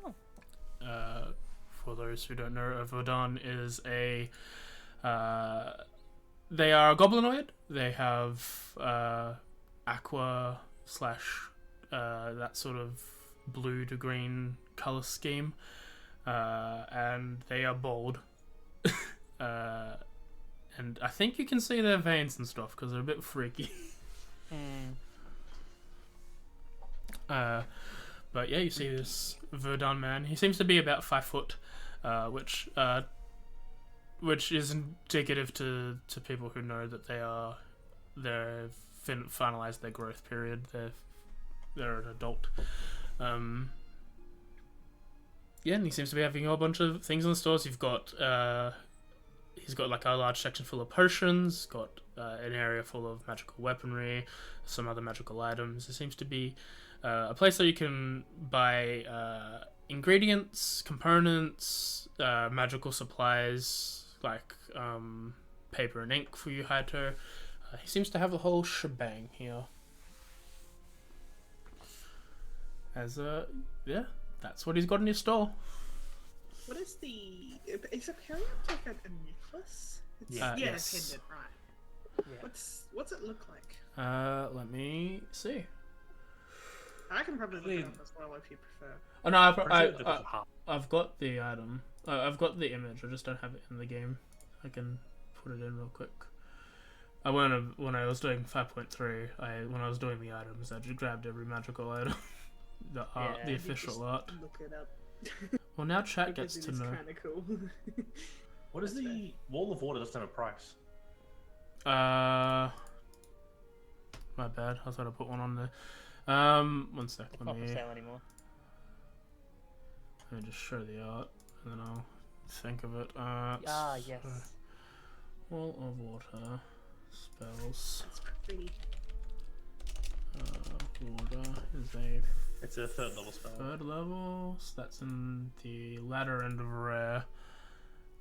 Oh. For those who don't know, a Verdun is a they are goblinoid. They have aqua slash that sort of blue to green color scheme, and they are bold. And I think you can see their veins and stuff because they're a bit freaky. But yeah, you see this Verdun man. He seems to be about 5 foot, which is indicative to people who know that they've finalized their growth period. They're an adult. Yeah, and he seems to be having a whole bunch of things in the stores. You've got he's got like a large section full of potions, got an area full of magical weaponry, some other magical items. It seems to be a place where you can buy ingredients, components, magical supplies like paper and ink for you, Haito. He seems to have the whole shebang here. Yeah, that's what he's got in his store. What is the? Is a period like a necklace? It's, Yes. a pendant, right? Yeah. What's it look like? Let me see. I can probably look it up as well if you prefer. Oh no, Pretty I've got the item. I've got the image. I just don't have it in the game. I can put it in real quick. When I was doing 5.3, when I was doing the items, I just grabbed every magical item, the art, the Yeah. official art. Look it up. Well, now chat gets Because to it is know. kind of cool. What is the Wall of Water doesn't have a price? My bad. I was gonna put one on there. One sec. It's not for sale anymore. Let me just show the art, and then I'll think of it. Yes. Wall of Water spells. That's pretty. Water is a It's a third level spell. third level, so that's in the latter end of rare.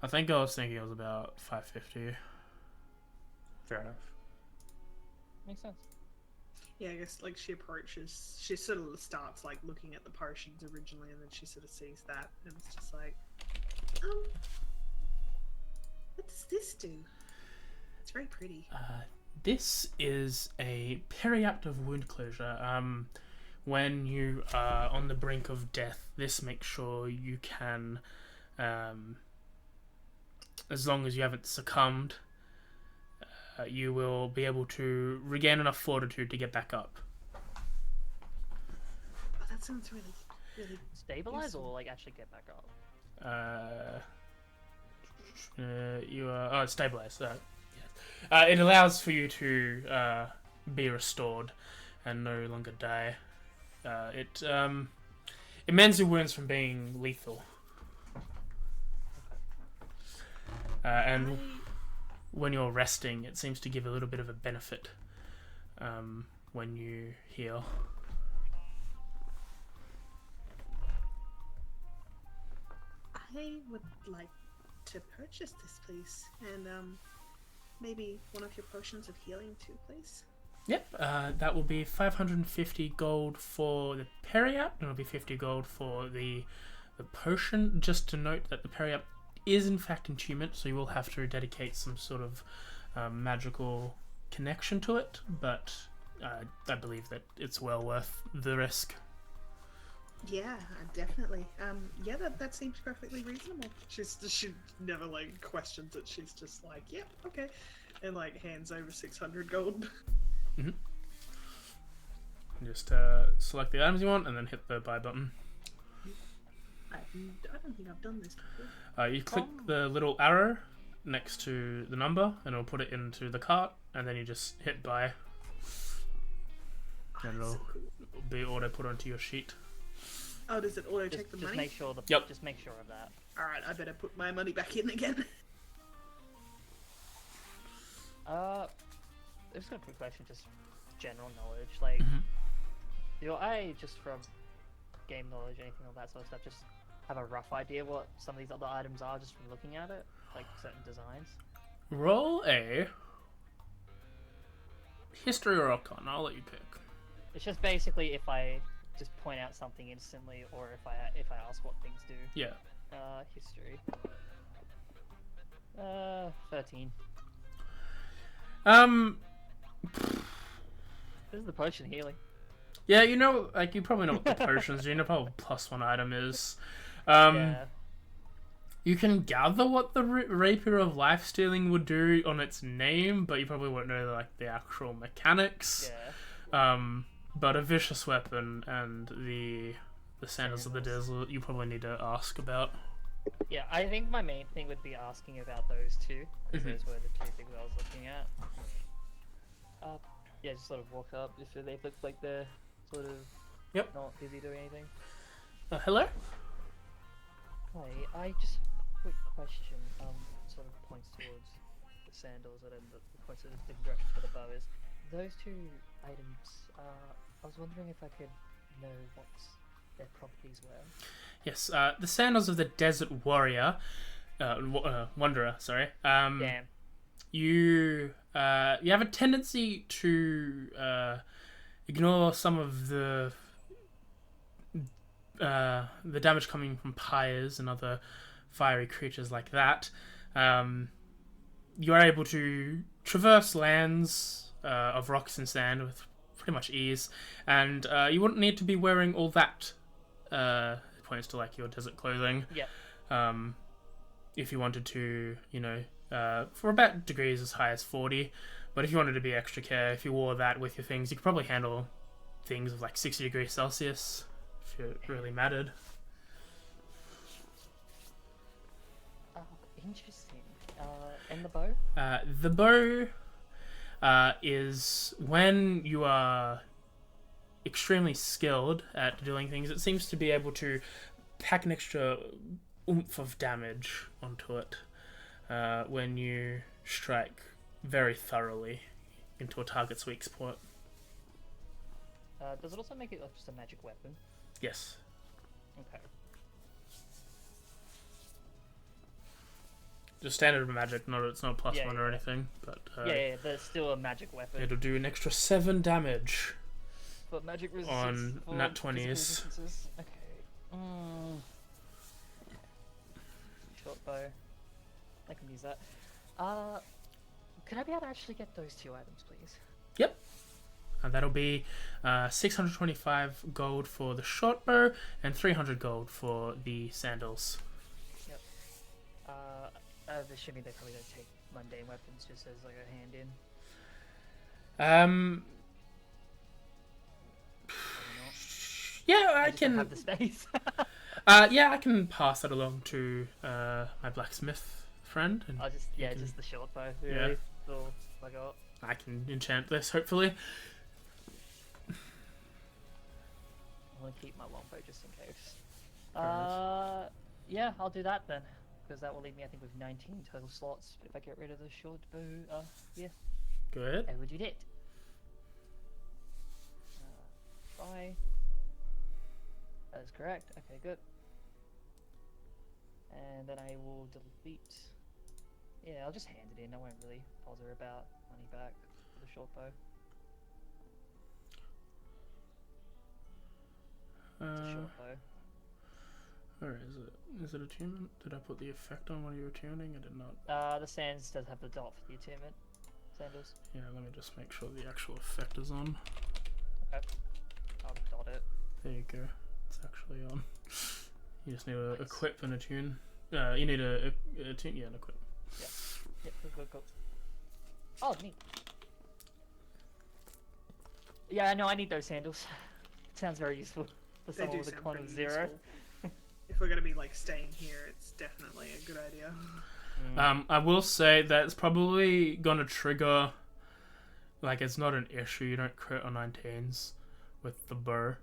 I think I was thinking it was about 550. Fair enough. Makes sense. Yeah, I guess like she sort of starts like looking at the potions originally, and then she sort of sees that, and it's just like, what does this do? It's very pretty. This is a periactive wound closure. When you are on the brink of death, this makes sure you can, as long as you haven't succumbed, you will be able to regain enough fortitude to get back up. Oh, that sounds really, really. Stabilize Useful. or like actually get back up? You are stabilized. Yes. It allows for you to be restored and no longer die. It mends your wounds from being lethal. And when you're resting, it seems to give a little bit of a benefit when you heal. I would like to purchase this, please, and maybe one of your potions of healing too, please. Yep, that will be 550 gold for the periapt, and it'll be 50 gold for the potion. Just to note that the periapt is in fact enchantment, so you will have to dedicate some sort of magical connection to it, but I believe that it's well worth the risk. Yeah, definitely. Yeah, that seems perfectly reasonable. She never like questions it. She's just like, yep, okay, and like hands over 600 gold. Mm-hmm. Just select the items you want, and then hit the buy button. I don't think I've done this before. You click the little arrow next to the number, and it'll put it into the cart, and then you just hit buy, and it'll be auto put onto your sheet. Oh, does it auto take the Just money? make sure Yep. Just make sure of that. Alright, I better put my money back in again. Just a quick question, just general knowledge. Like, do I just from game knowledge, anything like that sort of stuff, just have a rough idea what some of these other items are just from looking at it, like certain designs? Roll a history or arcana. I'll let you pick. It's just basically if I just point out something instantly, or if I ask what things do. Yeah. History. 13. This is the potion healing. Yeah, you know, like you probably know what the potions do. You know what +1 item is. Yeah. You can gather what the Rapier of Life Stealing would do on its name, but you probably won't know like the actual mechanics. Yeah. But a vicious weapon and the Sandals of the Desert, you probably need to ask about. Yeah, I think my main thing would be asking about those two, because Mhm. those were the two things I was looking at. Yeah, just sort of walk up if they look like they're sort of not busy doing anything. Hello? Hey, I just quick question. Sort of points towards the sandals, and then the points in a different direction for the bow is. Those two items, I was wondering if I could know what their properties were. Yes, the sandals of the Desert Warrior, Wanderer. Sorry. Damn. You have a tendency to ignore some of the damage coming from pyres and other fiery creatures like that. You are able to traverse lands of rocks and sand with pretty much ease, and you wouldn't need to be wearing all that. Points to like your desert clothing. Yep. If you wanted to, for about degrees as high as 40. But if you wanted to be extra care, if you wore that with your things, you could probably handle things of like 60 degrees Celsius if it really mattered. Interesting. And the bow? The bow is when you are extremely skilled at doing things, it seems to be able to pack an extra oomph of damage onto it when you strike very thoroughly into a target's weak spot. Does it also make it like just a magic weapon? Yes. Okay. Just standard magic, it's not plus Yeah, one or anything, but yeah, but it's still a magic weapon. it'll do an extra 7 damage. But magic resistance on nat 20s. Okay. Short bow. I can use that. Could I be able to actually get those two items, please? Yep. And that'll be 625 gold for the short bow and 300 gold for the sandals. Yep. I'm assuming they probably don't take mundane weapons just as like a hand in. Yeah, I just don't can. have the space. Yeah, I can pass that along to my blacksmith friend. And I'll just you can- just the short bow. Yeah. Really. That's all I got. I can enchant this, hopefully. I want to keep my longbow just in case. Fair Yeah, I'll do that then, because that will leave me, I think, with 19 total slots. If I get rid of the short bow, yeah, Good. I will do that. Bye. That is correct. Okay, good. And then I will delete. Yeah, I'll just hand it in. I won't really bother about money back for the short bow. It's a short bow. Where is it? Is it attunement? Did I put the effect on when you were tuning? I did not. The sands does have the dot for the attunement. Sandals. Yeah, let me just make sure the actual effect is on. Okay. I'll dot it. There you go. It's actually on. You just need to equip and attune. You need a attune, yeah, and equip. Yep, go. Oh, neat. Yeah, no, I need those sandals. Sounds very useful for They someone do with a sound quantum pretty zero. useful. If we're gonna be like staying here, it's definitely a good idea. I will say that it's probably gonna trigger. Like, it's not an issue. You don't crit on 19s with the bow,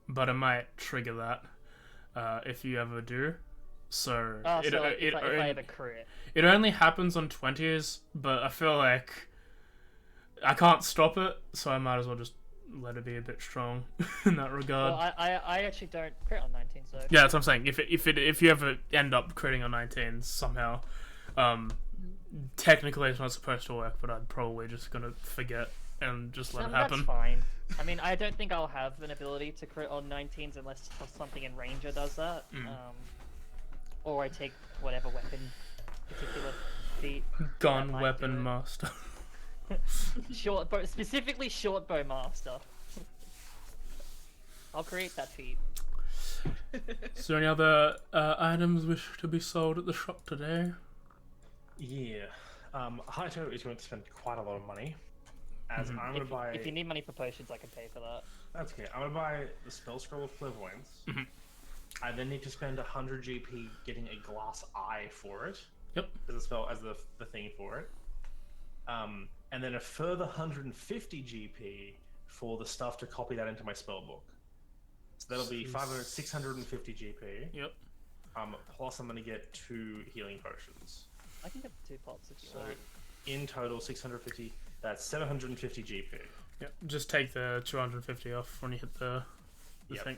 but it might trigger that if you ever do. So, if I have a crit. it only happens on 20s, but I feel like I can't stop it, so I might as well just let it be a bit strong in that regard. Well, I actually don't crit on 19, so... Yeah, that's what I'm saying. If you ever end up critting on 19s somehow, technically it's not supposed to work, but I'm probably just gonna forget and just let it happen. That's fine. I mean, I don't think I'll have an ability to crit on 19s unless something in Ranger does that. Or I take whatever weapon particular feat. Gun that might weapon do it. master. Short bow, specifically short bow master. I'll create that feat. Is there any other items wish to be sold at the shop today? Yeah. Haito is going to spend quite a lot of money. As I'm going to buy. If you need money for potions, I can pay for that. That's okay. I'm going to buy the spell scroll of clairvoyance. I then need to spend 100 GP getting a glass eye for it. Yep. As a spell, as the thing for it. And then a further 150 GP for the stuff to copy that into my spell book. So that'll be 650 GP. Yep. Plus I'm gonna get 2 healing potions. I can get 2 pots if you So want. in total 650. That's 750 GP. Yeah, just take the 250 off when you hit the Yep. thing.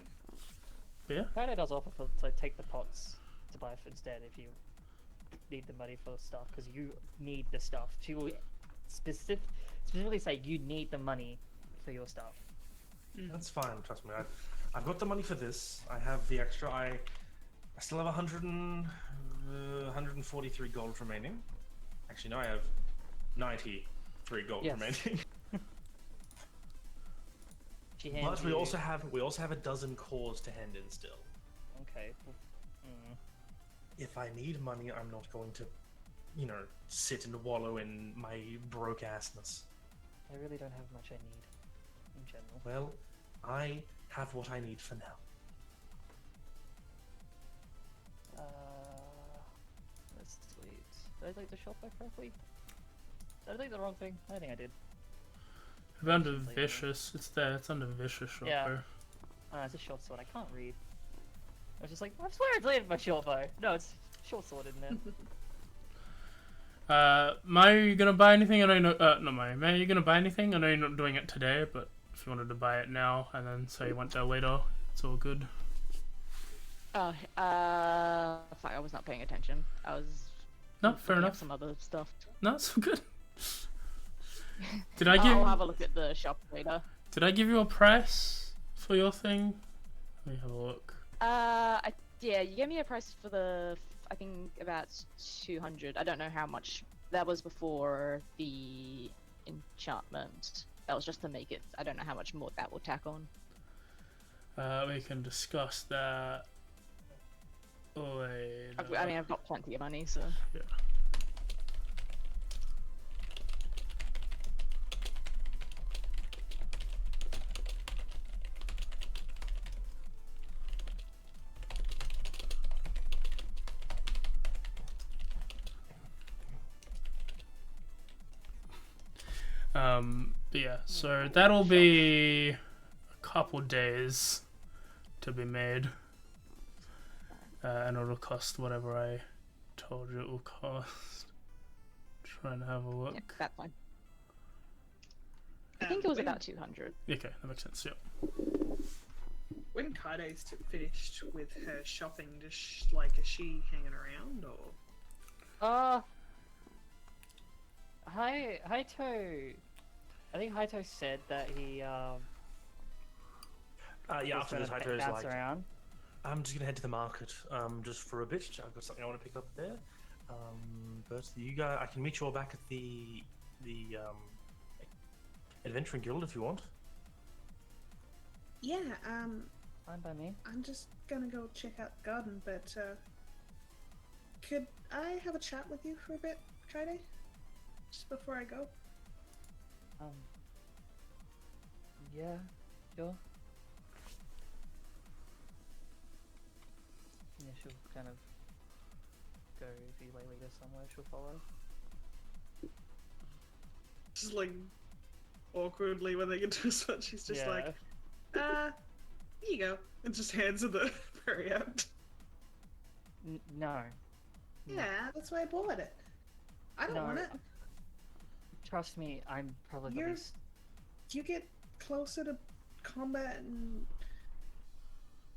But yeah, Friday does offer to take the pots to buy instead if you need the money for the stuff, because you need the stuff. She will specifically say you need the money for your stuff. That's fine. Trust me. I've got the money for this. I have the extra. I still have 143 gold remaining. Actually, no, I have 93 gold Yes. remaining. She hands But we you- also have a dozen cores to hand in still. Okay. If I need money, I'm not going to, sit and wallow in my broke assness. I really don't have much I need in general. Well, I have what I need for now. Let's wait. Did I take the shop back correctly? Did I take the wrong thing? I think I did. under Later. vicious. It's there. It's under vicious shop. Yeah. It's a short sword. I can't read. I was just like, I swear it's later my short bow. No, it's short sword, isn't it? Maya, are you gonna buy anything? I know you're not. Not Maya. Maya, are you gonna buy anything? I know you're not doing it today, but if you wanted to buy it now and then say you went there later, it's all good. Oh, fuck, I was not paying attention. I was No, looking fair up enough. some other stuff. No, it's all good. Did I give? I'll have a look at the shop later. Did I give you a price for your thing? Let me have a look. Yeah, you gave me a price for the, I think about 200. I don't know how much. That was before the enchantment. That was just to make it. I don't know how much more that will tack on. We can discuss that later. I mean, I've got plenty of money, so. Yeah. But yeah, so that'll be a couple days to be made. And it'll cost whatever I told you it will cost. Trying to have a look. Yeah, that's fine. I think it was about 200. Okay, that makes sense, yep. When Kaido's finished with her shopping, is she hanging around or? Haito. I think Haito said that he Yeah, was after this, gonna Haito's bounce like, around. I'm just gonna head to the market, just for a bit. I've got something I want to pick up there. But you guys, I can meet you all back at the Adventuring Guild if you want. Yeah, Fine by me. I'm just gonna go check out the garden, but could I have a chat with you for a bit, Kaide? Just before I go? Yeah, sure. Yeah, she'll kind of go if you lead her somewhere, she'll follow. Just awkwardly when they get to a spot, she's just Yeah. here you go, and just hands her the fairy out. No. Yeah, that's why I bought it. I don't No. want it. Trust me, I'm probably the You're- least. You get closer to combat and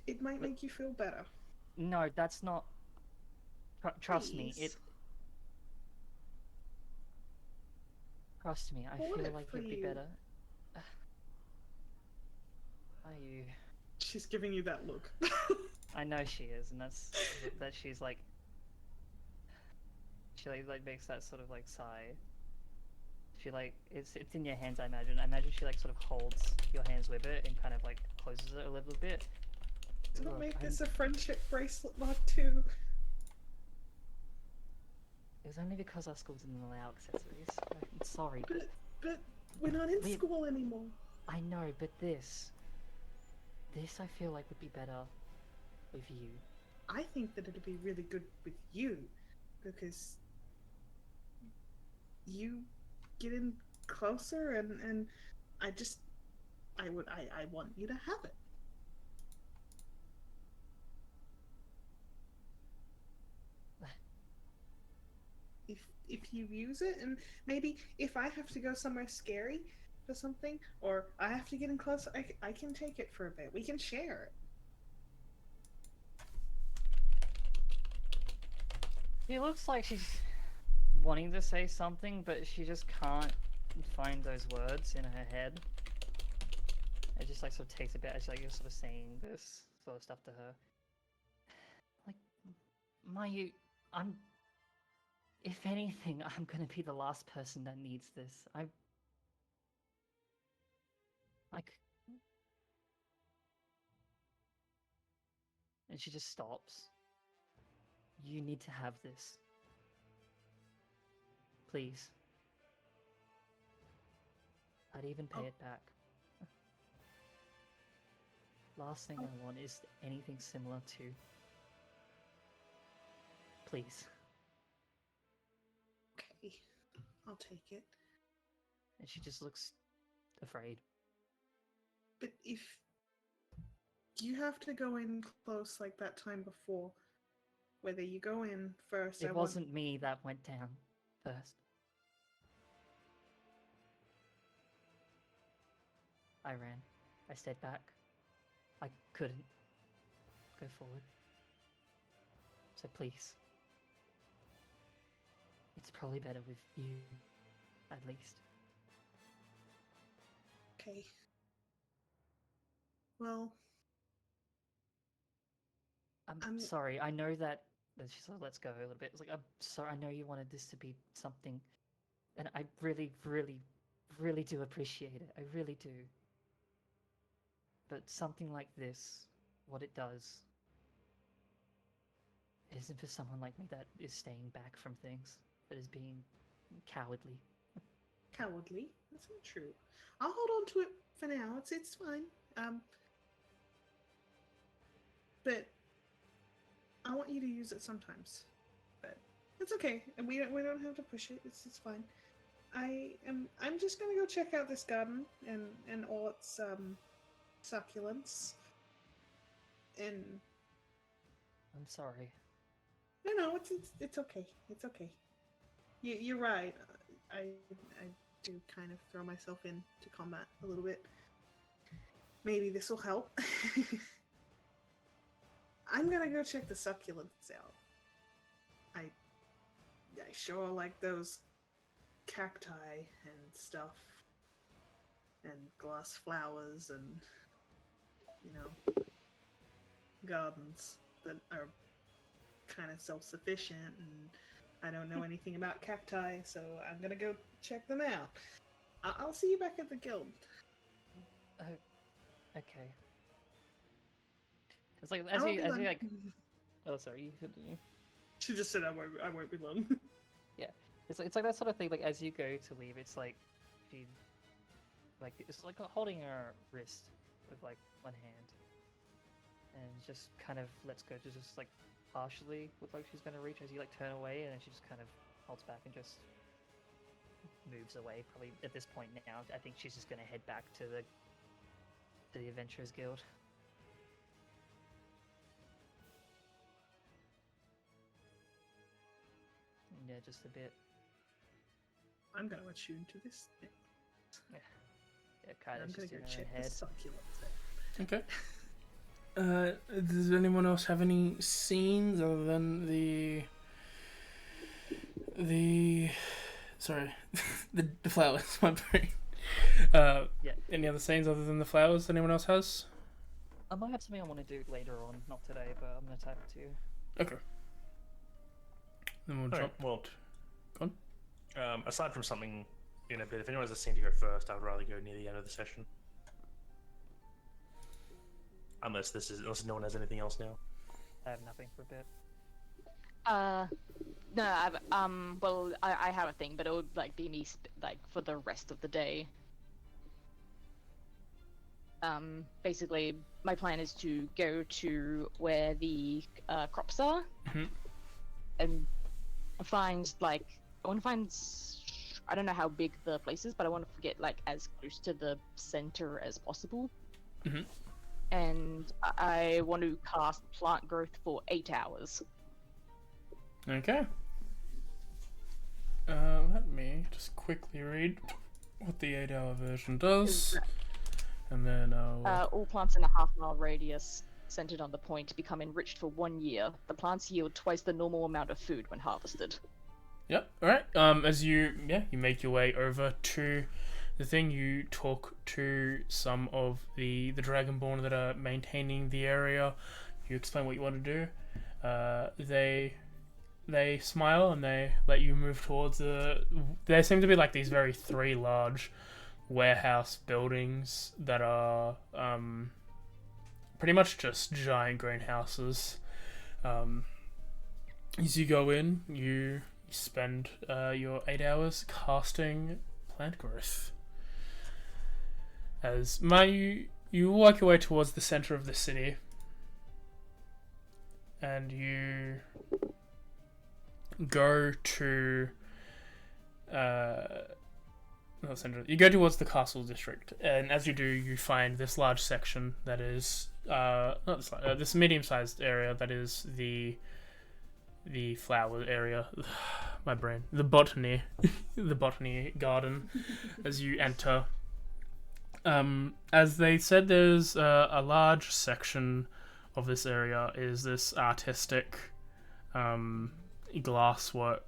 it might make you feel better. No, that's not. Trust me, Please. Trust me, I Bought feel it like for you'd be you. better. Are you? She's giving you that look. I know she is, and that's that she's like. She like makes that sort of sigh. She it's in your hands. I imagine. I imagine she sort of holds your hands with it and kind of closes it a little bit. Don't Look, make I'm- this a friendship bracelet mark too. It was only because our school didn't allow accessories. I'm sorry, But we're not in We- school anymore. I know, but this I feel like would be better with you. I think that it'd be really good with you because you get in closer and I want you to have it. if you use it, and maybe if I have to go somewhere scary for something, or I have to get in close, I can take it for a bit. We can share it. It looks like she's wanting to say something, but she just can't find those words in her head. It just like sort of takes a bit as like you're sort of saying this sort of stuff to her. Like, Mayu, if anything, I'm gonna be the last person that needs this. Like, and she just stops. You need to have this. Please. I'd even pay it back. Last thing I want is anything similar to. Please. Okay, I'll take it. And she just looks afraid. But if you have to go in close like that time before, whether you go in first, It wasn't me that went down first. I ran. I stayed back. I couldn't go forward. So please. It's probably better with you, at least. Okay. Well, I'm sorry. I know that. She sort of lets go a little bit. It's like, I'm sorry. I know you wanted this to be something, and I really, really, really do appreciate it. I really do. But something like this, what it does, isn't for someone like me that is staying back from things, that is being cowardly. cowardly. That's not true. I'll hold on to it for now. It's fine. But I want you to use it sometimes. But it's okay, and we don't have to push it. It's fine. I'm just gonna go check out this garden and all its succulents. And I'm sorry. no, it's okay. It's okay. You're right. I do kind of throw myself into combat a little bit. Maybe this will help. I'm gonna go check the succulents out. I sure like those cacti and stuff, and glass flowers, and gardens that are kind of self-sufficient, and I don't know anything about cacti, so I'm gonna go check them out. I'll see you back at the guild. Okay. It's like as you like. Oh, sorry. You continue. She just said I won't be long. Yeah, it's like that sort of thing. Like as you go to leave, it's like she, like it's like holding her wrist with like one hand, and just kind of lets go to just like partially look like she's gonna reach as you like turn away, and then she just kind of holds back and just moves away. Probably at this point now, I think she's just gonna head back to the Adventurers Guild. Yeah, just a bit. I'm gonna attune to this thing. Yeah, kind of I'm gonna just go in her check the head. succulents. Okay. Does anyone else have any scenes other than the sorry, the flowers? My brain. Yeah. Any other scenes other than the flowers anyone else has? I might have something I want to do later on, not today, but I'm gonna type it to you. Okay. Then we'll jump. Well, Go on. aside from something in a bit, if anyone has a scene to go first, I would rather go near the end of the session. Unless no one has anything else now. I have nothing for a bit. No, I have a thing, but it would like be me for the rest of the day. Basically, my plan is to go to where the crops are, and find I want to find. I don't know how big the place is, but I want to get as close to the center as possible. And I want to cast plant growth for 8 hours. Okay. Let me just quickly read what the 8-hour version does, and then all plants in a half-mile radius centered on the point become enriched for 1 year. The plants yield twice the normal amount of food when harvested. Yep. All right. As you make your way over to the thing, you talk to some of the Dragonborn that are maintaining the area. You explain what you want to do. They smile and they let you move towards the. There seem to be like these three large warehouse buildings that are pretty much just giant greenhouses. As you go in, you spend your 8 hours casting plant growth. As you walk your way towards the center of the city, and you go to not center. You go towards the castle district, and as you do, you find this large section that is this medium-sized area that is the flower area. My brain. The botany, the botany garden. As you enter, as they said, there's a large section of this area is this artistic glasswork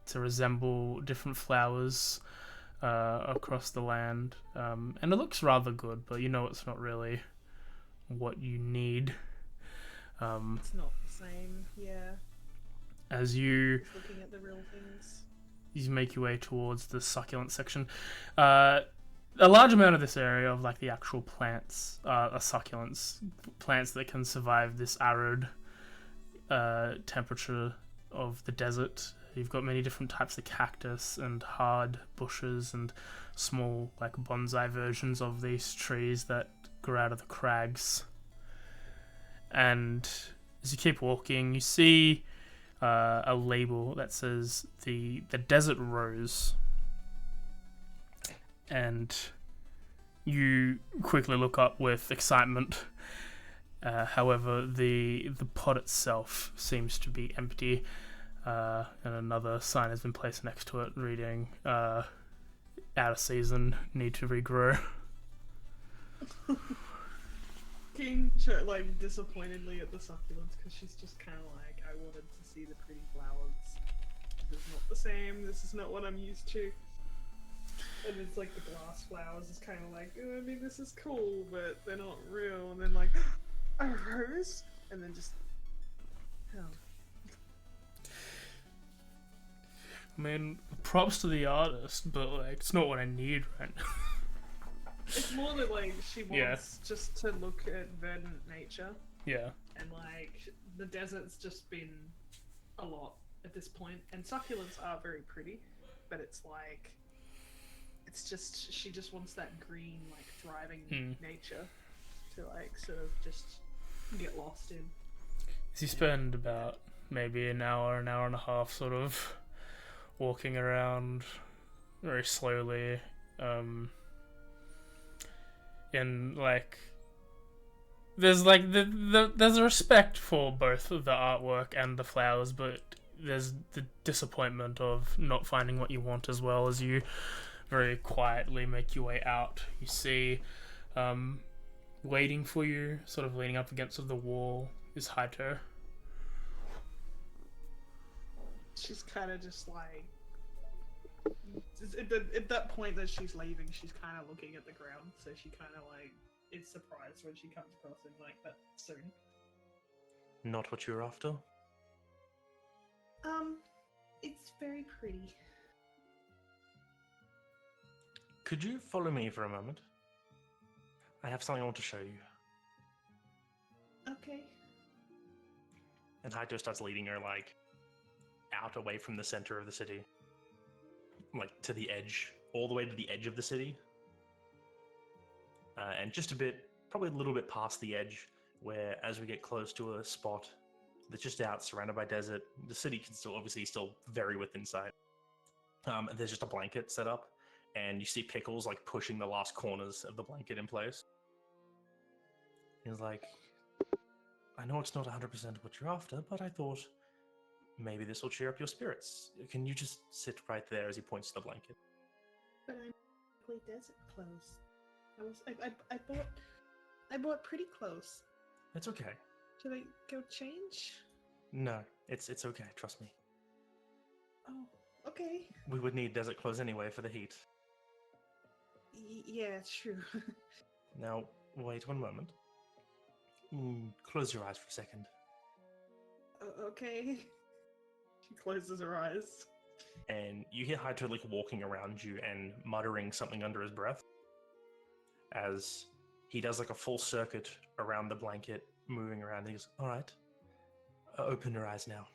to resemble different flowers across the land, and it looks rather good, but you know it's not really what you need. It's not the same, yeah. As you Looking at the real things. You make your way towards the succulent section. A large amount of this area of the actual plants are succulents, plants that can survive this arid temperature of the desert. You've got many different types of cactus and hard bushes and small bonsai versions of these trees that grow out of the crags. And as you keep walking, you see a label that says the desert rose, and you quickly look up with excitement. However, the pot itself seems to be empty, and another sign has been placed next to it reading out of season, need to regrow. King disappointedly at the succulents because she's just kind of like, I wanted to see the pretty flowers. This is not the same. This is not what I'm used to. And it's the glass flowers is kind of like, oh, I mean, this is cool, but they're not real. And then a rose, and then just hell. I mean, props to the artist, but it's not what I need right now. It's more that she wants just to look at verdant nature. Yeah. And the desert's just been a lot at this point, and succulents are very pretty, but it's it's just she just wants that green thriving nature to sort of just get lost in. So you spend about maybe an hour and a half sort of walking around very slowly, and there's there's a respect for both the artwork and the flowers, but there's the disappointment of not finding what you want as well. As you very quietly make your way out, you see waiting for you, sort of leaning up against the wall, is Haito. She's kind of just at that point that she's leaving, she's kind of looking at the ground, so she kind of is surprised when she comes across him that soon. Not what you're after? It's very pretty. Could you follow me for a moment? I have something I want to show you. Okay. And Haito starts leading her out away from the center of the city. To the edge, all the way to the edge of the city. And just probably a little bit past the edge, where as we get close to a spot that's just out, surrounded by desert, the city can still very within sight. There's just a blanket set up, and you see Pickles pushing the last corners of the blanket in place. He's like, I know it's not 100% what you're after, but I thought maybe this will cheer up your spirits. Can you just sit right there as he points to the blanket? But I'm basically desert clothes. I bought pretty clothes. It's okay. Should I go change? No, it's okay. Trust me. Oh, okay. We would need desert clothes anyway for the heat. Yeah, it's true. Now, wait one moment. Close your eyes for a second. Okay. She closes her eyes. And you hear Haito like walking around you and muttering something under his breath as he does like a full circuit around the blanket, moving around. He goes, "All right, open your eyes now."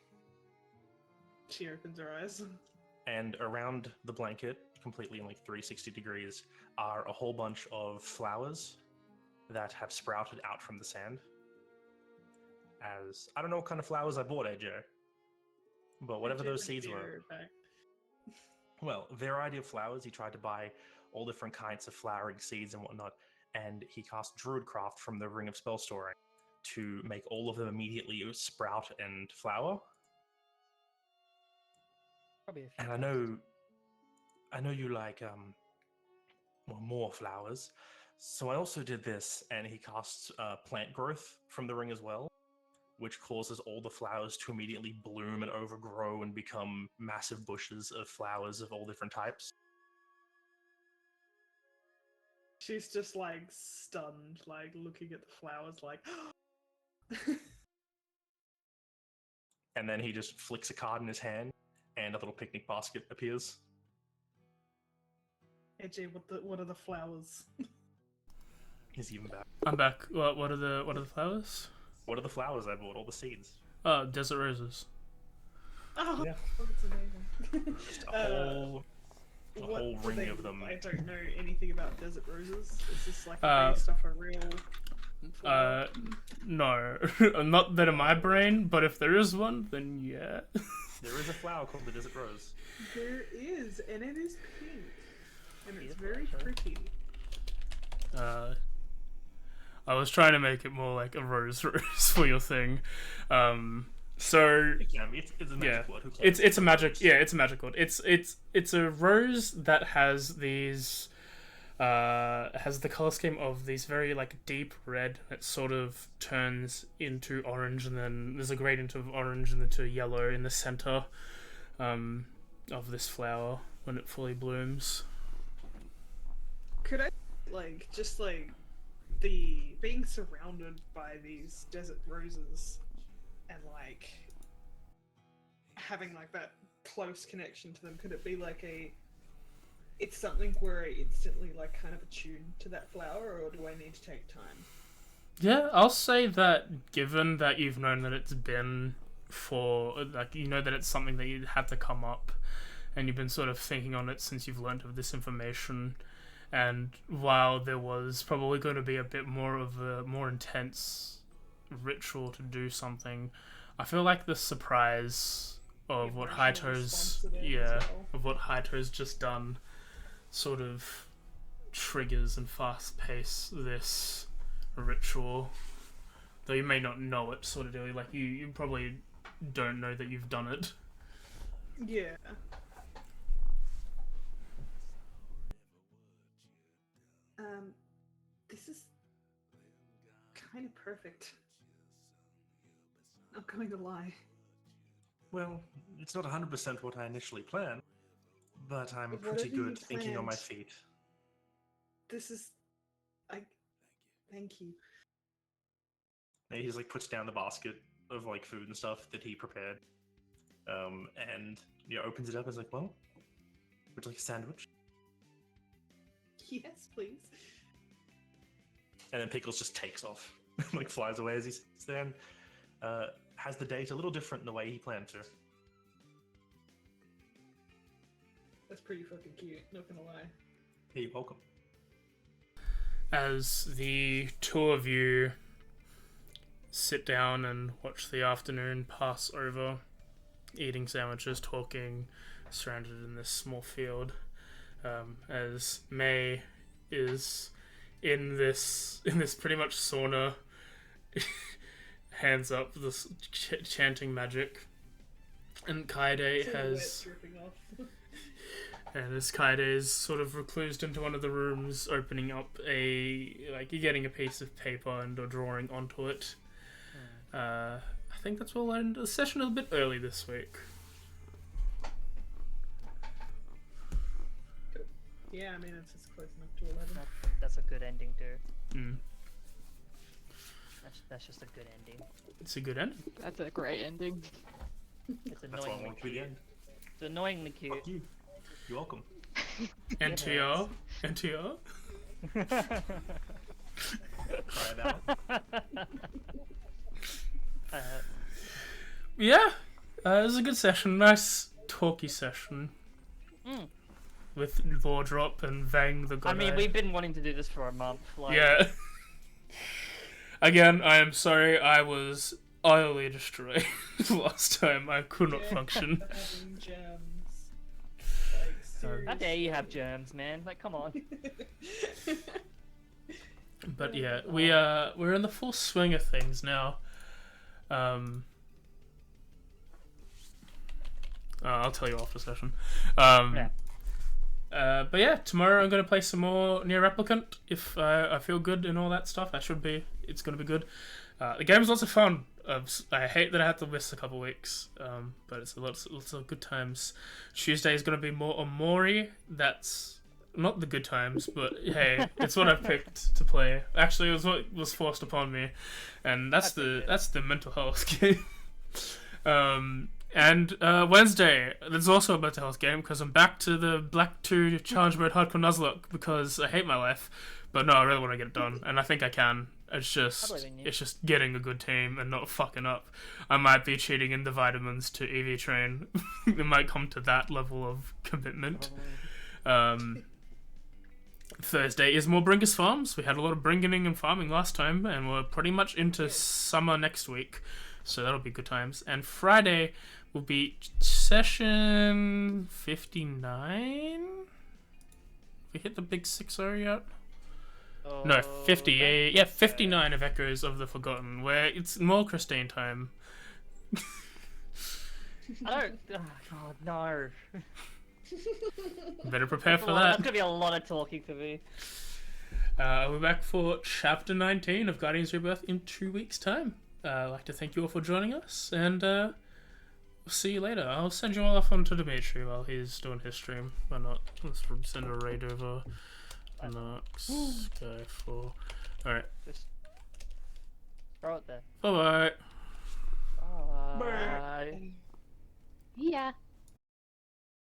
She opens her eyes. And around the blanket, completely in like 360 degrees, are a whole bunch of flowers that have sprouted out from the sand. As I don't know what kind of flowers I bought, AJ, but whatever those seeds were. Well, variety of flowers. He tried to buy all different kinds of flowering seeds and whatnot, and he cast Druidcraft from the Ring of Spell Storing to make all of them immediately sprout and flower. Probably a few And times. I know you like more flowers, so I also did this. And he casts plant growth from the ring as well, which causes all the flowers to immediately bloom and overgrow and become massive bushes of flowers of all different types. She's just like stunned, like looking at the flowers, like. And then he just flicks a card in his hand, and a little picnic basket appears. AJ, what are the flowers? He's even back. I'm back. What are the flowers? What are the flowers I bought? All the seeds. Oh, desert roses. Oh, Yeah. that's amazing. Just a whole ring of them. I don't know anything about desert roses. Is this like based off a real? No, not that in my brain. But if there is one, then yeah. There is a flower called the desert rose. There is, and it is pink, and it's Beautiful, very actually. pretty. I was trying to make it more like a rose for your thing. So It can be. It's a magic yeah, word. Who cares? it's a magic. Yeah, it's a magic word. It's a rose that has these has the color scheme of these very like deep red that sort of turns into orange, and then there's a gradient of orange and then to yellow in the center of this flower when it fully blooms. Could I just the being surrounded by these desert roses and like having like that close connection to them, could it be like it's something where I instantly like kind of attune to that flower, or do I need to take time? Yeah, I'll say that given that you've known that it's been for, like, you know that it's something that you had to come up, and you've been sort of thinking on it since you've learned of this information, and while there was probably going to be a bit more of a more intense ritual to do something, I feel like the surprise of what Emotional Haito's, response to it as yeah, well. of what Haito's just done sort of triggers and fast pace this ritual, though you may not know it sort of deal. Like you probably don't know that you've done it. Yeah. This is kind of perfect. Not going to lie. Well, it's not 100% what I initially planned, but I'm But pretty whatever you good thinking on my planned- feet. This is, thank you. And he just like puts down the basket of like food and stuff that he prepared, and opens it up and is like, "Well, would you like a sandwich?" Yes, please. And then Pickles just takes off, like flies away as he sits there and has the date a little different in the way he planned to. That's pretty fucking cute, not gonna lie. Hey, you're welcome. As the two of you sit down and watch the afternoon pass over, eating sandwiches, talking, surrounded in this small field, as May is in this pretty much sauna, hands up, this chanting magic, And Kaede Silhouette has... dripping off. And this Kaede is sort of reclused into one of the rooms, opening up you're getting a piece of paper and a drawing onto it. I think that's where we'll end the session a bit early this week. Yeah, I mean, it's close enough to 11. That's a good ending too. Mm. That's just a good ending. It's a good ending. That's a great ending. It's That's why I annoyingly want to be the cute. end. It's annoyingly cute. Fuck you. You're welcome. NTR? NTR? Try it out. Yeah, it was a good session. Nice talky session. Mm. With Vordrop and Vang the god. I mean, we've been wanting to do this for a month. Like, Yeah. Again, I am sorry I was utterly destroyed last time. I could not function. Having germs. Like, How dare you have germs, man? Like, come on. But yeah, we're in the full swing of things now. I'll tell you after session. Yeah. But yeah, tomorrow I'm gonna play some more Nier Replicant. If I feel good and all that stuff, it's gonna be good. The game's lots of fun. I hate that I had to miss a couple weeks, but it's lots of good times. Tuesday is gonna be more Omori. That's not the good times, but hey, it's what I've picked to play. Actually, it was what was forced upon me, and that's the mental health game. And Wednesday, there's also a mental health game because I'm back to the Black 2 Challenge Mode Hardcore Nuzlocke because I hate my life. But no, I really want to get it done, and I think I can. It's just getting a good team and not fucking up. I might be cheating in the vitamins to EV Train. It might come to that level of commitment. Thursday is more Bringus Farms. We had a lot of bringing and farming last time, and we're pretty much into summer next week. So that'll be good times. And Friday will be session 59? We hit the big 6-0 yet? No, 58. Yeah, 59 of Echoes of the Forgotten, where it's more Christine time. I don't. Oh, God, no. Better prepare for That's that. gonna be a lot of talking for me. We're back for Chapter 19 of Guardians Rebirth in 2 weeks' time. I'd like to thank you all for joining us, and we'll see you later. I'll send you all off onto Dimitri while he's doing his stream. Why not? Let's send a raid over. Nox, Sky 4. Alright. Just throw it there. Bye-bye. Bye. Yeah.